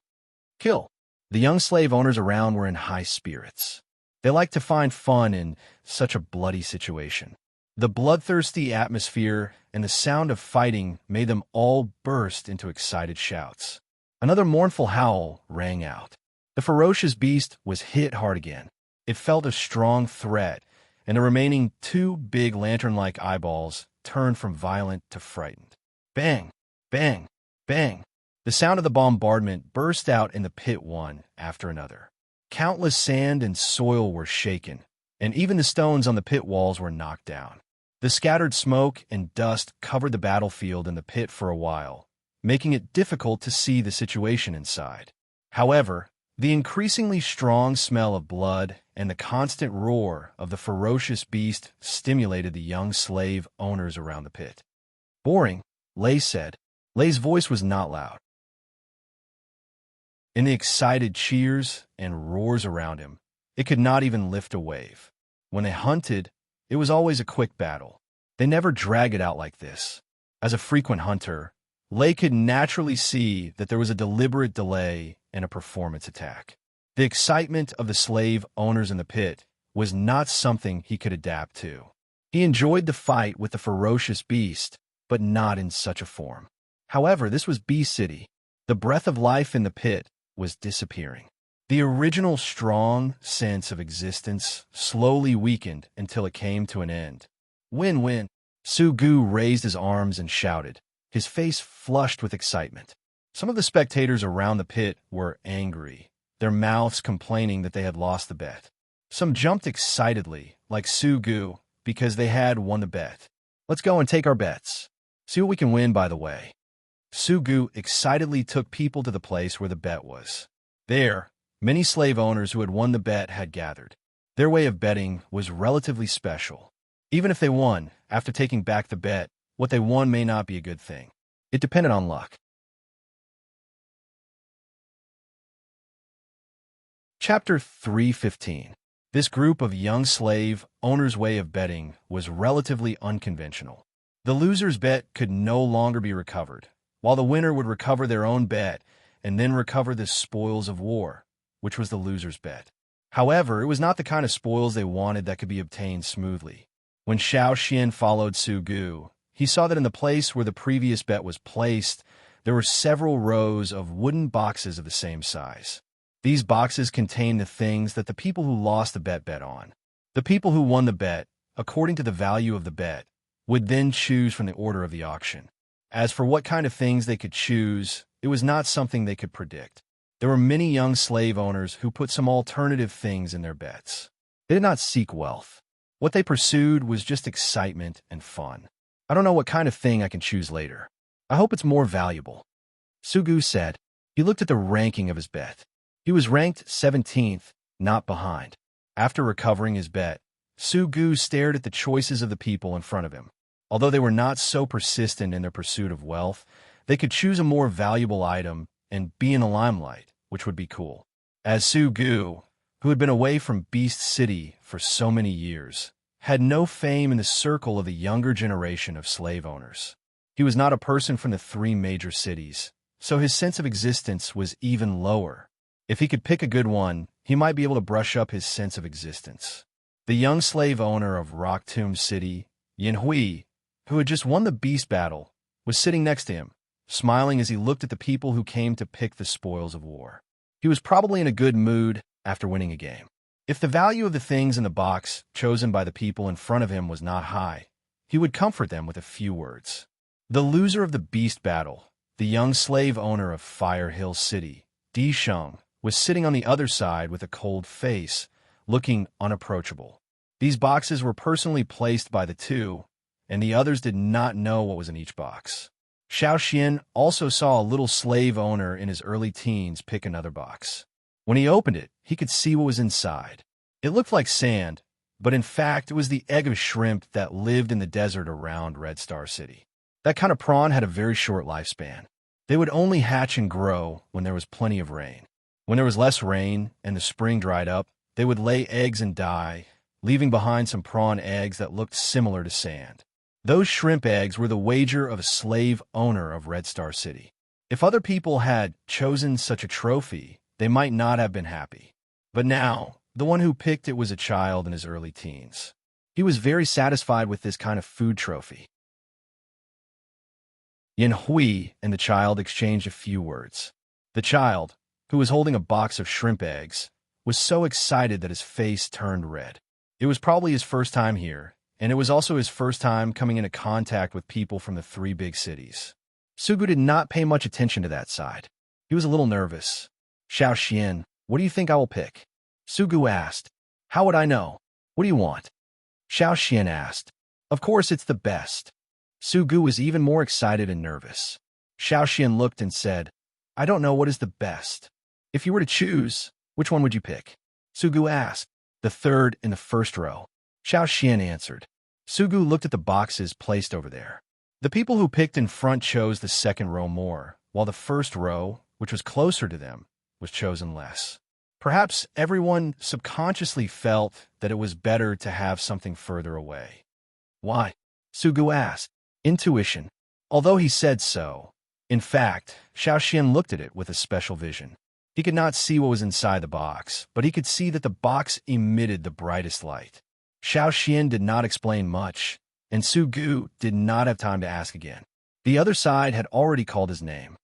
Speaker 1: The young slave owners around were in high spirits. They liked to find fun in such a bloody situation. The bloodthirsty atmosphere and the sound of fighting made them all burst into excited shouts. Another mournful howl rang out. The ferocious beast was hit hard again. It felt a strong threat, and the remaining two big lantern-like eyeballs turned from violent to frightened. Bang! Bang! Bang! The sound of the bombardment burst out in the pit one after another. Countless sand and soil were shaken, and even the stones on the pit walls were knocked down. The scattered smoke and dust covered the battlefield in the pit for a while, making it difficult to see the situation inside. However, the increasingly strong smell of blood and the constant roar of the ferocious beast stimulated the young slave owners around the pit. "Boring," Lei said. Lei's voice was not loud. In the excited cheers and roars around him, it could not even lift a wave. When they hunted, it was always a quick battle. They never drag it out like this. As a frequent hunter, Lei could naturally see that there was a deliberate delay in a performance attack. The excitement of the slave owners in the pit was not something he could adapt to. He enjoyed the fight with the ferocious beast, but not in such a form. However, this was Bee City. The breath of life in the pit was disappearing. The original strong sense of existence slowly weakened until it came to an end. Win-win. Sugu raised his arms and shouted, his face flushed with excitement. Some of the spectators around the pit were angry, their mouths complaining that they had lost the bet. Some jumped excitedly, like Sugu, because they had won the bet. "Let's go and take our bets. See what we can win, by the way." Sugu excitedly took people to the place where the bet was. There, many slave owners who had won the bet had gathered. Their way of betting was relatively special. Even if they won, after taking back the bet, what they won may not be a good thing. It depended on luck. Chapter 315. This group of young slave owners' way of betting was relatively unconventional. The loser's bet could no longer be recovered, while the winner would recover their own bet and then recover the spoils of war, which was the loser's bet. However, it was not the kind of spoils they wanted that could be obtained smoothly. When Xiao Xian followed Sugu, he saw that in the place where the previous bet was placed, there were several rows of wooden boxes of the same size. These boxes contained the things that the people who lost the bet on. The people who won the bet, according to the value of the bet, would then choose from the order of the auction. As for what kind of things they could choose, it was not something they could predict. There were many young slave owners who put some alternative things in their bets. They did not seek wealth. What they pursued was just excitement and fun. I don't know what kind of thing I can choose later. I hope it's more valuable. Sugu said. He looked at the ranking of his bet. He was ranked 17th, not behind. After recovering his bet, Sugu stared at the choices of the people in front of him. Although they were not so persistent in their pursuit of wealth, they could choose a more valuable item and be in the limelight, which would be cool. As Sugu, who had been away from Beast City for so many years, had no fame in the circle of the younger generation of slave owners. He was not a person from the three major cities, so his sense of existence was even lower. If he could pick a good one, he might be able to brush up his sense of existence. The young slave owner of Rock Tomb City, Yin Hui, who had just won the beast battle, was sitting next to him, smiling as he looked at the people who came to pick the spoils of war. He was probably in a good mood after winning a game. If the value of the things in the box chosen by the people in front of him was not high, he would comfort them with a few words. The loser of the beast battle, the young slave owner of Fire Hill City, Di Sheng, was sitting on the other side with a cold face, looking unapproachable. These boxes were personally placed by the two, and the others did not know what was in each box. Xiao Xian also saw a little slave owner in his early teens pick another box. When he opened it, he could see what was inside. It looked like sand, but in fact it was the egg of shrimp that lived in the desert around Red Star City. That kind of prawn had a very short lifespan. They would only hatch and grow when there was plenty of rain. When there was less rain and the spring dried up, they would lay eggs and die, leaving behind some prawn eggs that looked similar to sand. Those shrimp eggs were the wager of a slave owner of Red Star City. If other people had chosen such a trophy, they might not have been happy. But now, the one who picked it was a child in his early teens. He was very satisfied with this kind of food trophy. Yin Hui and the child exchanged a few words. The child, who was holding a box of shrimp eggs, was so excited that his face turned red. It was probably his first time here, and it was also his first time coming into contact with people from the three big cities. Sugu did not pay much attention to that side. He was a little nervous. Xiao Xian, what do you think I will pick? Sugu asked. How would I know? What do you want? Xiao Xian asked. Of course it's the best. Sugu was even more excited and nervous. Xiao Xian looked and said, I don't know what is the best. If you were to choose, which one would you pick? Sugu asked. The third in the first row. Xiao Xian answered. Sugu looked at the boxes placed over there. The people who picked in front chose the second row more, while the first row, which was closer to them, was chosen less. Perhaps everyone subconsciously felt that it was better to have something further away. Why? Sugu asked. Intuition. Although he said so, in fact, Xiao Xian looked at it with a special vision. He could not see what was inside the box, but he could see that the box emitted the brightest light. Xiao Xian did not explain much, and Sugu did not have time to ask again. The other side had already called his name.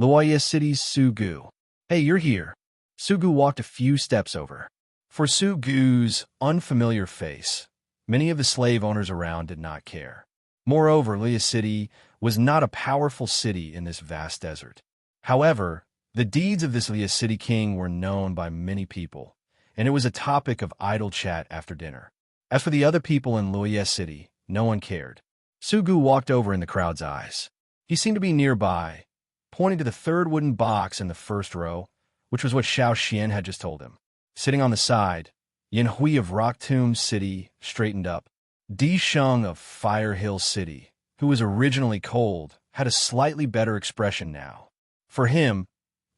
Speaker 1: Luoya City's Sugu. Hey, you're here. Sugu walked a few steps over. For Sugu's unfamiliar face, many of the slave owners around did not care. Moreover, Luoya City was not a powerful city in this vast desert. However, the deeds of this Luoya City king were known by many people, and it was a topic of idle chat after dinner. As for the other people in Luoya City, no one cared. Sugu walked over in the crowd's eyes. He seemed to be nearby, pointing to the third wooden box in the first row, which was what Xiao Xian had just told him. Sitting on the side, Yin Hui of Rock Tomb City straightened up. Di Sheng of Fire Hill City, who was originally cold, had a slightly better expression now. For him,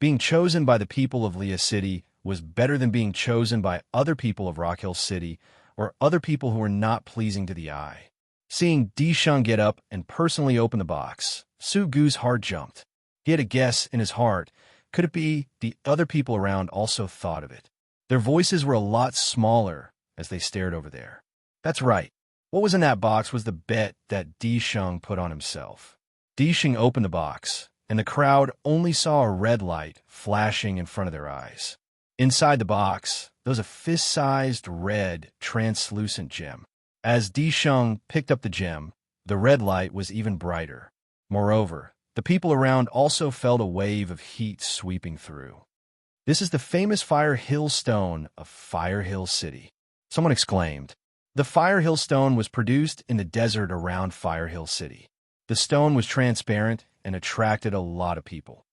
Speaker 1: being chosen by the people of Luoya City was better than being chosen by other people of Rock Hill City or other people who were not pleasing to the eye. Seeing Di Sheng get up and personally open the box, Sugu's heart jumped. He had a guess in his heart. Could it be the other people around also thought of it? Their voices were a lot smaller as they stared over there. That's right. What was in that box was the bet that Di Sheng put on himself. Di Sheng opened the box, and the crowd only saw a red light flashing in front of their eyes. Inside the box, there was a fist-sized red, translucent gem. As Di Sheng picked up the gem, the red light was even brighter. Moreover, the people around also felt a wave of heat sweeping through. This is the famous Fire Hill Stone of Fire Hill City. Someone exclaimed. The Fire Hill Stone was produced in the desert around Fire Hill City. The stone was transparent and attracted a lot of people.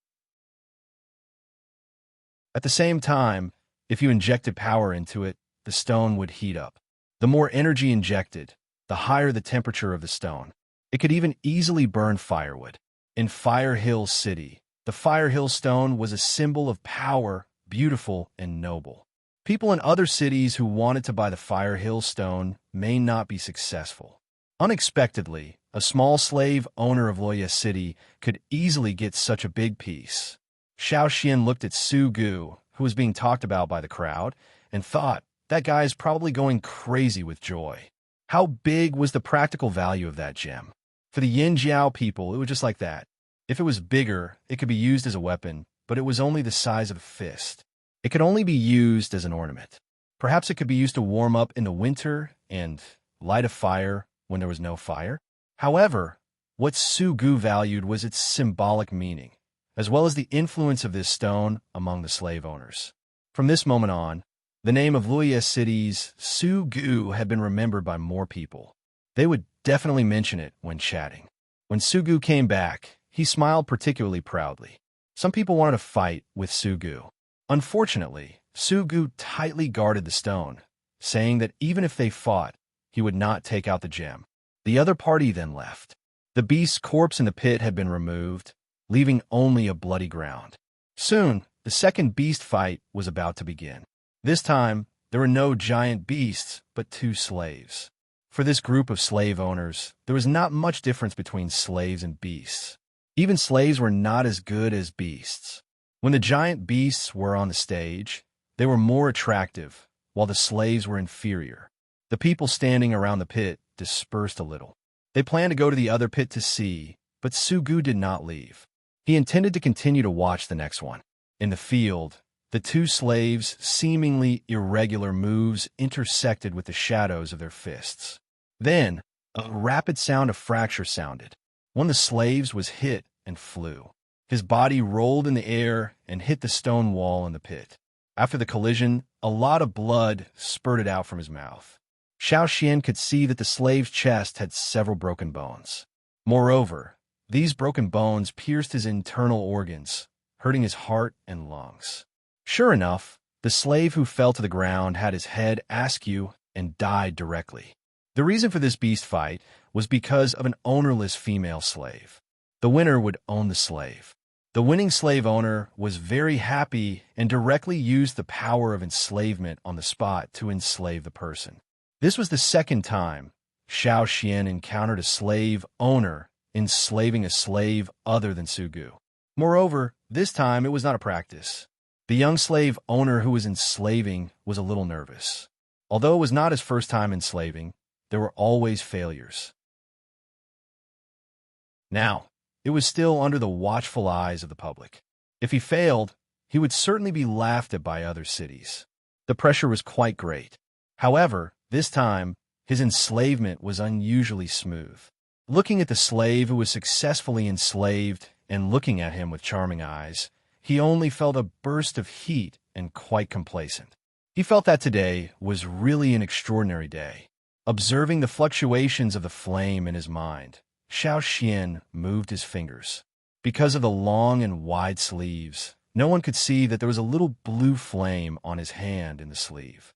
Speaker 1: At the same time, if you injected power into it, the stone would heat up. The more energy injected, the higher the temperature of the stone. It could even easily burn firewood. In Fire Hill City, the Fire Hill Stone was a symbol of power, beautiful and noble. People in other cities who wanted to buy the Fire Hill Stone may not be successful. Unexpectedly, a small slave owner of Loya City could easily get such a big piece. Xiao Xian looked at Su Gu, who was being talked about by the crowd, and thought, that guy is probably going crazy with joy. How big was the practical value of that gem? For the Yin Jiao people, it was just like that. If it was bigger, it could be used as a weapon, but it was only the size of a fist. It could only be used as an ornament. Perhaps it could be used to warm up in the winter and light a fire when there was no fire. However, what Su Gu valued was its symbolic meaning, as well as the influence of this stone among the slave owners. From this moment on, the name of Luoyes City's Su Gu had been remembered by more people. They would definitely mention it when chatting. When Su Gu came back, he smiled particularly proudly. Some people wanted to fight with Su Gu. Unfortunately, Su Gu tightly guarded the stone, saying that even if they fought, he would not take out the gem. The other party then left. The beast's corpse in the pit had been removed, leaving only a bloody ground. Soon, the second beast fight was about to begin. This time, there were no giant beasts, but 2 slaves. For this group of slave owners, there was not much difference between slaves and beasts. Even slaves were not as good as beasts. When the giant beasts were on the stage, they were more attractive, while the slaves were inferior. The people standing around the pit dispersed a little. They planned to go to the other pit to see, but Su Gu did not leave. He intended to continue to watch the next one. In the field, the 2 slaves' seemingly irregular moves intersected with the shadows of their fists. Then, a rapid sound of fracture sounded. One of the slaves was hit and flew. His body rolled in the air and hit the stone wall in the pit. After the collision, a lot of blood spurted out from his mouth. Xiao Xian could see that the slave's chest had several broken bones. Moreover, these broken bones pierced his internal organs, hurting his heart and lungs. Sure enough, the slave who fell to the ground had his head askew and died directly. The reason for this beast fight was because of an ownerless female slave. The winner would own the slave. The winning slave owner was very happy and directly used the power of enslavement on the spot to enslave the person. This was the second time Xiao Xian encountered a slave owner enslaving a slave other than Su Gu. Moreover, this time it was not a practice. The young slave owner who was enslaving was a little nervous. Although it was not his first time enslaving, there were always failures. Now, it was still under the watchful eyes of the public. If he failed, he would certainly be laughed at by other cities. The pressure was quite great. However, this time, his enslavement was unusually smooth. Looking at the slave who was successfully enslaved and looking at him with charming eyes, he only felt a burst of heat and quite complacent. He felt that today was really an extraordinary day. Observing the fluctuations of the flame in his mind, Xiao Xian moved his fingers. Because of the long and wide sleeves, no one could see that there was a little blue flame on his hand in the sleeve.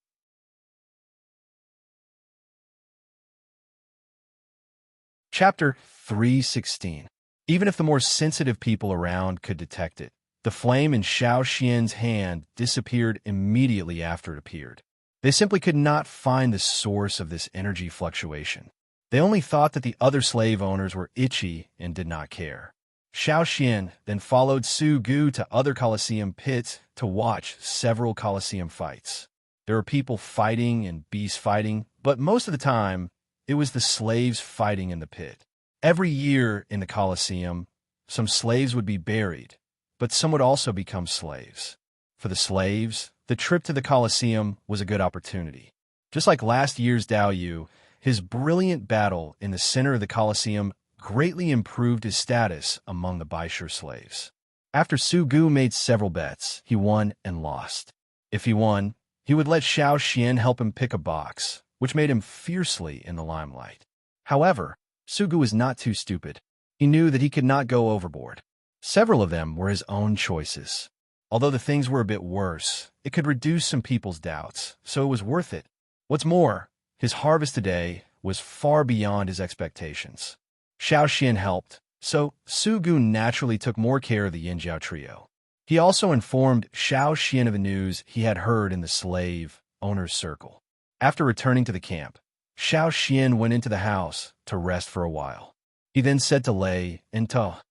Speaker 1: Chapter 3:16. Even if the more sensitive people around could detect it, the flame in Xiao Xian's hand disappeared immediately after it appeared. They simply could not find the source of this energy fluctuation. They only thought that the other slave owners were itchy and did not care. Xiao Xian then followed Su Gu to other Colosseum pits to watch several Colosseum fights. There were people fighting and beasts fighting, but most of the time, it was the slaves fighting in the pit. Every year in the Colosseum, some slaves would be buried, but some would also become slaves. For the slaves, the trip to the Colosseum was a good opportunity. Just like last year's Dao Yu, his brilliant battle in the center of the Colosseum greatly improved his status among the Baishur slaves. After Su Gu made several bets, he won and lost. If he won, he would let Xiao Xian help him pick a box, which made him fiercely in the limelight. However, Sugu was not too stupid. He knew that he could not go overboard. Several of them were his own choices. Although the things were a bit worse, it could reduce some people's doubts, so it was worth it. What's more, his harvest today was far beyond his expectations. Xiao Xian helped, so Sugu naturally took more care of the Yin Jiao trio. He also informed Xiao Xian of the news he had heard in the slave owner's circle. After returning to the camp, Xiao Xian went into the house to rest for a while. He then said to Lei and To,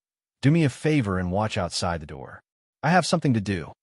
Speaker 1: "Do me a favor and watch outside the door. I have something to do."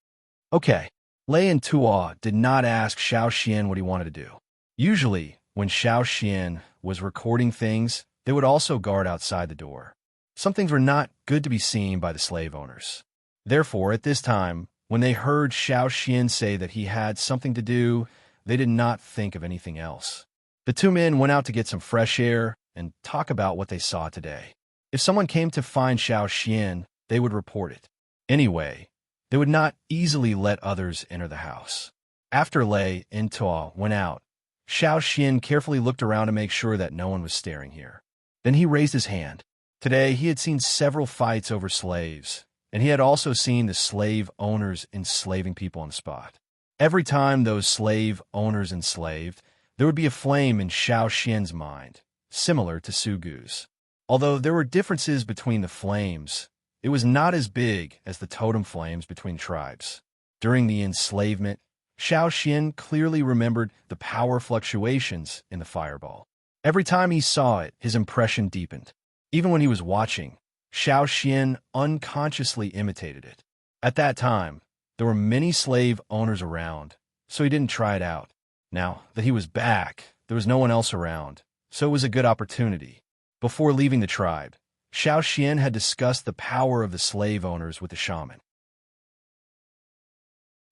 Speaker 1: Okay. Lei and Tuo did not ask Xiao Xian what he wanted to do. Usually, when Xiao Xian was recording things, they would also guard outside the door. Some things were not good to be seen by the slave owners. Therefore, at this time, when they heard Xiao Xian say that he had something to do, they did not think of anything else. The two men went out to get some fresh air and talk about what they saw today. If someone came to find Xiao Xian, they would report it. Anyway, they would not easily let others enter the house. After Lei and To went out, Xiao Xian carefully looked around to make sure that no one was staring here. Then he raised his hand. Today, he had seen several fights over slaves, and he had also seen the slave owners enslaving people on the spot. Every time those slave owners enslaved, there would be a flame in Xiao Xian's mind, similar to Sugu's. Although there were differences between the flames, it was not as big as the totem flames between tribes. During the enslavement, Xiao Xian clearly remembered the power fluctuations in the fireball. Every time he saw it, his impression deepened. Even when he was watching, Xiao Xian unconsciously imitated it. At that time, there were many slave owners around, so he didn't try it out. Now that he was back, there was no one else around, so it was a good opportunity. Before leaving the tribe, Xiao Xian had discussed the power of the slave owners with the shaman.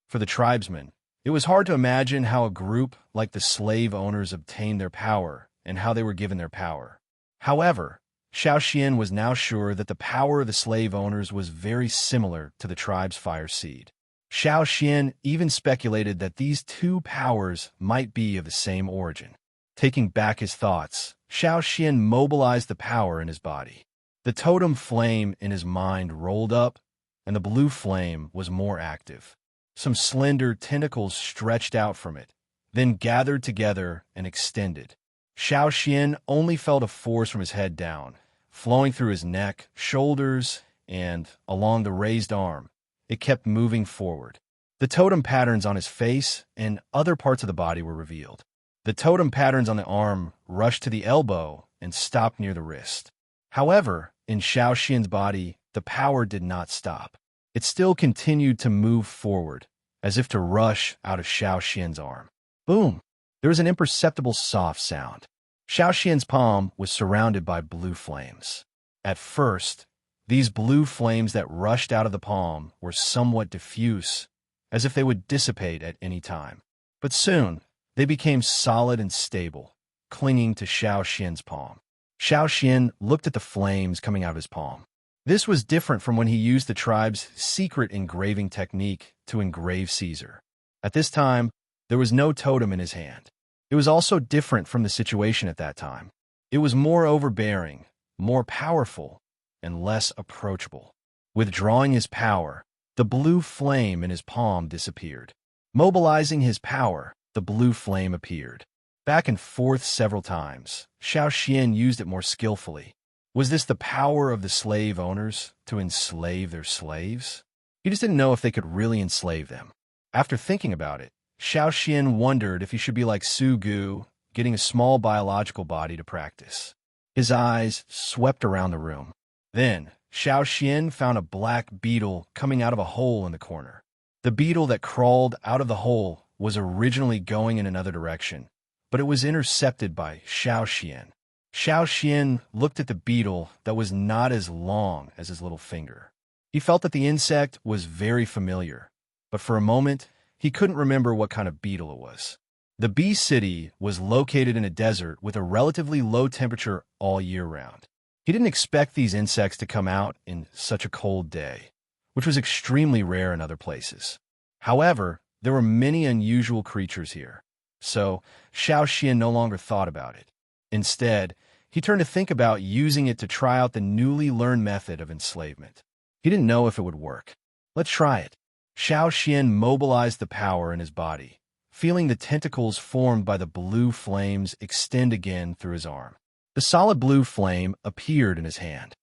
Speaker 1: For the tribesmen, it was hard to imagine how a group like the slave owners obtained their power and how they were given their power. However, Xiao Xian was now sure that the power of the slave owners was very similar to the tribe's fire seed. Xiao Xian even speculated that these two powers might be of the same origin. Taking back his thoughts, Xiao Xian mobilized the power in his body. The totem flame in his mind rolled up, and the blue flame was more active. Some slender tentacles stretched out from it, then gathered together and extended. Xiao Xian only felt a force from his head down, flowing through his neck, shoulders, and along the raised arm. It kept moving forward. The totem patterns on his face and other parts of the body were revealed. The totem patterns on the arm rushed to the elbow and stopped near the wrist. However, in Xiao Xian's body, the power did not stop. It still continued to move forward, as if to rush out of Xiao Xian's arm. Boom! There was an imperceptible soft sound. Xiao Xian's palm was surrounded by blue flames. At first, these blue flames that rushed out of the palm were somewhat diffuse, as if they would dissipate at any time. But soon, they became solid and stable, clinging to Xiao Xian's palm. Xiao Xian looked at the flames coming out of his palm. This was different from when he used the tribe's secret engraving technique to engrave Caesar. At this time, there was no totem in his hand. It was also different from the situation at that time. It was more overbearing, more powerful, and less approachable. Withdrawing his power, the blue flame in his palm disappeared. Mobilizing his power, the blue flame appeared. Back and forth several times, Xiao Xian used it more skillfully. Was this the power of the slave owners to enslave their slaves? He just didn't know if they could really enslave them. After thinking about it, Xiao Xian wondered if he should be like Su Gu, getting a small biological body to practice. His eyes swept around the room. Then, Xiao Xian found a black beetle coming out of a hole in the corner. The beetle that crawled out of the hole was originally going in another direction, but it was intercepted by Xiao Xian. Xiao Xian looked at the beetle that was not as long as his little finger. He felt that the insect was very familiar, but for a moment, he couldn't remember what kind of beetle it was. The bee city was located in a desert with a relatively low temperature all year round. He didn't expect these insects to come out in such a cold day, which was extremely rare in other places. However, there were many unusual creatures here. So Xiao Xian no longer thought about it. Instead, he turned to think about using it to try out the newly learned method of enslavement. He didn't know if it would work. Let's try it. Xiao Xian mobilized the power in his body, feeling the tentacles formed by the blue flames extend again through his arm. The solid blue flame appeared in his hand.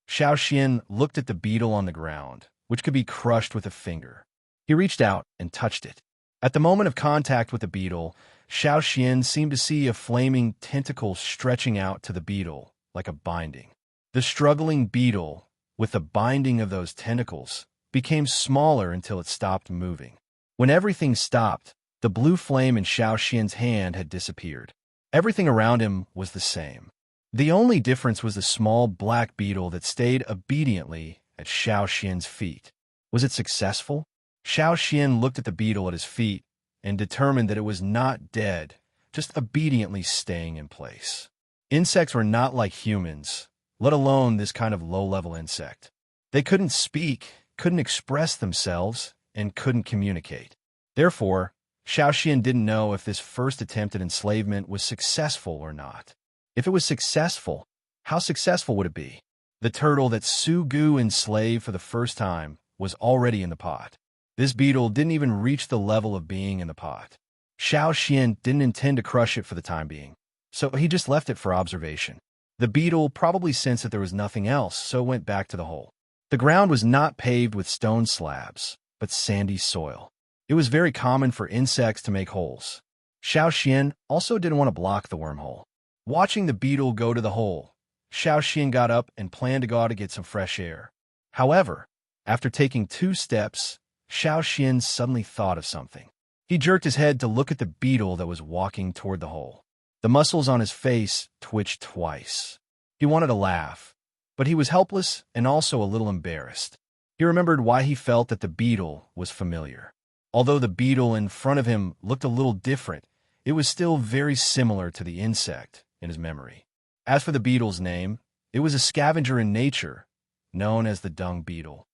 Speaker 1: Xiao Xian looked at the beetle on the ground, which could be crushed with a finger. He reached out and touched it. At the moment of contact with the beetle, Xiao Xian seemed to see a flaming tentacle stretching out to the beetle, like a binding. The struggling beetle, with the binding of those tentacles, became smaller until it stopped moving. When everything stopped, the blue flame in Xiao Xian's hand had disappeared. Everything around him was the same. The only difference was the small black beetle that stayed obediently at Xiao Xian's feet. Was it successful? Xiao Xian looked at the beetle at his feet and determined that it was not dead, just obediently staying in place. Insects were not like humans, let alone this kind of low-level insect. They couldn't speak, couldn't express themselves, and couldn't communicate. Therefore, Xiao Xian didn't know if this first attempt at enslavement was successful or not. If it was successful, how successful would it be? The turtle that Su Gu enslaved for the first time was already in the pot. This beetle didn't even reach the level of being in the pot. Xiao Xian didn't intend to crush it for the time being, so he just left it for observation. The beetle probably sensed that there was nothing else, so went back to the hole. The ground was not paved with stone slabs, but sandy soil. It was very common for insects to make holes. Xiao Xian also didn't want to block the wormhole. Watching the beetle go to the hole, Xiao Xian got up and planned to go out to get some fresh air. However, after taking 2 steps, Xiao Xian suddenly thought of something. He jerked his head to look at the beetle that was walking toward the hole. The muscles on his face twitched twice. He wanted to laugh, but he was helpless and also a little embarrassed. He remembered why he felt that the beetle was familiar. Although the beetle in front of him looked a little different, it was still very similar to the insect in his memory. As for the beetle's name, it was a scavenger in nature, known as the dung beetle.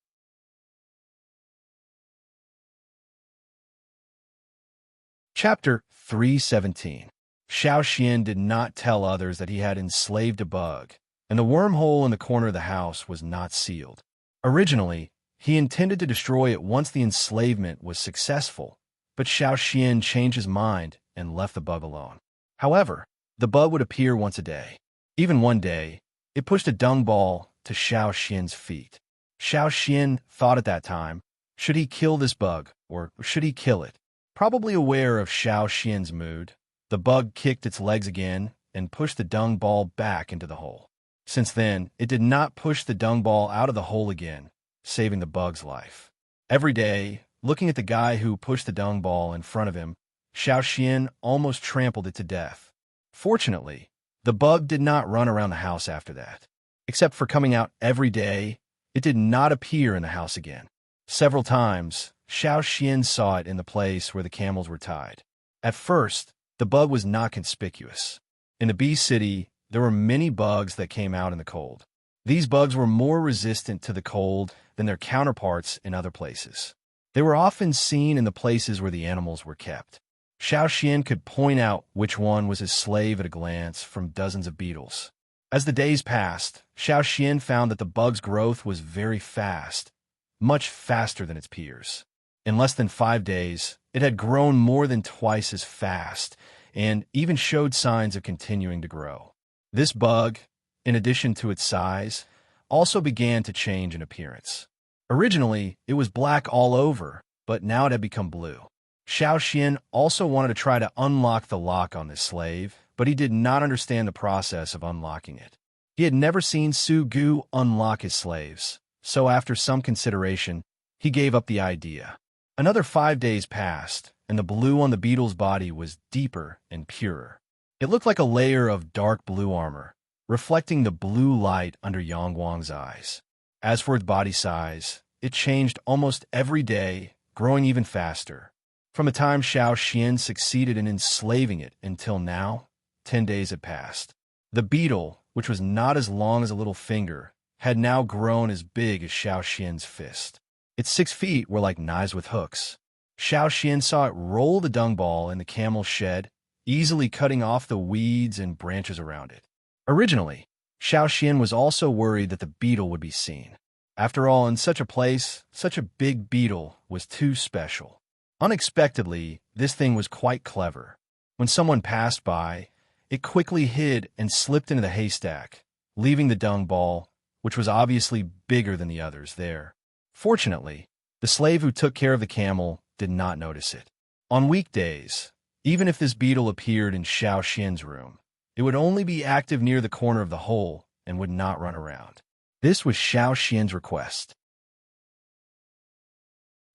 Speaker 1: Chapter 317. Xiao Xian did not tell others that he had enslaved a bug, and the wormhole in the corner of the house was not sealed. Originally, he intended to destroy it once the enslavement was successful, but Xiao Xian changed his mind and left the bug alone. However, the bug would appear once a day. Even one day, it pushed a dung ball to Xiao Xian's feet. Xiao Xian thought at that time, should he kill this bug, or should he kill it? Probably aware of Xiao Xian's mood, the bug kicked its legs again and pushed the dung ball back into the hole. Since then, it did not push the dung ball out of the hole again, saving the bug's life. Every day, looking at the guy who pushed the dung ball in front of him, Xiao Xian almost trampled it to death. Fortunately, the bug did not run around the house after that. Except for coming out every day, it did not appear in the house again. Several times, Xiao Xian saw it in the place where the camels were tied. At first, the bug was not conspicuous. In the bee city, there were many bugs that came out in the cold. These bugs were more resistant to the cold than their counterparts in other places. They were often seen in the places where the animals were kept. Xiao Xian could point out which one was his slave at a glance from dozens of beetles. As the days passed, Xiao Xian found that the bug's growth was very fast, much faster than its peers. In less than 5 days, it had grown more than twice as fast, and even showed signs of continuing to grow. This bug, in addition to its size, also began to change in appearance. Originally, it was black all over, but now it had become blue. Xiao Xian also wanted to try to unlock the lock on this slave, but he did not understand the process of unlocking it. He had never seen Su Gu unlock his slaves, so after some consideration, he gave up the idea. Another 5 days passed, and the blue on the beetle's body was deeper and purer. It looked like a layer of dark blue armor, reflecting the blue light under Yang Wang's eyes. As for its body size, it changed almost every day, growing even faster. From the time Xiao Xian succeeded in enslaving it until now, 10 days had passed. The beetle, which was not as long as a little finger, had now grown as big as Xiao Xian's fist. Its 6 feet were like knives with hooks. Xiao Xian saw it roll the dung ball in the camel's shed, easily cutting off the weeds and branches around it. Originally, Xiao Xian was also worried that the beetle would be seen. After all, in such a place, such a big beetle was too special. Unexpectedly, this thing was quite clever. When someone passed by, it quickly hid and slipped into the haystack, leaving the dung ball, which was obviously bigger than the others, there. Fortunately, the slave who took care of the camel did not notice it. On weekdays, even if this beetle appeared in Xiao Xian's room, it would only be active near the corner of the hole and would not run around. This was Xiao Xian's request.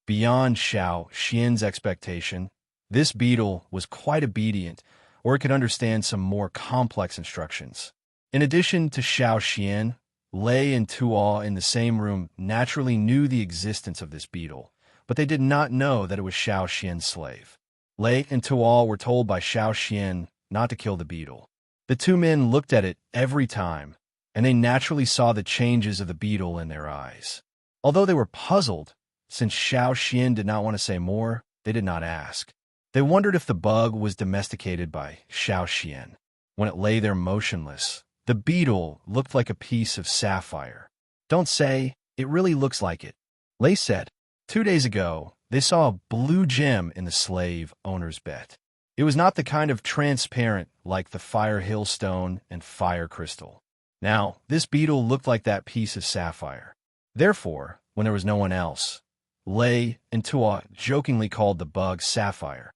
Speaker 1: Beyond Xiao Xian's expectation, this beetle was quite obedient, or it could understand some more complex instructions. In addition to Xiao Xian, Lei and Tuo in the same room naturally knew the existence of this beetle, but they did not know that it was Xiao Xian's slave. Lei and Tuo were told by Xiao Xian not to kill the beetle. The two men looked at it every time, and they naturally saw the changes of the beetle in their eyes. Although they were puzzled, since Xiao Xian did not want to say more, they did not ask. They wondered if the bug was domesticated by Xiao Xian. When it lay there motionless, the beetle looked like a piece of sapphire. "Don't say, it really looks like it," Lei said. 2 days ago, they saw a blue gem in the slave owner's bed. It was not the kind of transparent like the fire hill stone and fire crystal. Now, this beetle looked like that piece of sapphire. Therefore, when there was no one else, Lei and Tuo jokingly called the bug Sapphire.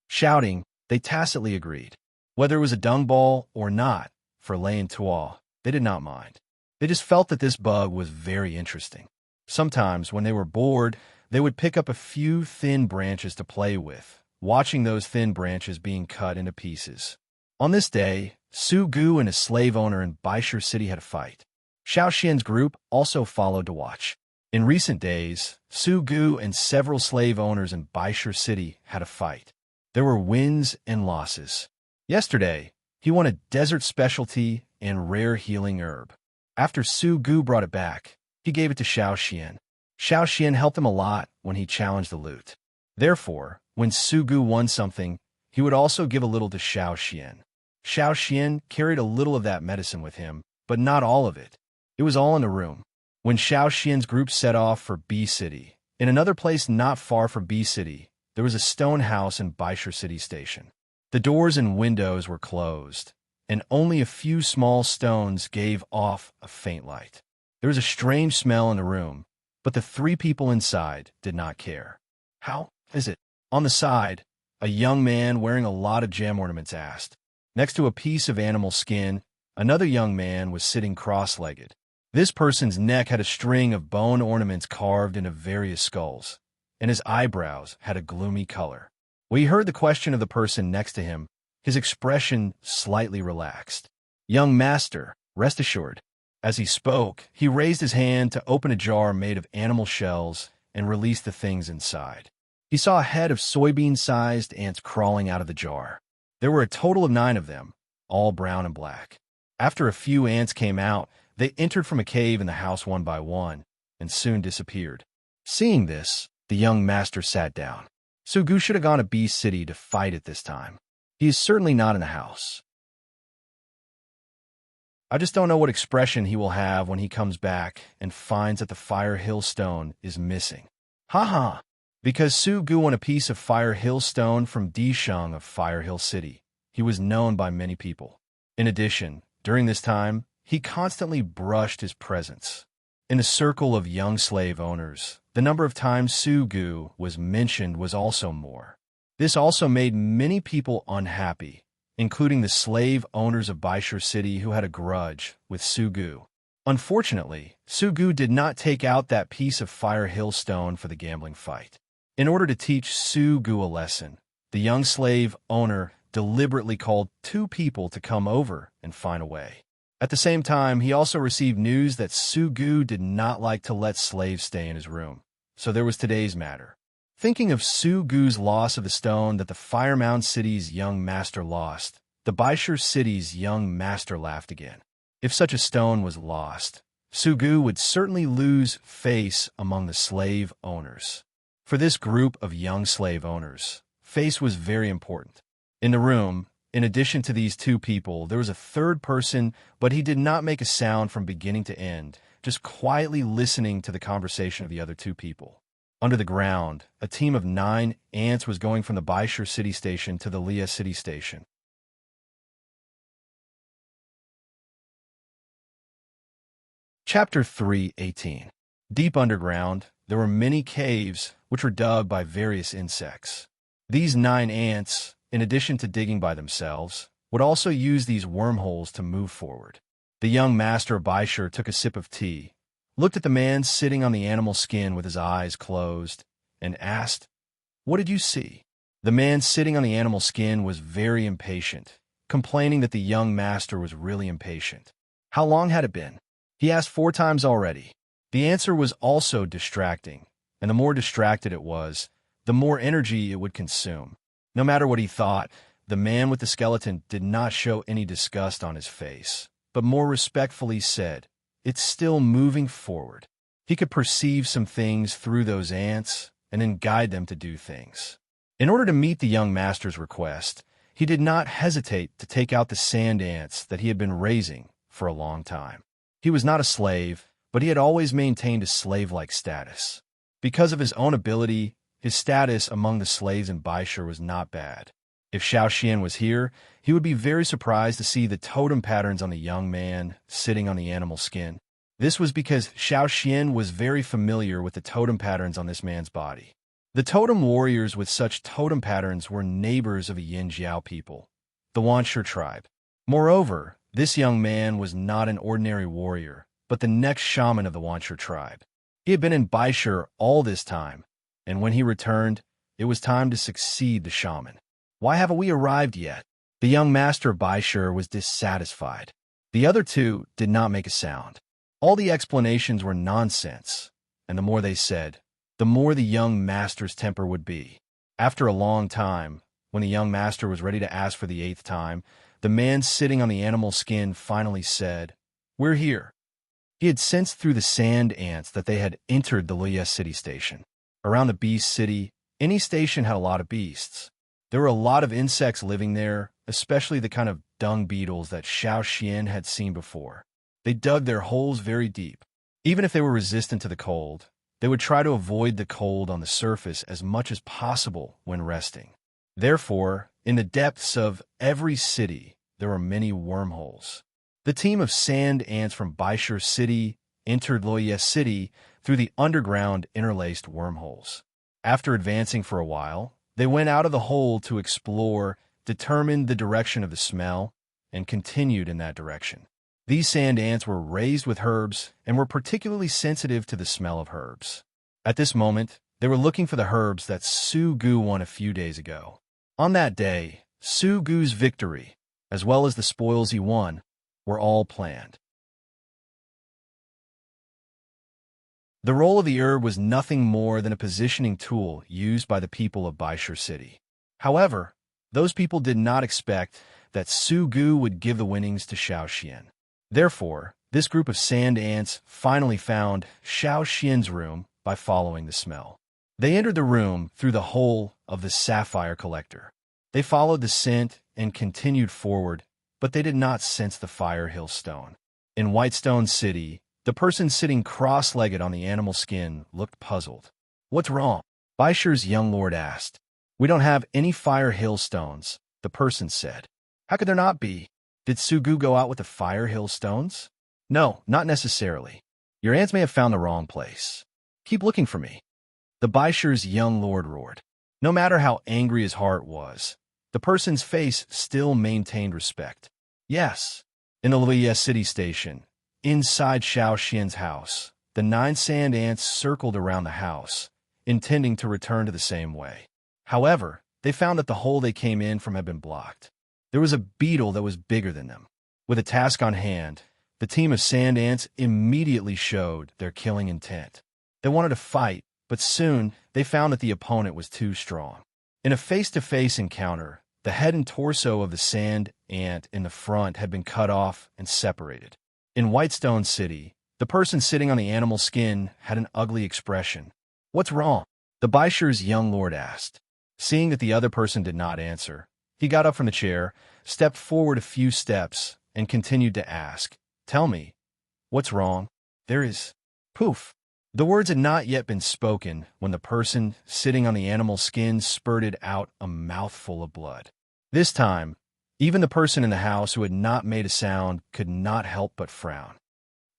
Speaker 1: Shouting, they tacitly agreed. Whether it was a dung ball or not, for Lei and Tuo, they did not mind. They just felt that this bug was very interesting. Sometimes, when they were bored, they would pick up a few thin branches to play with, watching those thin branches being cut into pieces. On this day, Su Gu and a slave owner in Baishu City had a fight. Xiao Xian's group also followed to watch. In recent days, Su Gu and several slave owners in Baishu City had a fight. There were wins and losses. Yesterday, he won a desert specialty and rare healing herb. After Su Gu brought it back, he gave it to Xiao Xian. Xiao Xian helped him a lot when he challenged the loot. Therefore, when Su Gu won something, he would also give a little to Xiao Xian. Xiao Xian carried a little of that medicine with him, but not all of it. It was all in the room. When Xiao Xian's group set off for B City, in another place not far from B City, there was a stone house in Baishu City Station. The doors and windows were closed, and only a few small stones gave off a faint light. There was a strange smell in the room, but the 3 people inside did not care. "How is it?" On the side, a young man wearing a lot of gem ornaments asked. Next to a piece of animal skin, another young man was sitting cross-legged. This person's neck had a string of bone ornaments carved into various skulls, and his eyebrows had a gloomy color. When he heard the question of the person next to him, his expression slightly relaxed. "Young master, rest assured." As he spoke, he raised his hand to open a jar made of animal shells and release the things inside. He saw a head of soybean-sized ants crawling out of the jar. There were a total of 9 of them, all brown and black. After a few ants came out, they entered from a cave in the house one by one, and soon disappeared. Seeing this, the young master sat down. Su Gu should have gone to B City to fight it this time. He is certainly not in the house. I just don't know what expression he will have when he comes back and finds that the Fire Hill Stone is missing. Ha! Because Su Gu won a piece of Fire Hill Stone from Disheng of Fire Hill City, he was known by many people. In addition, during this time, he constantly brushed his presence. In the circle of young slave owners, the number of times Su Gu was mentioned was also more. This also made many people unhappy, including the slave owners of Baishu City who had a grudge with Su Gu. Unfortunately, Su Gu did not take out that piece of Fire Hill Stone for the gambling fight. In order to teach Su Gu a lesson, the young slave owner deliberately called 2 people to come over and find a way. At the same time, he also received news that Su Gu did not like to let slaves stay in his room. So there was today's matter. Thinking of Su Gu's loss of the stone that the Fire Mound City's young master lost, the Baishu City's young master laughed again. If such a stone was lost, Su Gu would certainly lose face among the slave owners. For this group of young slave owners, face was very important. In the room, in addition to these two people, there was a third person, but he did not make a sound from beginning to end, just quietly listening to the conversation of the other two people. Under the ground, a team of 9 ants was going from the Baishur city station to the Leah city station. Chapter 3:18. Deep underground, there were many caves which were dug by various insects. These 9 ants, in addition to digging by themselves, would also use these wormholes to move forward. The young master of Baishur took a sip of tea, looked at the man sitting on the animal skin with his eyes closed, and asked, "What did you see?" The man sitting on the animal skin was very impatient, complaining that the young master was really impatient. How long had it been? He asked 4 times already. The answer was also distracting, and the more distracted it was, the more energy it would consume. No matter what he thought, the man with the skeleton did not show any disgust on his face, but more respectfully said, "It's still moving forward." He could perceive some things through those ants and then guide them to do things. In order to meet the young master's request, he did not hesitate to take out the sand ants that he had been raising for a long time. He was not a slave, but he had always maintained a slave-like status. Because of his own ability, his status among the slaves in Baishur was not bad. If Xiaoxian was here, he would be very surprised to see the totem patterns on the young man sitting on the animal skin. This was because Xiaoxian was very familiar with the totem patterns on this man's body. The totem warriors with such totem patterns were neighbors of a Yinjiao people, the Wanshur tribe. Moreover, this young man was not an ordinary warrior, but the next shaman of the Wanshur tribe. He had been in Baishur all this time, and when he returned, it was time to succeed the shaman. "Why haven't we arrived yet?" The young master of Baishur was dissatisfied. The other two did not make a sound. All the explanations were nonsense, and the more they said, the more the young master's temper would be. After a long time, when the young master was ready to ask for the 8th time, the man sitting on the animal skin finally said, "We're here." He had sensed through the sand ants that they had entered the Leah city station. Around the beast city, any station had a lot of beasts. There were a lot of insects living there, especially the kind of dung beetles that Xiaoxian had seen before. They dug their holes very deep. Even if they were resistant to the cold, they would try to avoid the cold on the surface as much as possible when resting. Therefore, in the depths of every city, there were many wormholes. The team of sand ants from Baishur City entered Loye City through the underground interlaced wormholes. After advancing for a while, they went out of the hole to explore, determined the direction of the smell, and continued in that direction. These sand ants were raised with herbs and were particularly sensitive to the smell of herbs. At this moment, they were looking for the herbs that Su Gu won a few days ago. On that day, Su Gu's victory, as well as the spoils he won, were all planned. The role of the herb was nothing more than a positioning tool used by the people of Baishur City. However, those people did not expect that Su Gu would give the winnings to Xiaoxian. Therefore, this group of sand ants finally found Xiaoxian's room by following the smell. They entered the room through the hole of the sapphire collector. They followed the scent and continued forward, but they did not sense the Fire Hill stone. In Whitestone City, the person sitting cross-legged on the animal skin looked puzzled. "What's wrong?" Baishur's young lord asked. "We don't have any Fire Hill stones," the person said. "How could there not be? Did Su Gu go out with the Fire Hill stones?" "No, not necessarily. Your ants may have found the wrong place. Keep looking for me." The Baishur's young lord roared. No matter how angry his heart was, the person's face still maintained respect. Yes. In the Luya city station, inside Xiaoxian's house, the 9 sand ants circled around the house, intending to return to the same way. However, they found that the hole they came in from had been blocked. There was a beetle that was bigger than them. With a task on hand, the team of sand ants immediately showed their killing intent. They wanted to fight, but soon they found that the opponent was too strong. In a face-to-face encounter, the head and torso of the sand ant in the front had been cut off and separated. In Whitestone City, the person sitting on the animal skin had an ugly expression. "What's wrong?" The Baishur's young lord asked. Seeing that the other person did not answer, he got up from the chair, stepped forward a few steps, and continued to ask, "Tell me, what's wrong?" "There is." Poof! The words had not yet been spoken when the person sitting on the animal skin spurted out a mouthful of blood. This time, even the person in the house who had not made a sound could not help but frown.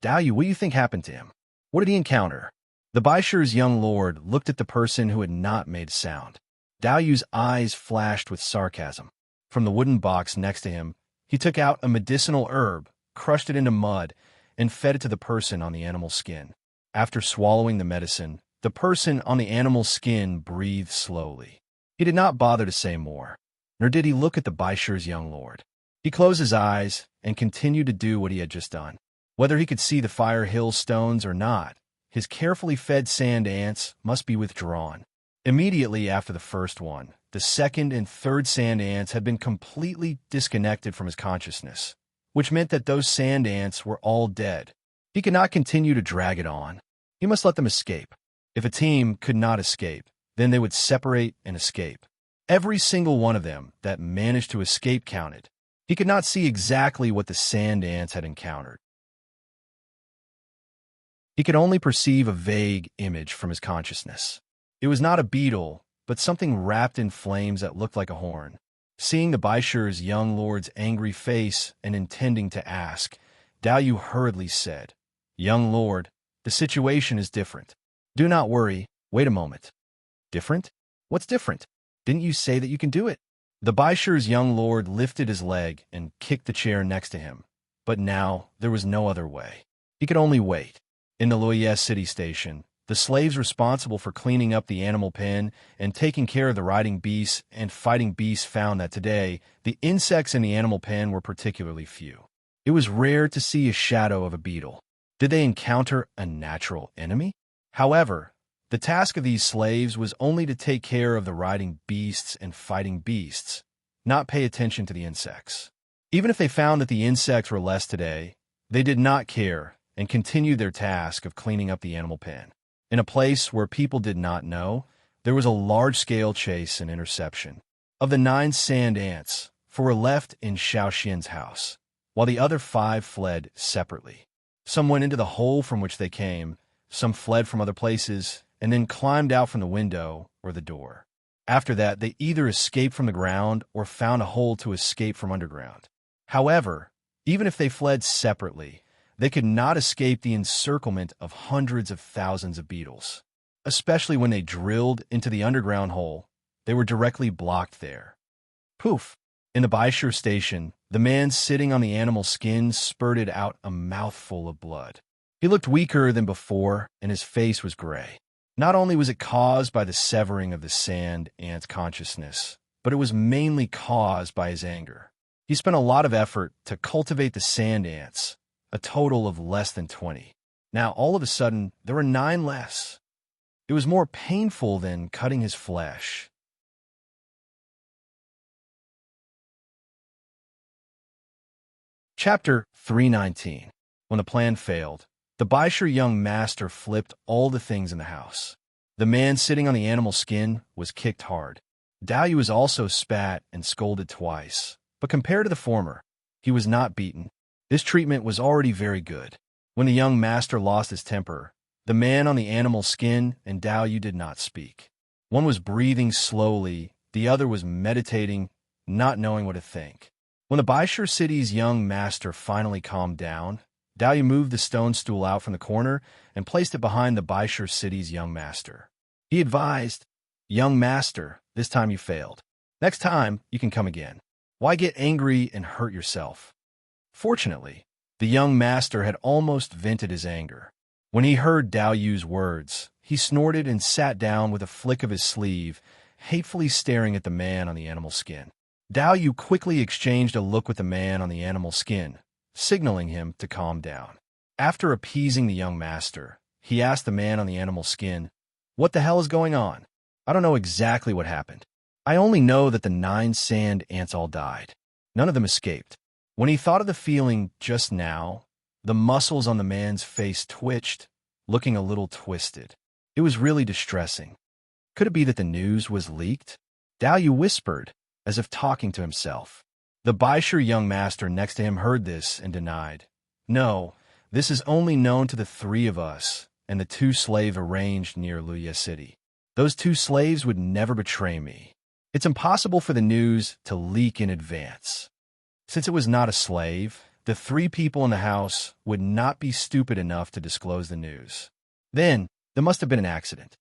Speaker 1: "Dao, what do you think happened to him? What did he encounter?" The Baishur's young lord looked at the person who had not made a sound. Daoyu's eyes flashed with sarcasm. From the wooden box next to him, he took out a medicinal herb, crushed it into mud, and fed it to the person on the animal skin. After swallowing the medicine, the person on the animal skin breathed slowly. He did not bother to say more, nor did he look at the Baishur's young lord. He closed his eyes and continued to do what he had just done. Whether he could see the fire hill stones or not, his carefully fed sand ants must be withdrawn. Immediately after the first one, the second and third sand ants had been completely disconnected from his consciousness, which meant that those sand ants were all dead. He could not continue to drag it on. He must let them escape. If a team could not escape, then they would separate and escape. Every single one of them that managed to escape counted. He could not see exactly what the sand ants had encountered. He could only perceive a vague image from his consciousness. It was not a beetle, but something wrapped in flames that looked like a horn. Seeing the Baishur's young lord's angry face and intending to ask, Daoyu hurriedly said, "Young lord, the situation is different. Do not worry. Wait a moment." "Different? What's different? Didn't you say that you can do it?" The Baishur's young lord lifted his leg and kicked the chair next to him. But now there was no other way. He could only wait. In the Loyes city station, the slaves responsible for cleaning up the animal pen and taking care of the riding beasts and fighting beasts found that today, the insects in the animal pen were particularly few. It was rare to see a shadow of a beetle. Did they encounter a natural enemy? However, the task of these slaves was only to take care of the riding beasts and fighting beasts, not pay attention to the insects. Even if they found that the insects were less today, they did not care and continued their task of cleaning up the animal pen. In a place where people did not know, there was a large-scale chase and interception. Of the 9 sand ants, 4 were left in Xiaoxian's house, while the other 5 fled separately. Some went into the hole from which they came, some fled from other places, and then climbed out from the window or the door. After that, they either escaped from the ground or found a hole to escape from underground. However, even if they fled separately, they could not escape the encirclement of hundreds of thousands of beetles. Especially when they drilled into the underground hole, they were directly blocked there. Poof! In the Baishur station, the man sitting on the animal skin spurted out a mouthful of blood. He looked weaker than before, and his face was gray. Not only was it caused by the severing of the sand ant's consciousness, but it was mainly caused by his anger. He spent a lot of effort to cultivate the sand ants, a total of less than 20. Now, all of a sudden, there were 9 less. It was more painful than cutting his flesh. Chapter 319. When the plan failed, the Baishur young master flipped all the things in the house. The man sitting on the animal skin was kicked hard. Daoyu was also spat and scolded twice, but compared to the former, he was not beaten. This treatment was already very good. When the young master lost his temper, the man on the animal skin and Daoyu did not speak. One was breathing slowly, the other was meditating, not knowing what to think. When the Baishur city's young master finally calmed down, Daoyu moved the stone stool out from the corner and placed it behind the Baishur city's young master. He advised, "Young master, this time you failed. Next time, you can come again. Why get angry and hurt yourself?" Fortunately, the young master had almost vented his anger. When he heard Daoyu's words, he snorted and sat down with a flick of his sleeve, hatefully staring at the man on the animal skin. Daoyu quickly exchanged a look with the man on the animal skin, signaling him to calm down. After appeasing the young master, he asked the man on the animal skin, "What the hell is going on? I don't know exactly what happened. I only know that the 9 sand ants all died. None of them escaped." When he thought of the feeling just now, the muscles on the man's face twitched, looking a little twisted. It was really distressing. Could it be that the news was leaked? Dao Yu whispered, as if talking to himself. The Baisher young master next to him heard this and denied. No, this is only known to the three of us and the two slaves arranged near Luya City. Those two slaves would never betray me. It's impossible for the news to leak in advance. Since it was not a slave, the three people in the house would not be stupid enough to disclose the news. Then, there must have been an accident.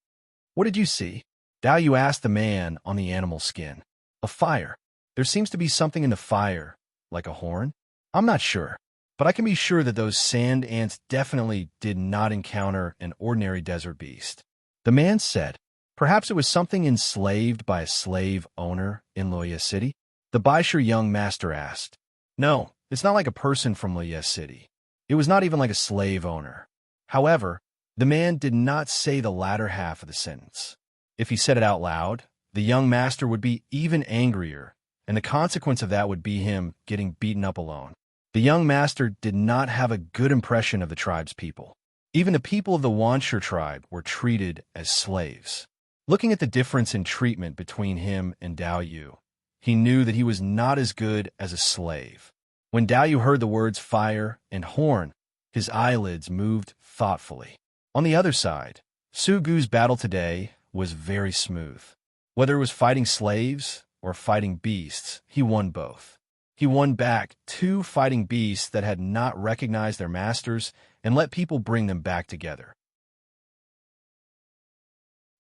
Speaker 1: What did you see? Dao Yu asked the man on the animal skin. A fire. There seems to be something in the fire, like a horn. I'm not sure, but I can be sure that those sand ants definitely did not encounter an ordinary desert beast. The man said, perhaps it was something enslaved by a slave owner in Luya City? The Baisher young master asked. No, it's not like a person from Luya City. It was not even like a slave owner. However, the man did not say the latter half of the sentence. If he said it out loud, the young master would be even angrier, and the consequence of that would be him getting beaten up alone. The young master did not have a good impression of the tribe's people. Even the people of the Wanshur tribe were treated as slaves. Looking at the difference in treatment between him and Dao Yu, he knew that he was not as good as a slave. When Dao Yu heard the words fire and horn, his eyelids moved thoughtfully. On the other side, Su Gu's battle today was very smooth. Whether it was fighting slaves or fighting beasts, he won both. He won back two fighting beasts that had not recognized their masters and let people bring them back together.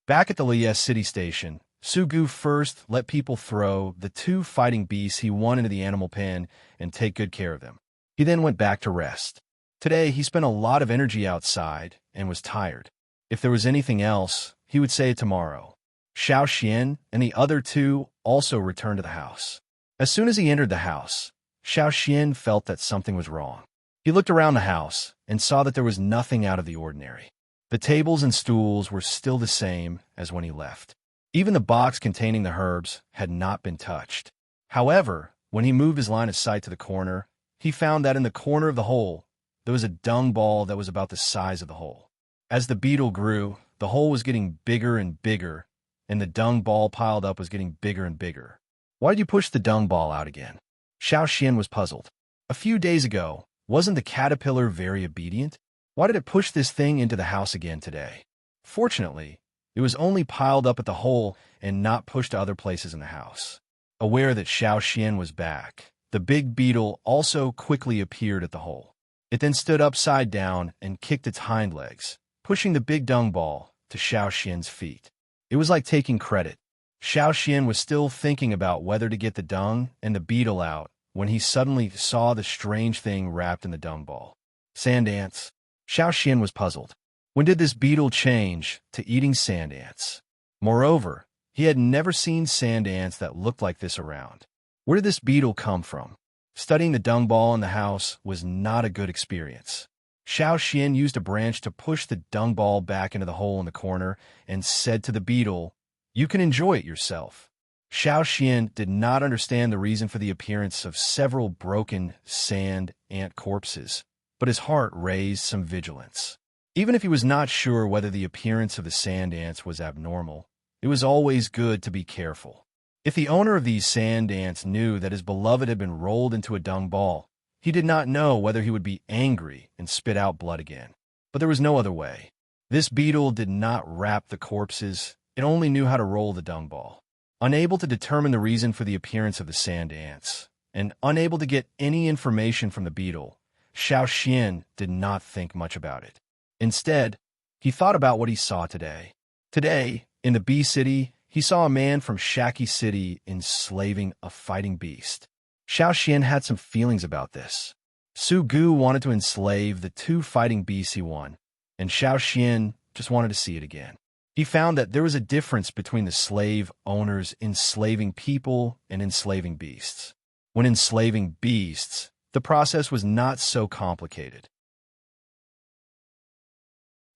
Speaker 1: Back at the Luya City station, Su Gu first let people throw the two fighting beasts he won into the animal pen and take good care of them. He then went back to rest. Today, he spent a lot of energy outside and was tired. If there was anything else, he would say it tomorrow. Xiao Xian and the other two also returned to the house. As soon as he entered the house, Xiao Xian felt that something was wrong. He looked around the house and saw that there was nothing out of the ordinary. The tables and stools were still the same as when he left. Even the box containing the herbs had not been touched. However, when he moved his line of sight to the corner, he found that in the corner of the hole, there was a dung ball that was about the size of the hole. As the beetle grew, the hole was getting bigger and bigger, and the dung ball piled up was getting bigger and bigger. Why did you push the dung ball out again? Xiao Xian was puzzled. A few days ago, wasn't the caterpillar very obedient? Why did it push this thing into the house again today? Fortunately, it was only piled up at the hole and not pushed to other places in the house. Aware that Xiao Xian was back, the big beetle also quickly appeared at the hole. It then stood upside down and kicked its hind legs, pushing the big dung ball to Xiao Xian's feet. It was like taking credit. Xiao Xian was still thinking about whether to get the dung and the beetle out when he suddenly saw the strange thing wrapped in the dung ball. Sand ants. Xiao Xian was puzzled. When did this beetle change to eating sand ants? Moreover, he had never seen sand ants that looked like this around. Where did this beetle come from? Studying the dung ball in the house was not a good experience. Xiao Xian used a branch to push the dung ball back into the hole in the corner and said to the beetle, "You can enjoy it yourself." Xiao Xian did not understand the reason for the appearance of several broken sand ant corpses, but his heart raised some vigilance. Even if he was not sure whether the appearance of the sand ants was abnormal, it was always good to be careful. If the owner of these sand ants knew that his beloved had been rolled into a dung ball, he did not know whether he would be angry and spit out blood again. But there was no other way. This beetle did not wrap the corpses, it only knew how to roll the dung ball. Unable to determine the reason for the appearance of the sand ants, and unable to get any information from the beetle, Xiao Xian did not think much about it. Instead, he thought about what he saw today. Today, in the bee city, he saw a man from Shaki City enslaving a fighting beast. Xiao Xian had some feelings about this. Su Gu wanted to enslave the two fighting beasts he won, and Xiao Xian just wanted to see it again. He found that there was a difference between the slave owners enslaving people and enslaving beasts. When enslaving beasts, the process was not so complicated.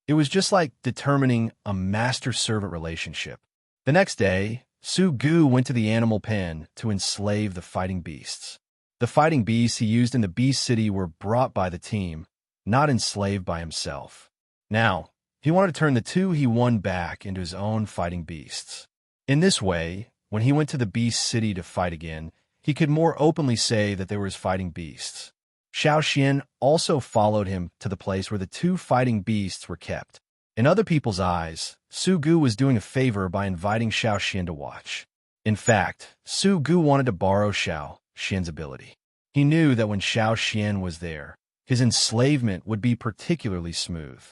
Speaker 1: It was just like determining a master-servant relationship. The next day, Su Gu went to the animal pen to enslave the fighting beasts. The fighting beasts he used in the beast city were brought by the team, not enslaved by himself. Now, He wanted to turn the two he won back into his own fighting beasts. In this way, when he went to the beast city to fight again, he could more openly say that they were his fighting beasts. Xiao Xian also followed him to the place where the two fighting beasts were kept. In other people's eyes, Su Gu was doing a favor by inviting Xiao Xian to watch. In fact, Su Gu wanted to borrow Xiao Xian's ability. He knew that when Xiao Xian was there, his enslavement would be particularly smooth.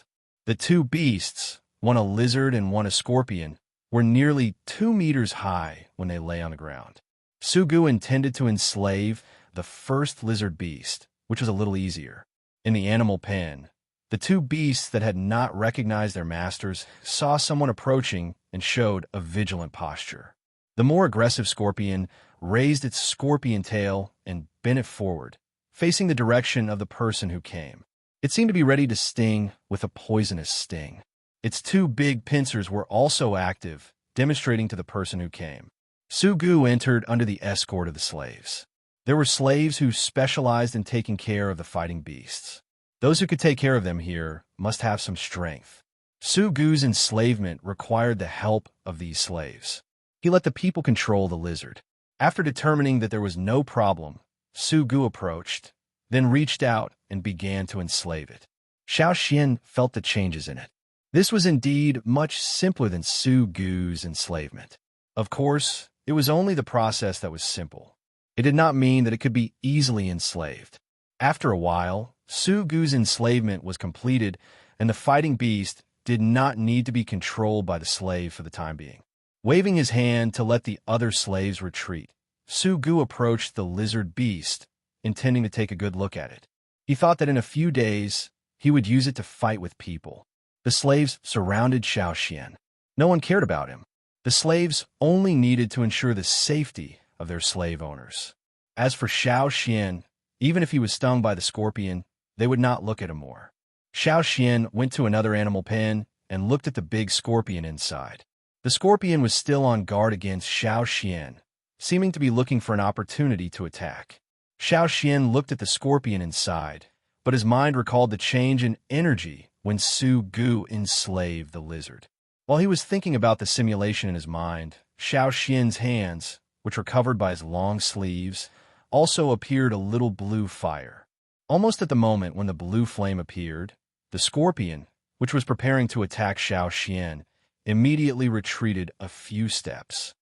Speaker 1: The two beasts, one a lizard and one a scorpion, were nearly 2 meters high when they lay on the ground. Su Gu intended to enslave the first lizard beast, which was a little easier. In the animal pen, the two beasts that had not recognized their masters saw someone approaching and showed a vigilant posture. The more aggressive scorpion raised its scorpion tail and bent it forward, facing the direction of the person who came. It seemed to be ready to sting with a poisonous sting. Its two big pincers were also active, demonstrating to the person who came. Su Gu entered under the escort of the slaves. There were slaves who specialized in taking care of the fighting beasts. Those who could take care of them here must have some strength. Su Gu's enslavement required the help of these slaves. He let the people control the lizard. After determining that there was no problem, Su Gu approached, then reached out and began to enslave it. Xiao Xian felt the changes in it. This was indeed much simpler than Su Gu's enslavement. Of course, it was only the process that was simple. It did not mean that it could be easily enslaved. After a while, Su Gu's enslavement was completed, and the fighting beast did not need to be controlled by the slave for the time being. Waving his hand to let the other slaves retreat, Su Gu approached the lizard beast, intending to take a good look at it. He thought that in a few days, he would use it to fight with people. The slaves surrounded Xiao Xian. No one cared about him. The slaves only needed to ensure the safety of their slave owners. As for Xiao Xian, even if he was stung by the scorpion, they would not look at him more. Xiao Xian went to another animal pen and looked at the big scorpion inside. The scorpion was still on guard against Xiao Xian, seeming to be looking for an opportunity to attack. Xiao Xian looked at the scorpion inside, but his mind recalled the change in energy when Su Gu enslaved the lizard. While he was thinking about the simulation in his mind, Xiao Xian's hands, which were covered by his long sleeves, also appeared a little blue fire. Almost at the moment when the blue flame appeared, the scorpion, which was preparing to attack Xiao Xian, immediately retreated a few steps.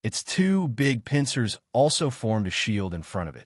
Speaker 1: Its two big pincers also formed a shield in front of it.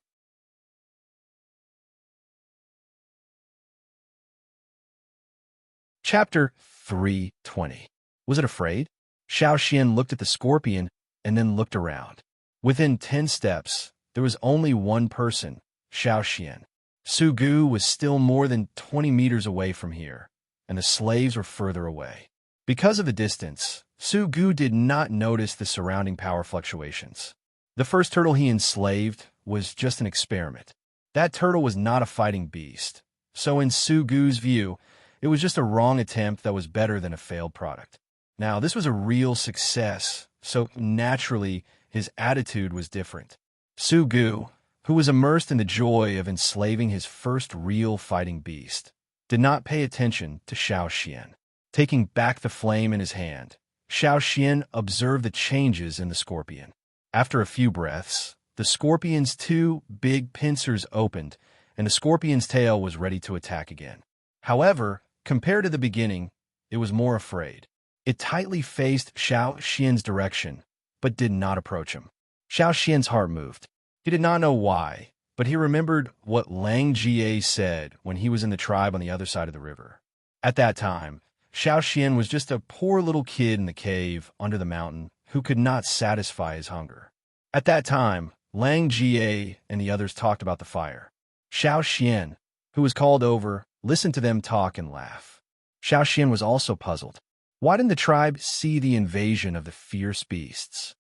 Speaker 1: Chapter 320. Was it afraid? Xiao Xian looked at the scorpion and then looked around. Within 10 steps, there was only one person, Xiao Xian. Su Gu was still more than 20 meters away from here, and the slaves were further away. Because of the distance, Su Gu did not notice the surrounding power fluctuations. The first turtle he enslaved was just an experiment. That turtle was not a fighting beast, so in Su Gu's view, it was just a wrong attempt that was better than a failed product. Now, this was a real success, so naturally, his attitude was different. Su Gu, who was immersed in the joy of enslaving his first real fighting beast, did not pay attention to Xiao Xian. Taking back the flame in his hand, Xiao Xian observed the changes in the scorpion. After a few breaths, the scorpion's two big pincers opened, and the scorpion's tail was ready to attack again. However, compared to the beginning, it was more afraid. It tightly faced Xiao Xian's direction, but did not approach him. Xiao Xian's heart moved. He did not know why, but he remembered what Lang Jie said when he was in the tribe on the other side of the river. At that time, Xiao Xian was just a poor little kid in the cave under the mountain who could not satisfy his hunger. At that time, Lang Jie and the others talked about the fire. Xiao Xian, who was called over, listened to them talk and laugh. Xiao Xian was also puzzled. Why didn't the tribe see the invasion of the fierce beasts?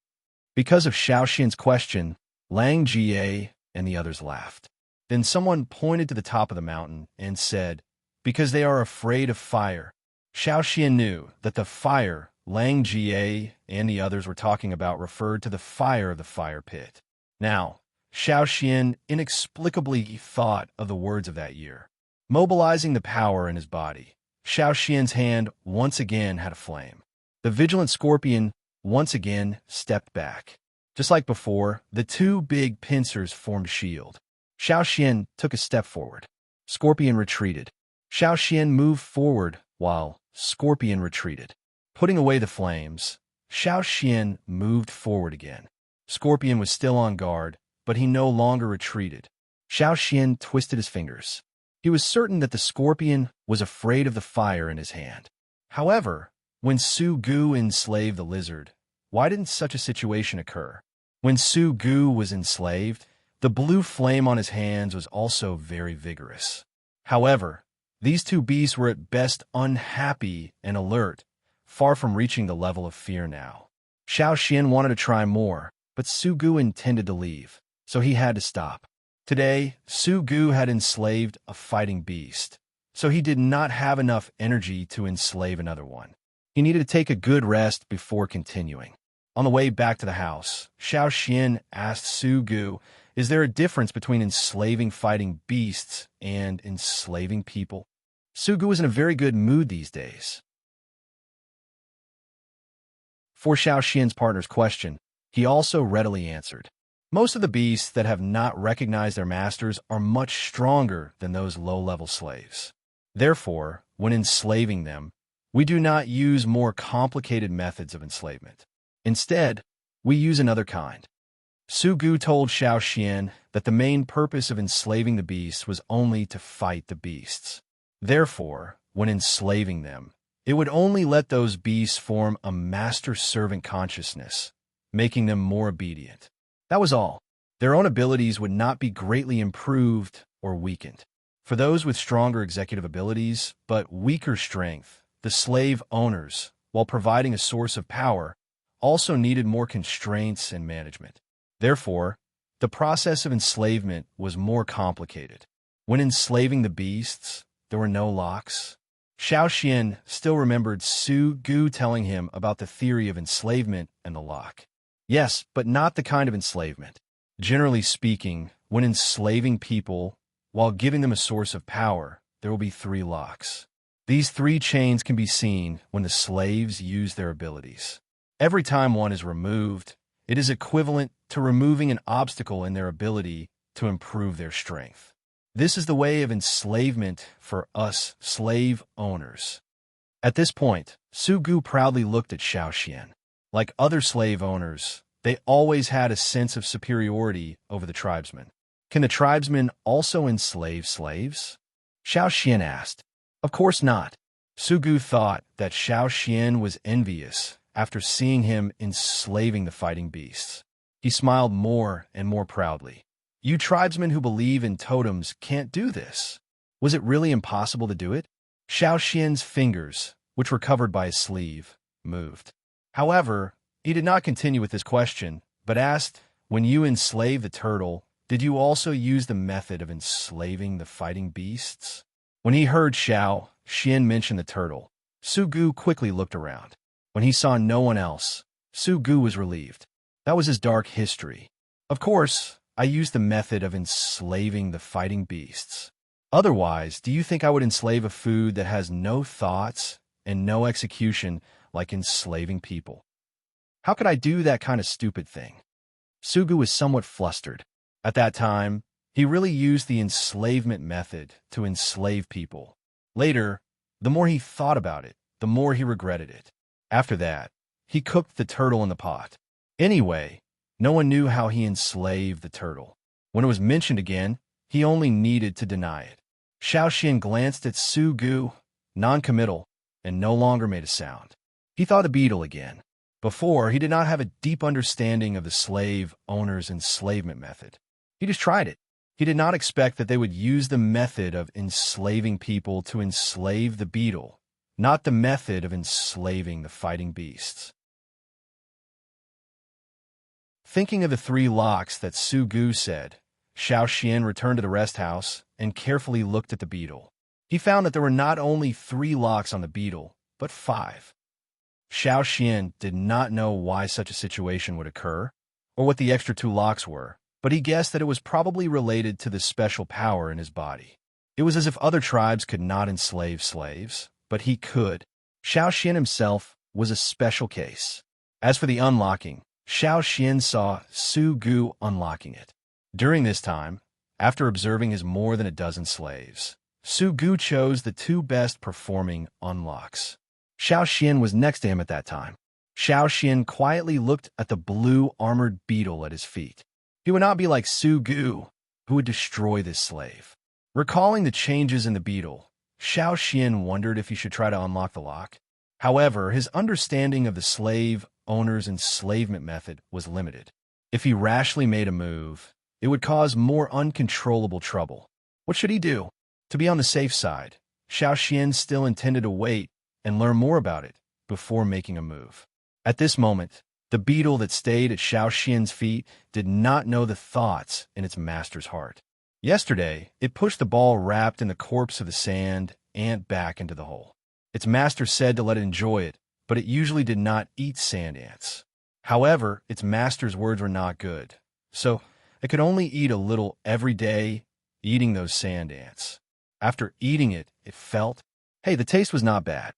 Speaker 1: Because of Xiao Xian's question, Lang Jie and the others laughed. Then someone pointed to the top of the mountain and said, "Because they are afraid of fire." Xiao Xian knew that the fire Lang Jie and the others were talking about referred to the fire of the fire pit. Now, Xiao Xian inexplicably thought of the words of that year. Mobilizing the power in his body, Xiao Xian's hand once again had a flame. The vigilant scorpion once again stepped back. Just like before, the two big pincers formed a shield. Xiao Xian took a step forward. Scorpion retreated. Xiao Xian moved forward while Scorpion retreated. Putting away the flames, Xiao Xian moved forward again. Scorpion was still on guard, but he no longer retreated. Xiao Xian twisted his fingers. He was certain that the scorpion was afraid of the fire in his hand. However, when Su Gu enslaved the lizard, why didn't such a situation occur? When Su Gu was enslaved, the blue flame on his hands was also very vigorous. However, these two beasts were at best unhappy and alert, far from reaching the level of fear now. Xiao Xian wanted to try more, but Su Gu intended to leave, so he had to stop. Today, Su Gu had enslaved a fighting beast, so he did not have enough energy to enslave another one. He needed to take a good rest before continuing. On the way back to the house, Xiao Xian asked Su Gu, "Is there a difference between enslaving fighting beasts and enslaving people?" Su Gu was in a very good mood these days. For Xiao Xian's partner's question, he also readily answered. Most of the beasts that have not recognized their masters are much stronger than those low-level slaves. Therefore, when enslaving them, we do not use more complicated methods of enslavement. Instead, we use another kind. Su Gu told Xiao Xian that the main purpose of enslaving the beasts was only to fight the beasts. Therefore, when enslaving them, it would only let those beasts form a master-servant consciousness, making them more obedient. That was all. Their own abilities would not be greatly improved or weakened. For those with stronger executive abilities, but weaker strength, the slave owners, while providing a source of power, also needed more constraints and management. Therefore, the process of enslavement was more complicated. When enslaving the beasts, there were no locks. Xiao Xian still remembered Su Gu telling him about the theory of enslavement and the lock. Yes, but not the kind of enslavement. Generally speaking, when enslaving people, while giving them a source of power, there will be 3 locks. These 3 chains can be seen when the slaves use their abilities. Every time one is removed, it is equivalent to removing an obstacle in their ability to improve their strength. This is the way of enslavement for us slave owners. At this point, Su Gu proudly looked at Xiao Xian. Like other slave owners, they always had a sense of superiority over the tribesmen. Can the tribesmen also enslave slaves? Xiao Xian asked. Of course not. Su Gu thought that Xiao Xian was envious after seeing him enslaving the fighting beasts. He smiled more and more proudly. You tribesmen who believe in totems can't do this. Was it really impossible to do it? Xiao Xian's fingers, which were covered by his sleeve, moved. However, he did not continue with his question, but asked, when you enslaved the turtle, did you also use the method of enslaving the fighting beasts? When he heard Xiao Xian mention the turtle, Su Gu quickly looked around. When he saw no one else, Su Gu was relieved. That was his dark history. Of course, I used the method of enslaving the fighting beasts. Otherwise, do you think I would enslave a food that has no thoughts and no execution like enslaving people? How could I do that kind of stupid thing? Su Gu was somewhat flustered. At that time, he really used the enslavement method to enslave people. Later, the more he thought about it, the more he regretted it. After that, he cooked the turtle in the pot. Anyway, no one knew how he enslaved the turtle. When it was mentioned again, he only needed to deny it. Xiao Xian glanced at Su Gu, non-committal, and no longer made a sound. He thought the beetle again. Before, he did not have a deep understanding of the slave owner's enslavement method. He just tried it. He did not expect that they would use the method of enslaving people to enslave the beetle, not the method of enslaving the fighting beasts. Thinking of the 3 locks that Su Gu said, Xiao Xian returned to the rest house and carefully looked at the beetle. He found that there were not only 3 locks on the beetle, but 5. Xiao Xian did not know why such a situation would occur, or what the extra 2 locks were, but he guessed that it was probably related to the special power in his body. It was as if other tribes could not enslave slaves, but he could. Xiao Xian himself was a special case. As for the unlocking, Xiao Xian saw Su Gu unlocking it. During this time, after observing his more than a dozen slaves, Su Gu chose the two best performing unlocks. Xiao Xian was next to him at that time. Xiao Xian quietly looked at the blue armored beetle at his feet. He would not be like Su Gu, who would destroy this slave. Recalling the changes in the beetle, Xiao Xian wondered if he should try to unlock the lock. However, his understanding of the slave owner's enslavement method was limited. If he rashly made a move, it would cause more uncontrollable trouble. What should he do? To be on the safe side, Xiao Xian still intended to wait and learn more about it before making a move. At this moment, the beetle that stayed at Xiao Xian's feet did not know the thoughts in its master's heart. Yesterday, it pushed the ball wrapped in the corpse of the sand ant back into the hole. Its master said to let it enjoy it, but it usually did not eat sand ants. However, its master's words were not good, so it could only eat a little every day, eating those sand ants. After eating it, it felt, hey, the taste was not bad.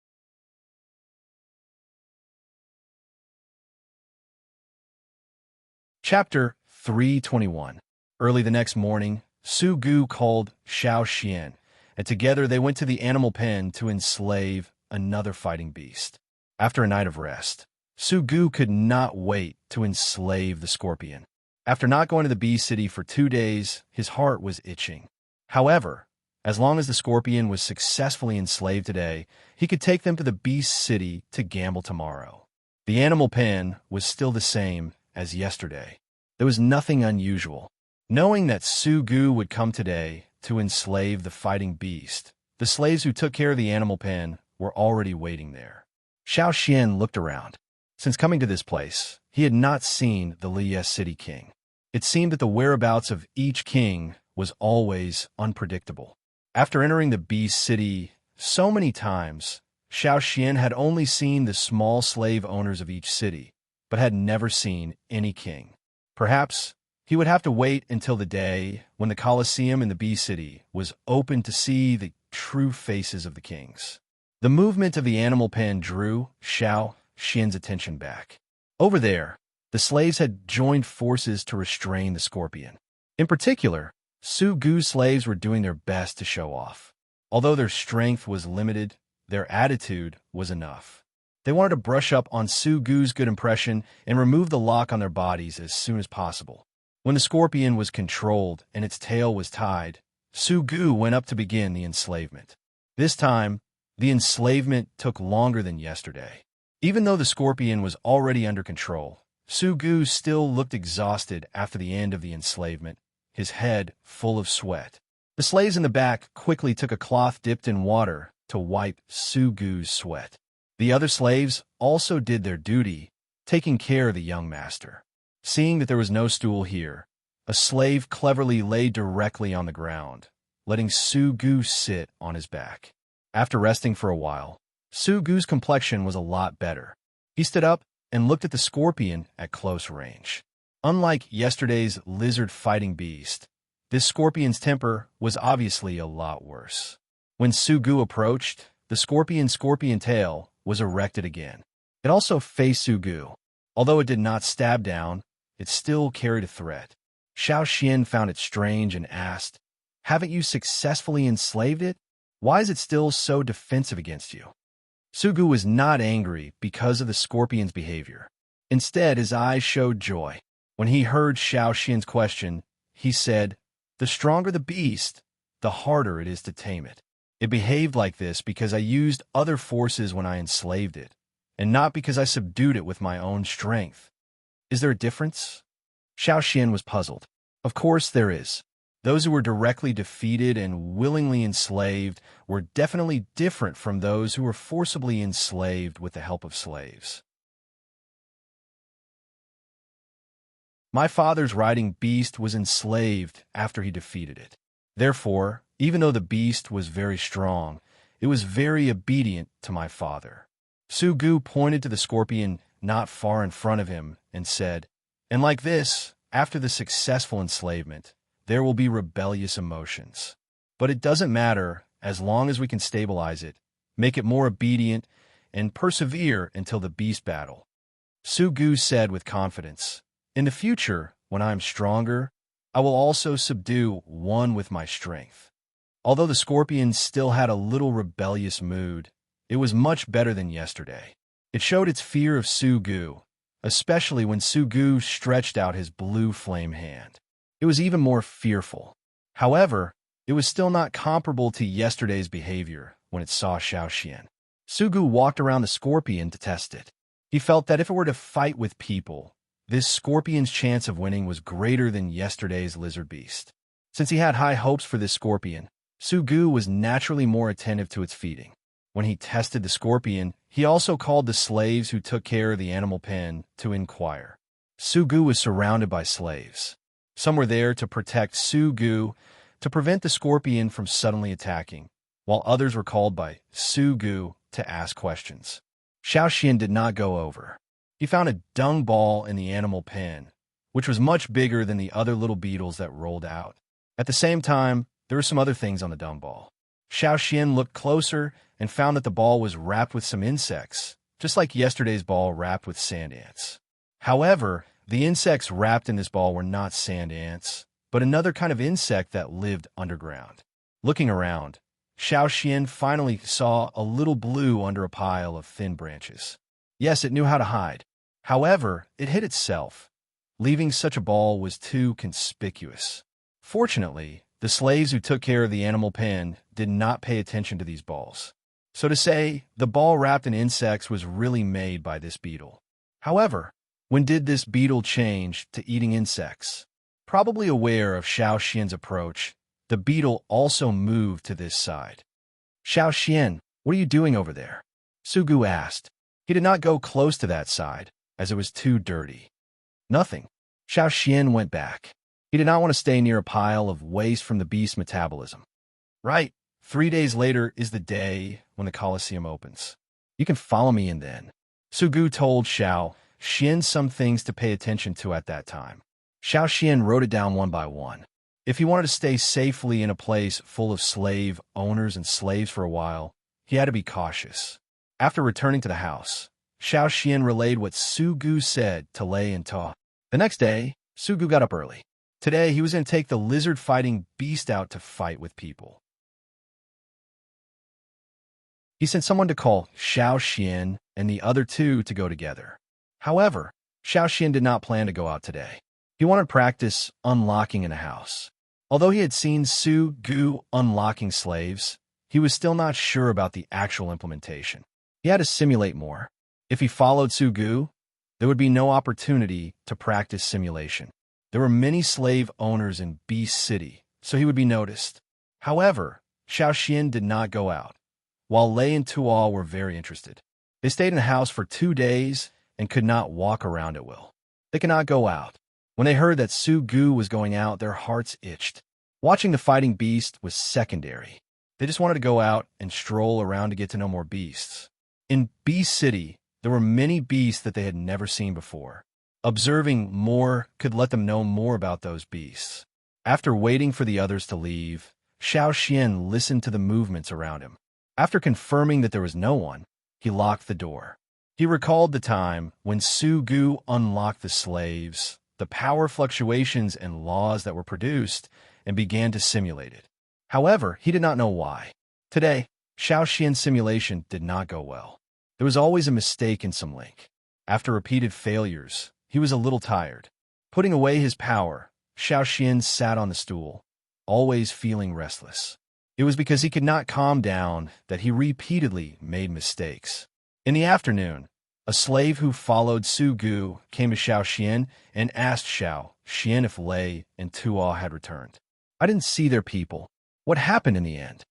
Speaker 1: Chapter 321. Early the next morning, Su Gu called Xiao Xian, and together they went to the animal pen to enslave another fighting beast. After a night of rest, Su Gu could not wait to enslave the scorpion. After not going to the bee city for 2 days, his heart was itching. However, as long as the scorpion was successfully enslaved today, he could take them to the beast city to gamble tomorrow. The animal pen was still the same as yesterday. There was nothing unusual. Knowing that Su Gu would come today to enslave the fighting beast, the slaves who took care of the animal pen were already waiting there. Xiao Xian looked around. Since coming to this place, he had not seen the Liye City king. It seemed that the whereabouts of each king was always unpredictable. After entering the beast city so many times, Xiao Xian had only seen the small slave owners of each city, but had never seen any king. Perhaps he would have to wait until the day when the Colosseum in the bee city was open to see the true faces of the kings. The movement of the animal pen drew Xiao Xian's attention back. Over there, the slaves had joined forces to restrain the scorpion. In particular, Su Gu's slaves were doing their best to show off. Although their strength was limited, their attitude was enough. They wanted to brush up on Su Gu's good impression and remove the lock on their bodies as soon as possible. When the scorpion was controlled and its tail was tied, Su Gu went up to begin the enslavement. This time, the enslavement took longer than yesterday. Even though the scorpion was already under control, Su Gu still looked exhausted after the end of the enslavement, his head full of sweat. The slaves in the back quickly took a cloth dipped in water to wipe Su Gu's sweat. The other slaves also did their duty, taking care of the young master. Seeing that there was no stool here, a slave cleverly lay directly on the ground, letting Su Gu sit on his back. After resting for a while, Su Gu's complexion was a lot better. He stood up and looked at the scorpion at close range. Unlike yesterday's lizard-fighting beast, this scorpion's temper was obviously a lot worse. When Su Gu approached, the scorpion's tail was erected again. It also faced Su Gu. Although it did not stab down, it still carried a threat. Xiao Xian found it strange and asked, "Haven't you successfully enslaved it? Why is it still so defensive against you?" Su Gu was not angry because of the scorpion's behavior. Instead, his eyes showed joy. When he heard Xiao Xian's question, he said, "The stronger the beast, the harder it is to tame it. It behaved like this because I used other forces when I enslaved it, and not because I subdued it with my own strength. Is there a difference?" Xiao Xian was puzzled. Of course there is. Those who were directly defeated and willingly enslaved were definitely different from those who were forcibly enslaved with the help of slaves. My father's riding beast was enslaved after he defeated it. Therefore, even though the beast was very strong, it was very obedient to my father. Su Gu pointed to the scorpion not far in front of him and said, "And like this, after the successful enslavement, there will be rebellious emotions. But it doesn't matter as long as we can stabilize it, make it more obedient, and persevere until the beast battle. Su Gu said with confidence, "In the future, when I am stronger, I will also subdue one with my strength." Although the scorpion still had a little rebellious mood, it was much better than yesterday. It showed its fear of Su Gu, especially when Su Gu stretched out his blue flame hand. It was even more fearful. However, it was still not comparable to yesterday's behavior when it saw Xiaoxian. Su Gu walked around the scorpion to test it. He felt that if it were to fight with people, this scorpion's chance of winning was greater than yesterday's lizard beast. Since he had high hopes for this scorpion, Su Gu was naturally more attentive to its feeding. When he tested the scorpion, he also called the slaves who took care of the animal pen to inquire. Su Gu was surrounded by slaves. Some were there to protect Su Gu, to prevent the scorpion from suddenly attacking, while others were called by Su Gu to ask questions. Xiaoxian did not go over. He found a dung ball in the animal pen, which was much bigger than the other little beetles that rolled out. At the same time, there were some other things on the dung ball. Xiaoxian looked closer and found that the ball was wrapped with some insects, just like yesterday's ball wrapped with sand ants. However, the insects wrapped in this ball were not sand ants, but another kind of insect that lived underground. Looking around, Xiaoxian finally saw a little blue under a pile of thin branches. Yes, it knew how to hide. However, it hid itself. Leaving such a ball was too conspicuous. Fortunately, the slaves who took care of the animal pen did not pay attention to these balls. So to say, the ball wrapped in insects was really made by this beetle. However, when did this beetle change to eating insects? Probably aware of Xiaoxian's approach, the beetle also moved to this side. "Xiaoxian, what are you doing over there?" Su Gu asked. He did not go close to that side, as it was too dirty. "Nothing." Xiaoxian went back. He did not want to stay near a pile of waste from the beast's metabolism. "Right. 3 days later is the day when the Colosseum opens. You can follow me in then." Su Gu told Xiaoxian some things to pay attention to at that time. Xiaoxian wrote it down one by one. If he wanted to stay safely in a place full of slave owners and slaves for a while, he had to be cautious. After returning to the house, Xiaoxian relayed what Su Gu said to Lei and Ta. The next day, Su Gu got up early. Today, he was going to take the lizard-fighting beast out to fight with people. He sent someone to call Xiaoxian and the other two to go together. However, Xiaoxian did not plan to go out today. He wanted practice unlocking in a house. Although he had seen Su Gu unlocking slaves, he was still not sure about the actual implementation. He had to simulate more. If he followed Su Gu, there would be no opportunity to practice simulation. There were many slave owners in Beast City, so he would be noticed. However, Xiaoxian did not go out, while Lei and Tuo were very interested. They stayed in the house for 2 days and could not walk around at will. They could not go out. When they heard that Su Gu was going out, their hearts itched. Watching the fighting beast was secondary. They just wanted to go out and stroll around to get to know more beasts. In Beast City, there were many beasts that they had never seen before. Observing more could let them know more about those beasts. After waiting for the others to leave, Xiaoxian listened to the movements around him. After confirming that there was no one, he locked the door. He recalled the time when Su Gu unlocked the slaves, the power fluctuations and laws that were produced, and began to simulate it. However, he did not know why. Today, Xiaoxian's simulation did not go well. There was always a mistake in some link. After repeated failures, he was a little tired. Putting away his power, Xiaoxian sat on the stool, always feeling restless. It was because he could not calm down that he repeatedly made mistakes. In the afternoon, a slave who followed Su Gu came to Xiaoxian and asked Xiaoxian if Lei and Tuo had returned. "I didn't see their people. What happened in the end?"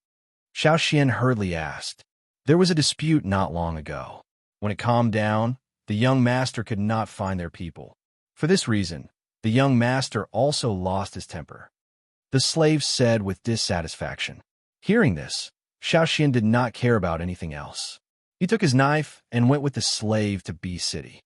Speaker 1: Xiaoxian hurriedly asked. "There was a dispute not long ago. When it calmed down, the young master could not find their people. For this reason, the young master also lost his temper," the slave said with dissatisfaction. Hearing this, Xiaoxian did not care about anything else. He took his knife and went with the slave to Beast City.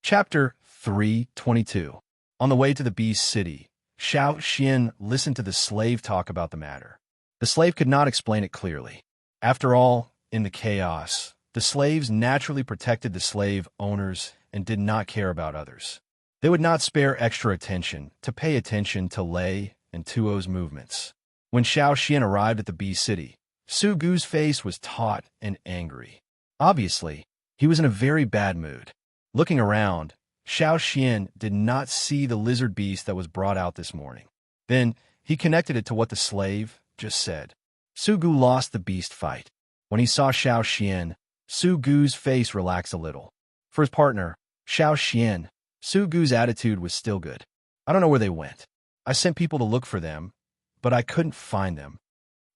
Speaker 1: Chapter 3:22. On the way to the beast city, Xiao Xian listened to the slave talk about the matter. The slave could not explain it clearly. After all, in the chaos, the slaves naturally protected the slave owners and did not care about others. They would not spare extra attention to pay attention to Lei and Tuo's movements. When Xiao Xian arrived at the bee city, Su Gu's face was taut and angry. Obviously, he was in a very bad mood. Looking around, Xiao Xian did not see the lizard beast that was brought out this morning. Then, he connected it to what the slave just said. Su Gu lost the beast fight. When he saw Xiao Xian, Su Gu's face relaxed a little. For his partner, Xiao Xian, Su Gu's attitude was still good. I don't know where they went. I sent people to look for them, but I couldn't find them.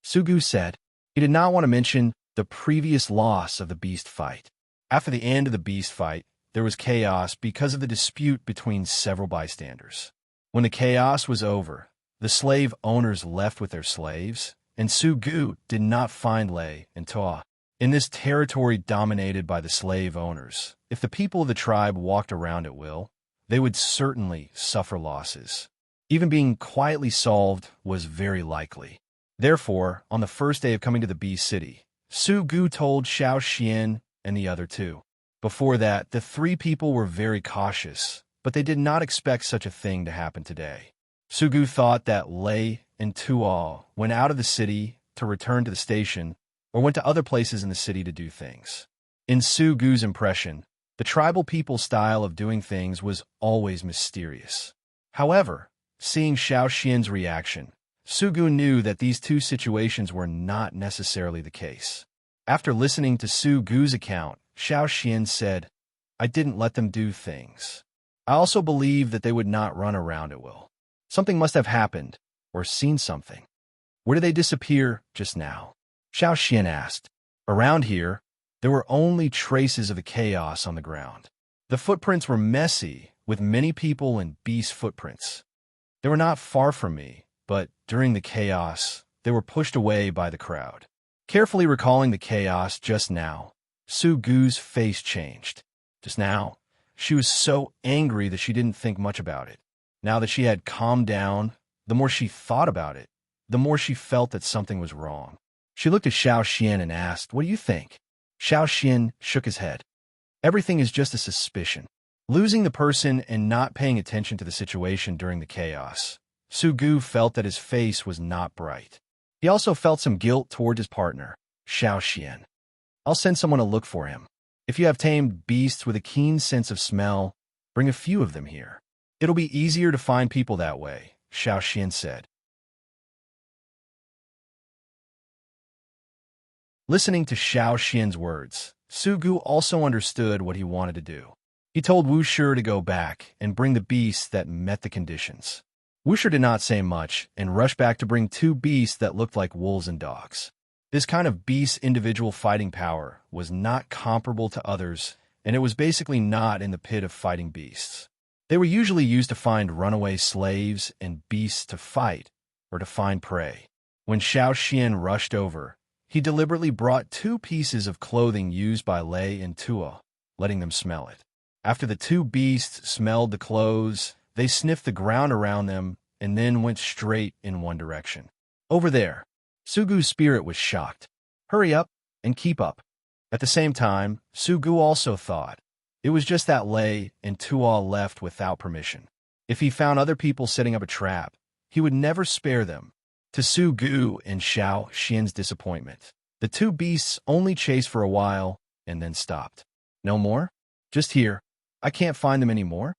Speaker 1: Su Gu said. He did not want to mention the previous loss of the beast fight. After the end of the beast fight, there was chaos because of the dispute between several bystanders. When the chaos was over, the slave owners left with their slaves, and Su Gu did not find Lei and Tuo. In this territory dominated by the slave owners, if the people of the tribe walked around at will, they would certainly suffer losses. Even being quietly solved was very likely. Therefore, on the first day of coming to the bee city, Su Gu told Xiao Xian and the other two. Before that, the three people were very cautious, but they did not expect such a thing to happen today. Su Gu thought that Lei and Tuo went out of the city to return to the station or went to other places in the city to do things. In Su Gu's impression, the tribal people's style of doing things was always mysterious. However, seeing Xiao Xian's reaction, Su Gu knew that these two situations were not necessarily the case. After listening to Su Gu's account, Xiao Xian said, I didn't let them do things. I also believe that they would not run around at will. Something must have happened, or seen something. Where did they disappear just now? Xiao Xian asked. Around here, there were only traces of the chaos on the ground. The footprints were messy, with many people and beast footprints. They were not far from me, but during the chaos, they were pushed away by the crowd. Carefully recalling the chaos just now, Su Gu's face changed. Just now, she was so angry that she didn't think much about it. Now that she had calmed down, the more she thought about it, the more she felt that something was wrong. She looked at Xiao Xian and asked, What do you think? Xiao Xian shook his head. Everything is just a suspicion. Losing the person and not paying attention to the situation during the chaos, Su Gu felt that his face was not bright. He also felt some guilt toward his partner, Xiao Xian. I'll send someone to look for him. If you have tamed beasts with a keen sense of smell, bring a few of them here. It'll be easier to find people that way, Xiao Xian said. Listening to Xiao Xian's words, Su Gu also understood what he wanted to do. He told Wu Shi to go back and bring the beasts that met the conditions. Wu Shi did not say much and rushed back to bring two beasts that looked like wolves and dogs. This kind of beast's individual fighting power was not comparable to others, and it was basically not in the pit of fighting beasts. They were usually used to find runaway slaves and beasts to fight, or to find prey. When Xiao Xian rushed over, he deliberately brought two pieces of clothing used by Lei and Tuo, letting them smell it. After the two beasts smelled the clothes, they sniffed the ground around them and then went straight in one direction. Over there. Su Gu's spirit was shocked. Hurry up and keep up. At the same time, Su Gu also thought, it was just that Lei and Tuo left without permission. If he found other people setting up a trap, he would never spare them. To Su Gu and Xiao Xian's disappointment, the two beasts only chased for a while and then stopped. No more? Just here. I can't find them anymore.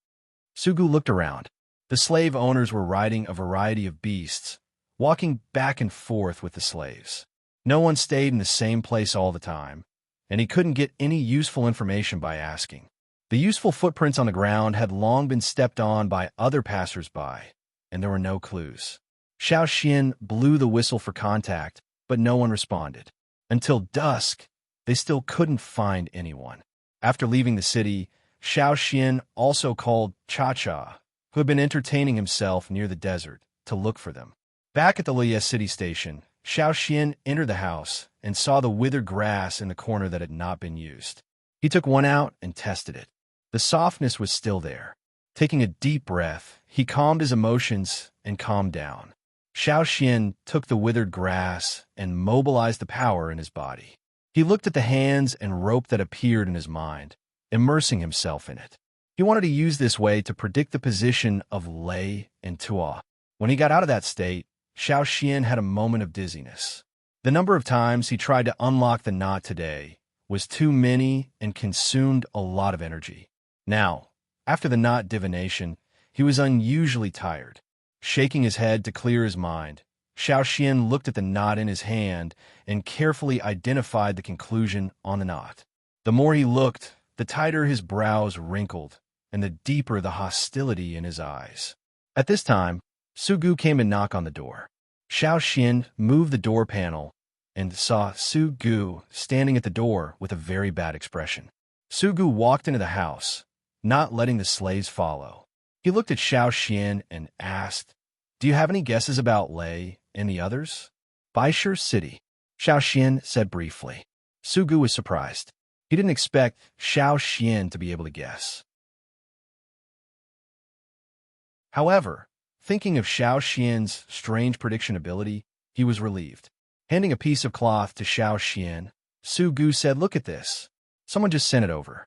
Speaker 1: Su Gu looked around. The slave owners were riding a variety of beasts, walking back and forth with the slaves. No one stayed in the same place all the time, and he couldn't get any useful information by asking. The useful footprints on the ground had long been stepped on by other passers-by, and there were no clues. Xiao Xian blew the whistle for contact, but no one responded. Until dusk, they still couldn't find anyone. After leaving the city, Xiao Xian also called Cha-Cha, who had been entertaining himself near the desert, to look for them. Back at the Liye city station, Xiao Xian entered the house and saw the withered grass in the corner that had not been used. He took one out and tested it. The softness was still there. Taking a deep breath, he calmed his emotions and calmed down. Xiao Xian took the withered grass and mobilized the power in his body. He looked at the hands and rope that appeared in his mind, immersing himself in it. He wanted to use this way to predict the position of Lei and Tuo. When he got out of that state, Xiao Xian had a moment of dizziness. The number of times he tried to unlock the knot today was too many and consumed a lot of energy. Now, after the knot divination, he was unusually tired. Shaking his head to clear his mind, Xiao Xian looked at the knot in his hand and carefully identified the conclusion on the knot. The more he looked, the tighter his brows wrinkled, and the deeper the hostility in his eyes. At this time, Su Gu came to knock on the door. Xiao Xian moved the door panel and saw Su Gu standing at the door with a very bad expression. Su Gu walked into the house, not letting the slaves follow. He looked at Xiao Xian and asked, "Do you have any guesses about Lei and the others?" "Baisher City," Xiao Xian said briefly. Su Gu was surprised. He didn't expect Xiao Xian to be able to guess. However, thinking of Xiao Xian's strange prediction ability, he was relieved. Handing a piece of cloth to Xiao Xian, Su Gu said, "Look at this. Someone just sent it over."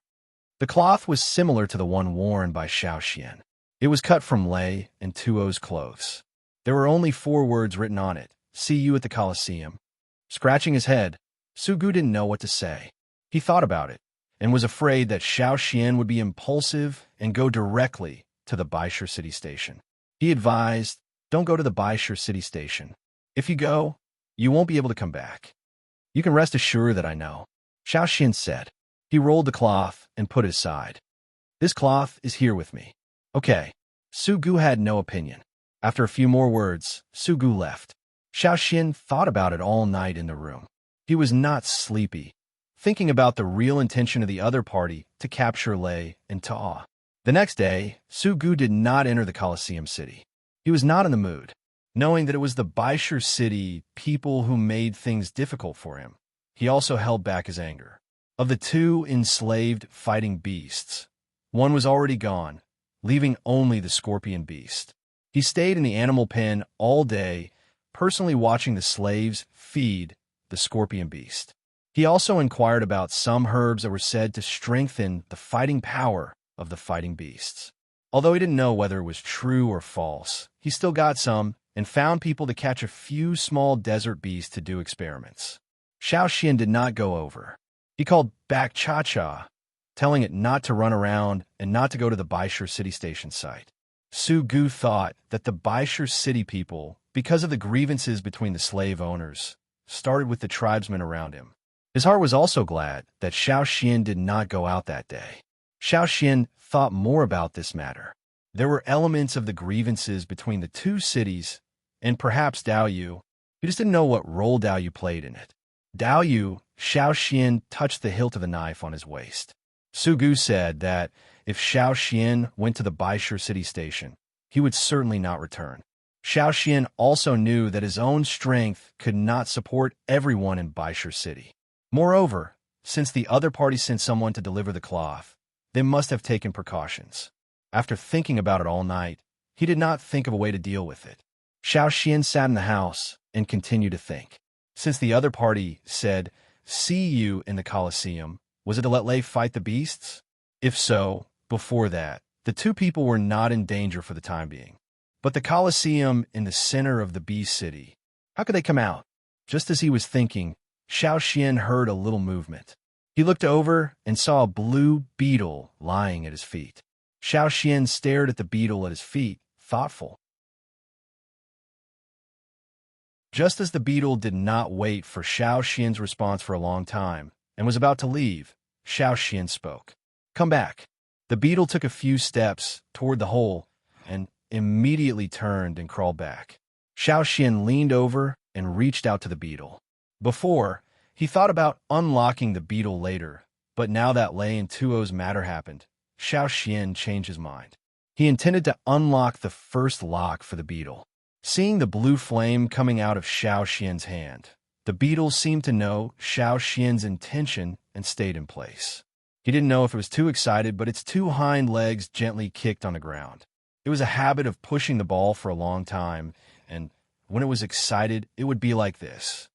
Speaker 1: The cloth was similar to the one worn by Xiao Xian. It was cut from Lei and Tuo's clothes. There were only 4 words written on it: "See you at the Colosseum." Scratching his head, Su Gu didn't know what to say. He thought about it and was afraid that Xiao Xian would be impulsive and go directly to the Baisher City Station. He advised, "Don't go to the Baisher City Station. If you go, you won't be able to come back." "You can rest assured that I know," Xiao Xian said. He rolled the cloth and put it aside. "This cloth is here with me." "Okay." Su Gu had no opinion. After a few more words, Su Gu left. Xiao Xian thought about it all night in the room. He was not sleepy, thinking about the real intention of the other party to capture Lei and Tuo. The next day, Su Gu did not enter the Colosseum City. He was not in the mood, knowing that it was the Baisher City people who made things difficult for him. He also held back his anger. Of the 2 enslaved fighting beasts, one was already gone, leaving only the scorpion beast. He stayed in the animal pen all day, personally watching the slaves feed the scorpion beast. He also inquired about some herbs that were said to strengthen the fighting power of the fighting beasts. Although he didn't know whether it was true or false, he still got some and found people to catch a few small desert beasts to do experiments. Xiao Xian did not go over. He called back Cha-Cha, telling it not to run around and not to go to the Baisher City Station site. Su Gu thought that the Baisher City people, because of the grievances between the slave owners, started with the tribesmen around him. His heart was also glad that Xiao Xian did not go out that day. Xiao Xian thought more about this matter. There were elements of the grievances between the 2 cities, and perhaps Dao Yu. He just didn't know what role Dao Yu played in it. Dao Yu, Xiao Xian touched the hilt of the knife on his waist. Su Gu said that if Xiao Xian went to the Baisher City Station, he would certainly not return. Xiao Xian also knew that his own strength could not support everyone in Baisher City. Moreover, since the other party sent someone to deliver the cloth, they must have taken precautions. After thinking about it all night, he did not think of a way to deal with it. Xiao Xian sat in the house and continued to think. Since the other party said, "See you in the Colosseum," was it to let Lei fight the beasts? If so, before that, the 2 people were not in danger for the time being. But the Colosseum in the center of the beast city, how could they come out? Just as he was thinking, Xiao Xian heard a little movement. He looked over and saw a blue beetle lying at his feet. Xiao Xian stared at the beetle at his feet, thoughtful. Just as the beetle did not wait for Xiao Xian's response for a long time and was about to leave, Xiao Xian spoke. "Come back." The beetle took a few steps toward the hole and immediately turned and crawled back. Xiao Xian leaned over and reached out to the beetle. Before, he thought about unlocking the beetle later, but now that Lei and Tuo's matter happened, Xiao Xian changed his mind. He intended to unlock the first lock for the beetle. Seeing the blue flame coming out of Xiao Xian's hand, the beetle seemed to know Xiao Xian's intention and stayed in place. He didn't know if it was too excited, but its two hind legs gently kicked on the ground. It was a habit of pushing the ball for a long time, and when it was excited, it would be like this.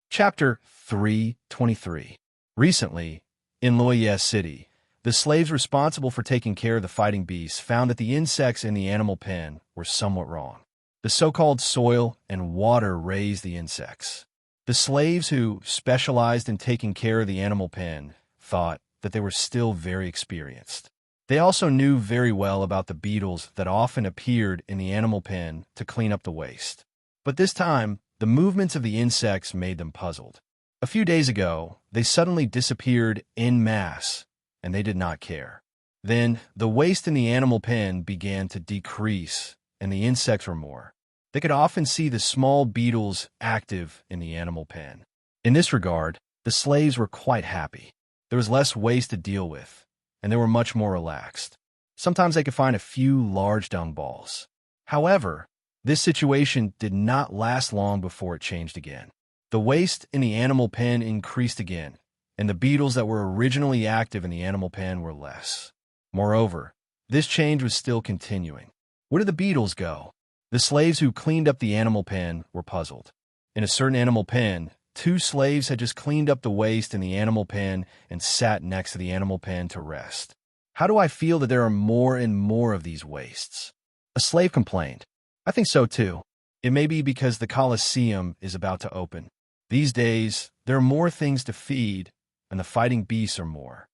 Speaker 1: Chapter 323. Recently, in Loyes City, the slaves responsible for taking care of the fighting beasts found that the insects in the animal pen were somewhat wrong. The so-called soil and water raised the insects. The slaves who specialized in taking care of the animal pen thought that they were still very experienced. They also knew very well about the beetles that often appeared in the animal pen to clean up the waste. But this time, the movements of the insects made them puzzled. A few days ago, they suddenly disappeared en masse, and they did not care. Then, the waste in the animal pen began to decrease, and the insects were more. They could often see the small beetles active in the animal pen. In this regard, the slaves were quite happy. There was less waste to deal with, and they were much more relaxed. Sometimes they could find a few large dung balls. However, this situation did not last long before it changed again. The waste in the animal pen increased again, and the beetles that were originally active in the animal pen were less. Moreover, this change was still continuing. Where did the beetles go? The slaves who cleaned up the animal pen were puzzled. In a certain animal pen, two slaves had just cleaned up the waste in the animal pen and sat next to the animal pen to rest. How do I feel that there are more and more of these wastes? A slave complained. I think so too. It may be because the Colosseum is about to open. These days, there are more things to feed, and the fighting beasts are more.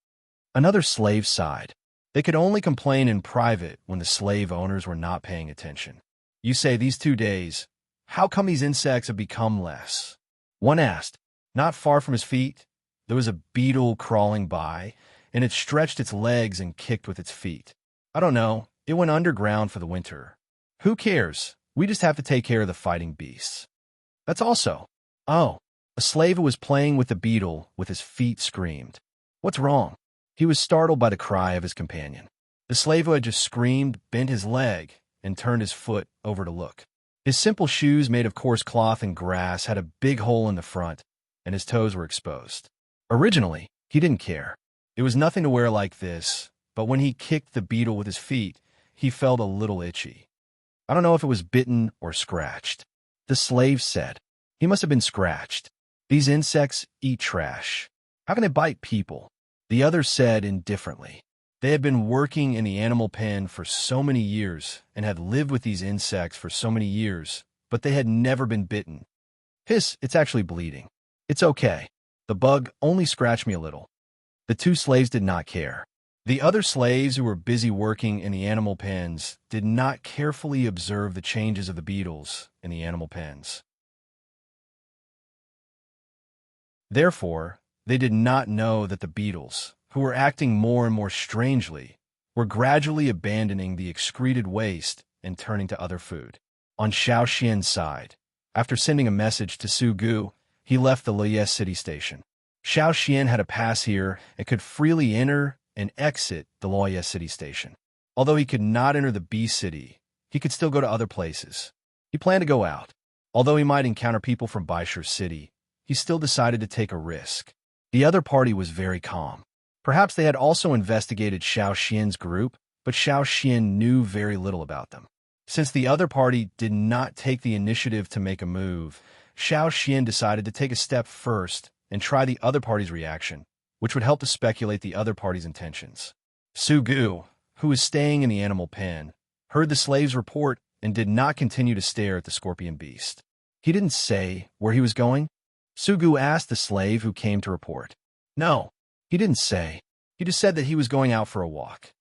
Speaker 1: Another slave sighed. They could only complain in private when the slave owners were not paying attention. You say these 2 days, how come these insects have become less? One asked. Not far from his feet, there was a beetle crawling by, and it stretched its legs and kicked with its feet. I don't know, it went underground for the winter. Who cares? We just have to take care of the fighting beasts. That's also. Oh, a slave who was playing with the beetle with his feet screamed. What's wrong? He was startled by the cry of his companion. The slave who had just screamed bent his leg and turned his foot over to look. His simple shoes made of coarse cloth and grass had a big hole in the front, and his toes were exposed. Originally, he didn't care. It was nothing to wear like this, but when he kicked the beetle with his feet, he felt a little itchy. I don't know if it was bitten or scratched. The slave said. He must have been scratched. These insects eat trash. How can they bite people? The other said indifferently. They had been working in the animal pen for so many years and had lived with these insects for so many years, but they had never been bitten. Hiss, it's actually bleeding. It's okay. The bug only scratched me a little. The two slaves did not care. The other slaves who were busy working in the animal pens did not carefully observe the changes of the beetles in the animal pens. Therefore, they did not know that the beetles, who were acting more and more strangely, were gradually abandoning the excreted waste and turning to other food. On Xiao Xian's side, after sending a message to Su Gu, he left the Loyes City station. Xiao Xian had a pass here and could freely enter and exit the Loyes City station. Although he could not enter the Bee City, he could still go to other places. He planned to go out. Although he might encounter people from Baishur City, he still decided to take a risk. The other party was very calm. Perhaps they had also investigated Xiao Xian's group, but Xiao Xian knew very little about them. Since the other party did not take the initiative to make a move, Xiao Xian decided to take a step first and try the other party's reaction, which would help to speculate the other party's intentions. Su Gu, who was staying in the animal pen, heard the slave's report and did not continue to stare at the scorpion beast. He didn't say where he was going. Su Gu asked the slave who came to report. No, he didn't say. He just said that he was going out for a walk.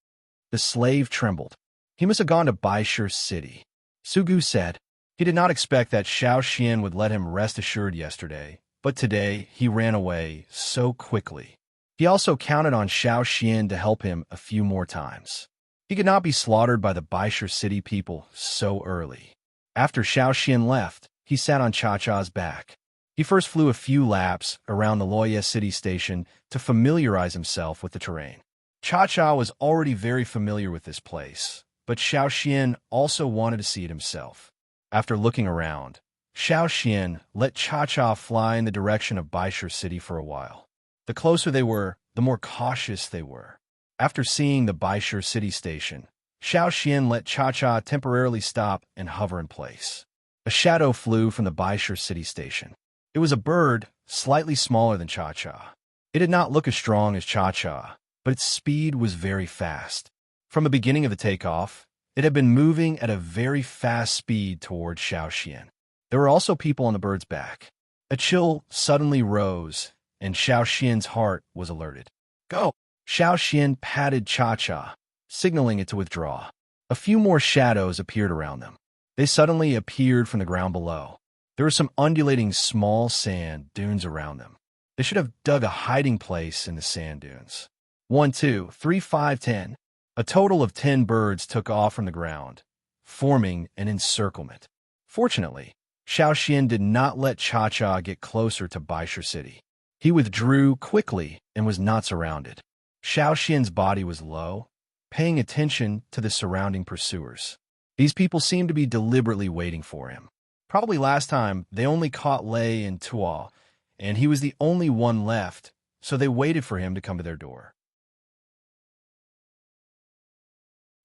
Speaker 1: The slave trembled. He must have gone to Baishur City. Su Gu said. He did not expect that Xiao Xian would let him rest assured yesterday, but today he ran away so quickly. He also counted on Xiao Xian to help him a few more times. He could not be slaughtered by the Baishur City people so early. After Xiao Xian left, he sat on Cha-Cha's back. He first flew a few laps around the Loyes City station to familiarize himself with the terrain. Cha-Cha was already very familiar with this place, but Xiao Xian also wanted to see it himself. After looking around, Xiao Xian let Cha-Cha fly in the direction of Baishur City for a while. The closer they were, the more cautious they were. After seeing the Baishur City station, Xiao Xian let Cha-Cha temporarily stop and hover in place. A shadow flew from the Baishur City station. It was a bird, slightly smaller than Cha-Cha. It did not look as strong as Cha-Cha, but its speed was very fast. From the beginning of the takeoff, it had been moving at a very fast speed towards Xiao Xian. There were also people on the bird's back. A chill suddenly rose, and Xiao Xian's heart was alerted. Go! Xiao Xian patted Cha-Cha, signaling it to withdraw. A few more shadows appeared around them. They suddenly appeared from the ground below. There were some undulating small sand dunes around them. They should have dug a hiding place in the sand dunes. 1, 2, 3, 5, 10. A total of 10 birds took off from the ground, forming an encirclement. Fortunately, Xiao Xian did not let Cha-Cha get closer to Baishur City. He withdrew quickly and was not surrounded. Xiao Xian's body was low, paying attention to the surrounding pursuers. These people seemed to be deliberately waiting for him. Probably last time, they only caught Lei and Tuo, and he was the only one left, so they waited for him to come to their door.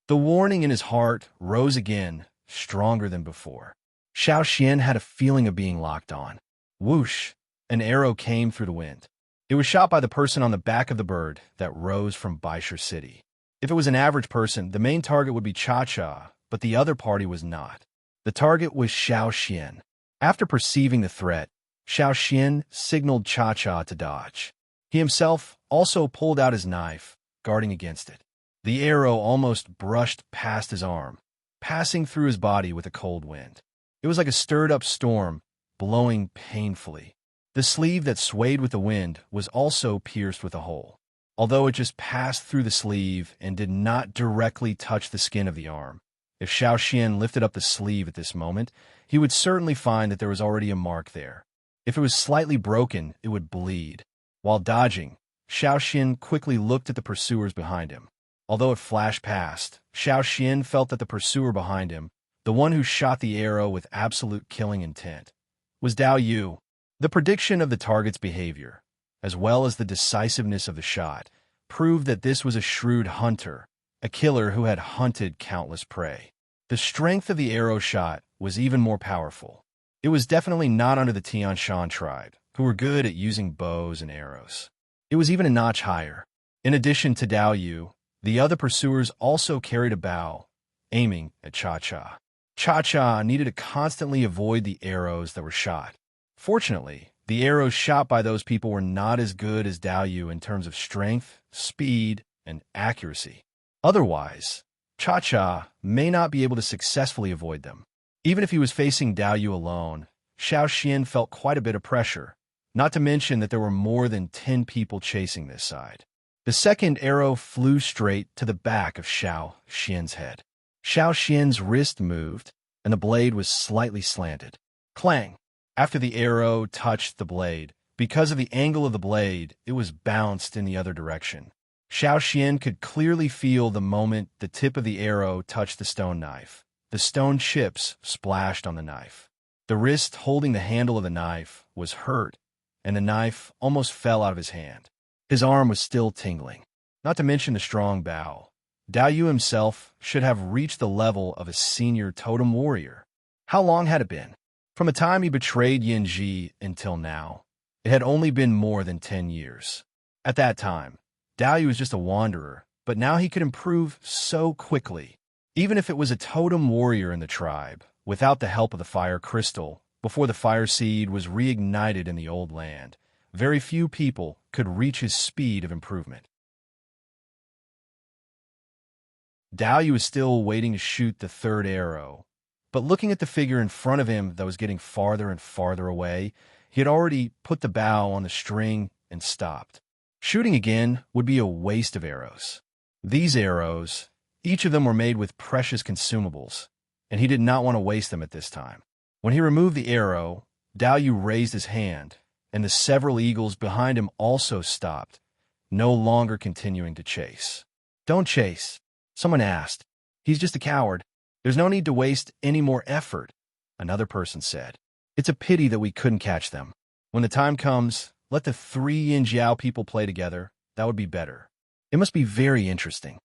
Speaker 1: The warning in his heart rose again, stronger than before. Xiao Xian had a feeling of being locked on. Whoosh! An arrow came through the wind. It was shot by the person on the back of the bird that rose from Baishur City. If it was an average person, the main target would be Cha-Cha, but the other party was not. The target was Xiao Xian. After perceiving the threat, Xiao Xian signaled Cha-Cha to dodge. He himself also pulled out his knife, guarding against it. The arrow almost brushed past his arm, passing through his body with a cold wind. It was like a stirred-up storm, blowing painfully. The sleeve that swayed with the wind was also pierced with a hole, although it just passed through the sleeve and did not directly touch the skin of the arm. If Xiao Xian lifted up the sleeve at this moment, he would certainly find that there was already a mark there. If it was slightly broken, it would bleed. While dodging, Xiao Xian quickly looked at the pursuers behind him. Although it flashed past, Xiao Xian felt that the pursuer behind him, the one who shot the arrow with absolute killing intent, was Dao Yu. The prediction of the target's behavior, as well as the decisiveness of the shot, proved that this was a shrewd hunter, a killer who had hunted countless prey. The strength of the arrow shot was even more powerful. It was definitely not under the Tianshan tribe, who were good at using bows and arrows. It was even a notch higher. In addition to Dao Yu, the other pursuers also carried a bow, aiming at Cha-Cha. Cha-Cha needed to constantly avoid the arrows that were shot. Fortunately, the arrows shot by those people were not as good as Dao Yu in terms of strength, speed, and accuracy. Otherwise, Cha-Cha may not be able to successfully avoid them. Even if he was facing Dao Yu alone, Xiao Xian felt quite a bit of pressure, not to mention that there were more than 10 people chasing this side. The second arrow flew straight to the back of Xiao Xian's head. Xiao Xian's wrist moved, and the blade was slightly slanted. Clang! After the arrow touched the blade, because of the angle of the blade, it was bounced in the other direction. Xiao Xian could clearly feel the moment the tip of the arrow touched the stone knife. The stone chips splashed on the knife. The wrist holding the handle of the knife was hurt, and the knife almost fell out of his hand. His arm was still tingling, not to mention the strong bow. Dao Yu himself should have reached the level of a senior totem warrior. How long had it been? From the time he betrayed Yin Ji until now, it had only been more than 10 years. At that time, Dao Yu was just a wanderer, but now he could improve so quickly. Even if it was a totem warrior in the tribe, without the help of the fire crystal, before the fire seed was reignited in the old land, very few people could reach his speed of improvement. Dao Yu was still waiting to shoot the third arrow, but looking at the figure in front of him that was getting farther and farther away, he had already put the bow on the string and stopped. Shooting again would be a waste of arrows. These arrows, each of them were made with precious consumables, and he did not want to waste them at this time. When he removed the arrow, Dao Yu raised his hand, and the several eagles behind him also stopped, no longer continuing to chase. "Don't chase," someone asked. "He's just a coward. There's no need to waste any more effort," another person said. It's a pity that we couldn't catch them. When the time comes, let the 3 Yin people play together. That would be better. It must be very interesting.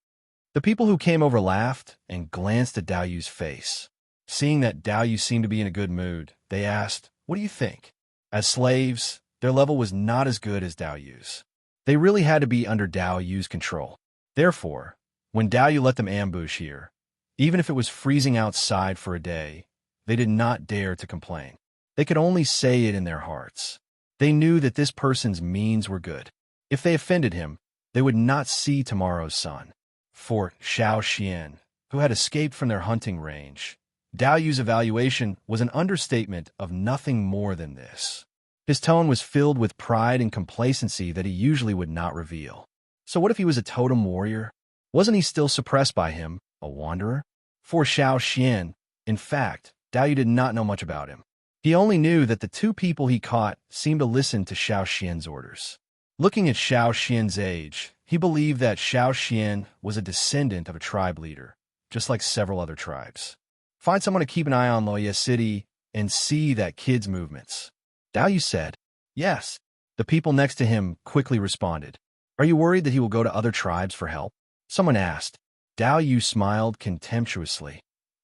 Speaker 1: The people who came over laughed and glanced at Dao Yu's face. Seeing that Dao Yu seemed to be in a good mood, they asked, "What do you think?" As slaves, their level was not as good as Dao Yu's. They really had to be under Dao Yu's control. Therefore, when Dao Yu let them ambush here, even if it was freezing outside for a day, they did not dare to complain. They could only say it in their hearts. They knew that this person's means were good. If they offended him, they would not see tomorrow's sun. For Xiao Xian, who had escaped from their hunting range, Dao Yu's evaluation was an understatement of nothing more than this. His tone was filled with pride and complacency that he usually would not reveal. So what if he was a totem warrior? Wasn't he still suppressed by him, a wanderer? For Xiao Xian, in fact, Dao Yu did not know much about him. He only knew that the 2 people he caught seemed to listen to Xiao Xian's orders. Looking at Xiao Xian's age, he believed that Xiao Xian was a descendant of a tribe leader, just like several other tribes. Find someone to keep an eye on Loya City and see that kid's movements. Dao Yu said, "Yes." The people next to him quickly responded. "Are you worried that he will go to other tribes for help?" Someone asked. Dao Yu smiled contemptuously.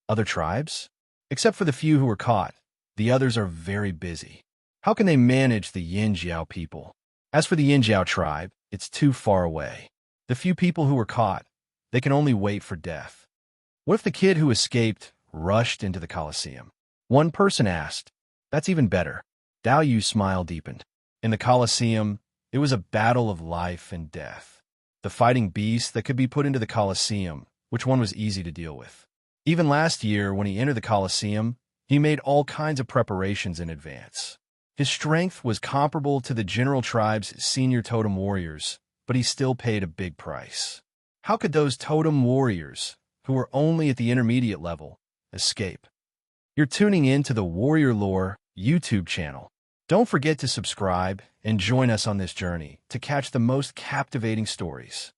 Speaker 1: "Other tribes? Except for the few who were caught, the others are very busy. How can they manage the Yinjiao people? As for the Yinjiao tribe, it's too far away. The few people who were caught, they can only wait for death." What if the kid who escaped rushed into the Colosseum? One person asked. "That's even better." Dao Yu's smile deepened. In the Colosseum, it was a battle of life and death. The fighting beasts that could be put into the Colosseum, which one was easy to deal with. Even last year, when he entered the Colosseum, he made all kinds of preparations in advance. His strength was comparable to the general tribe's senior totem warriors, but he still paid a big price. How could those totem warriors, who were only at the intermediate level, escape? You're tuning in to the Warrior Lore YouTube channel. Don't forget to subscribe and join us on this journey to catch the most captivating stories.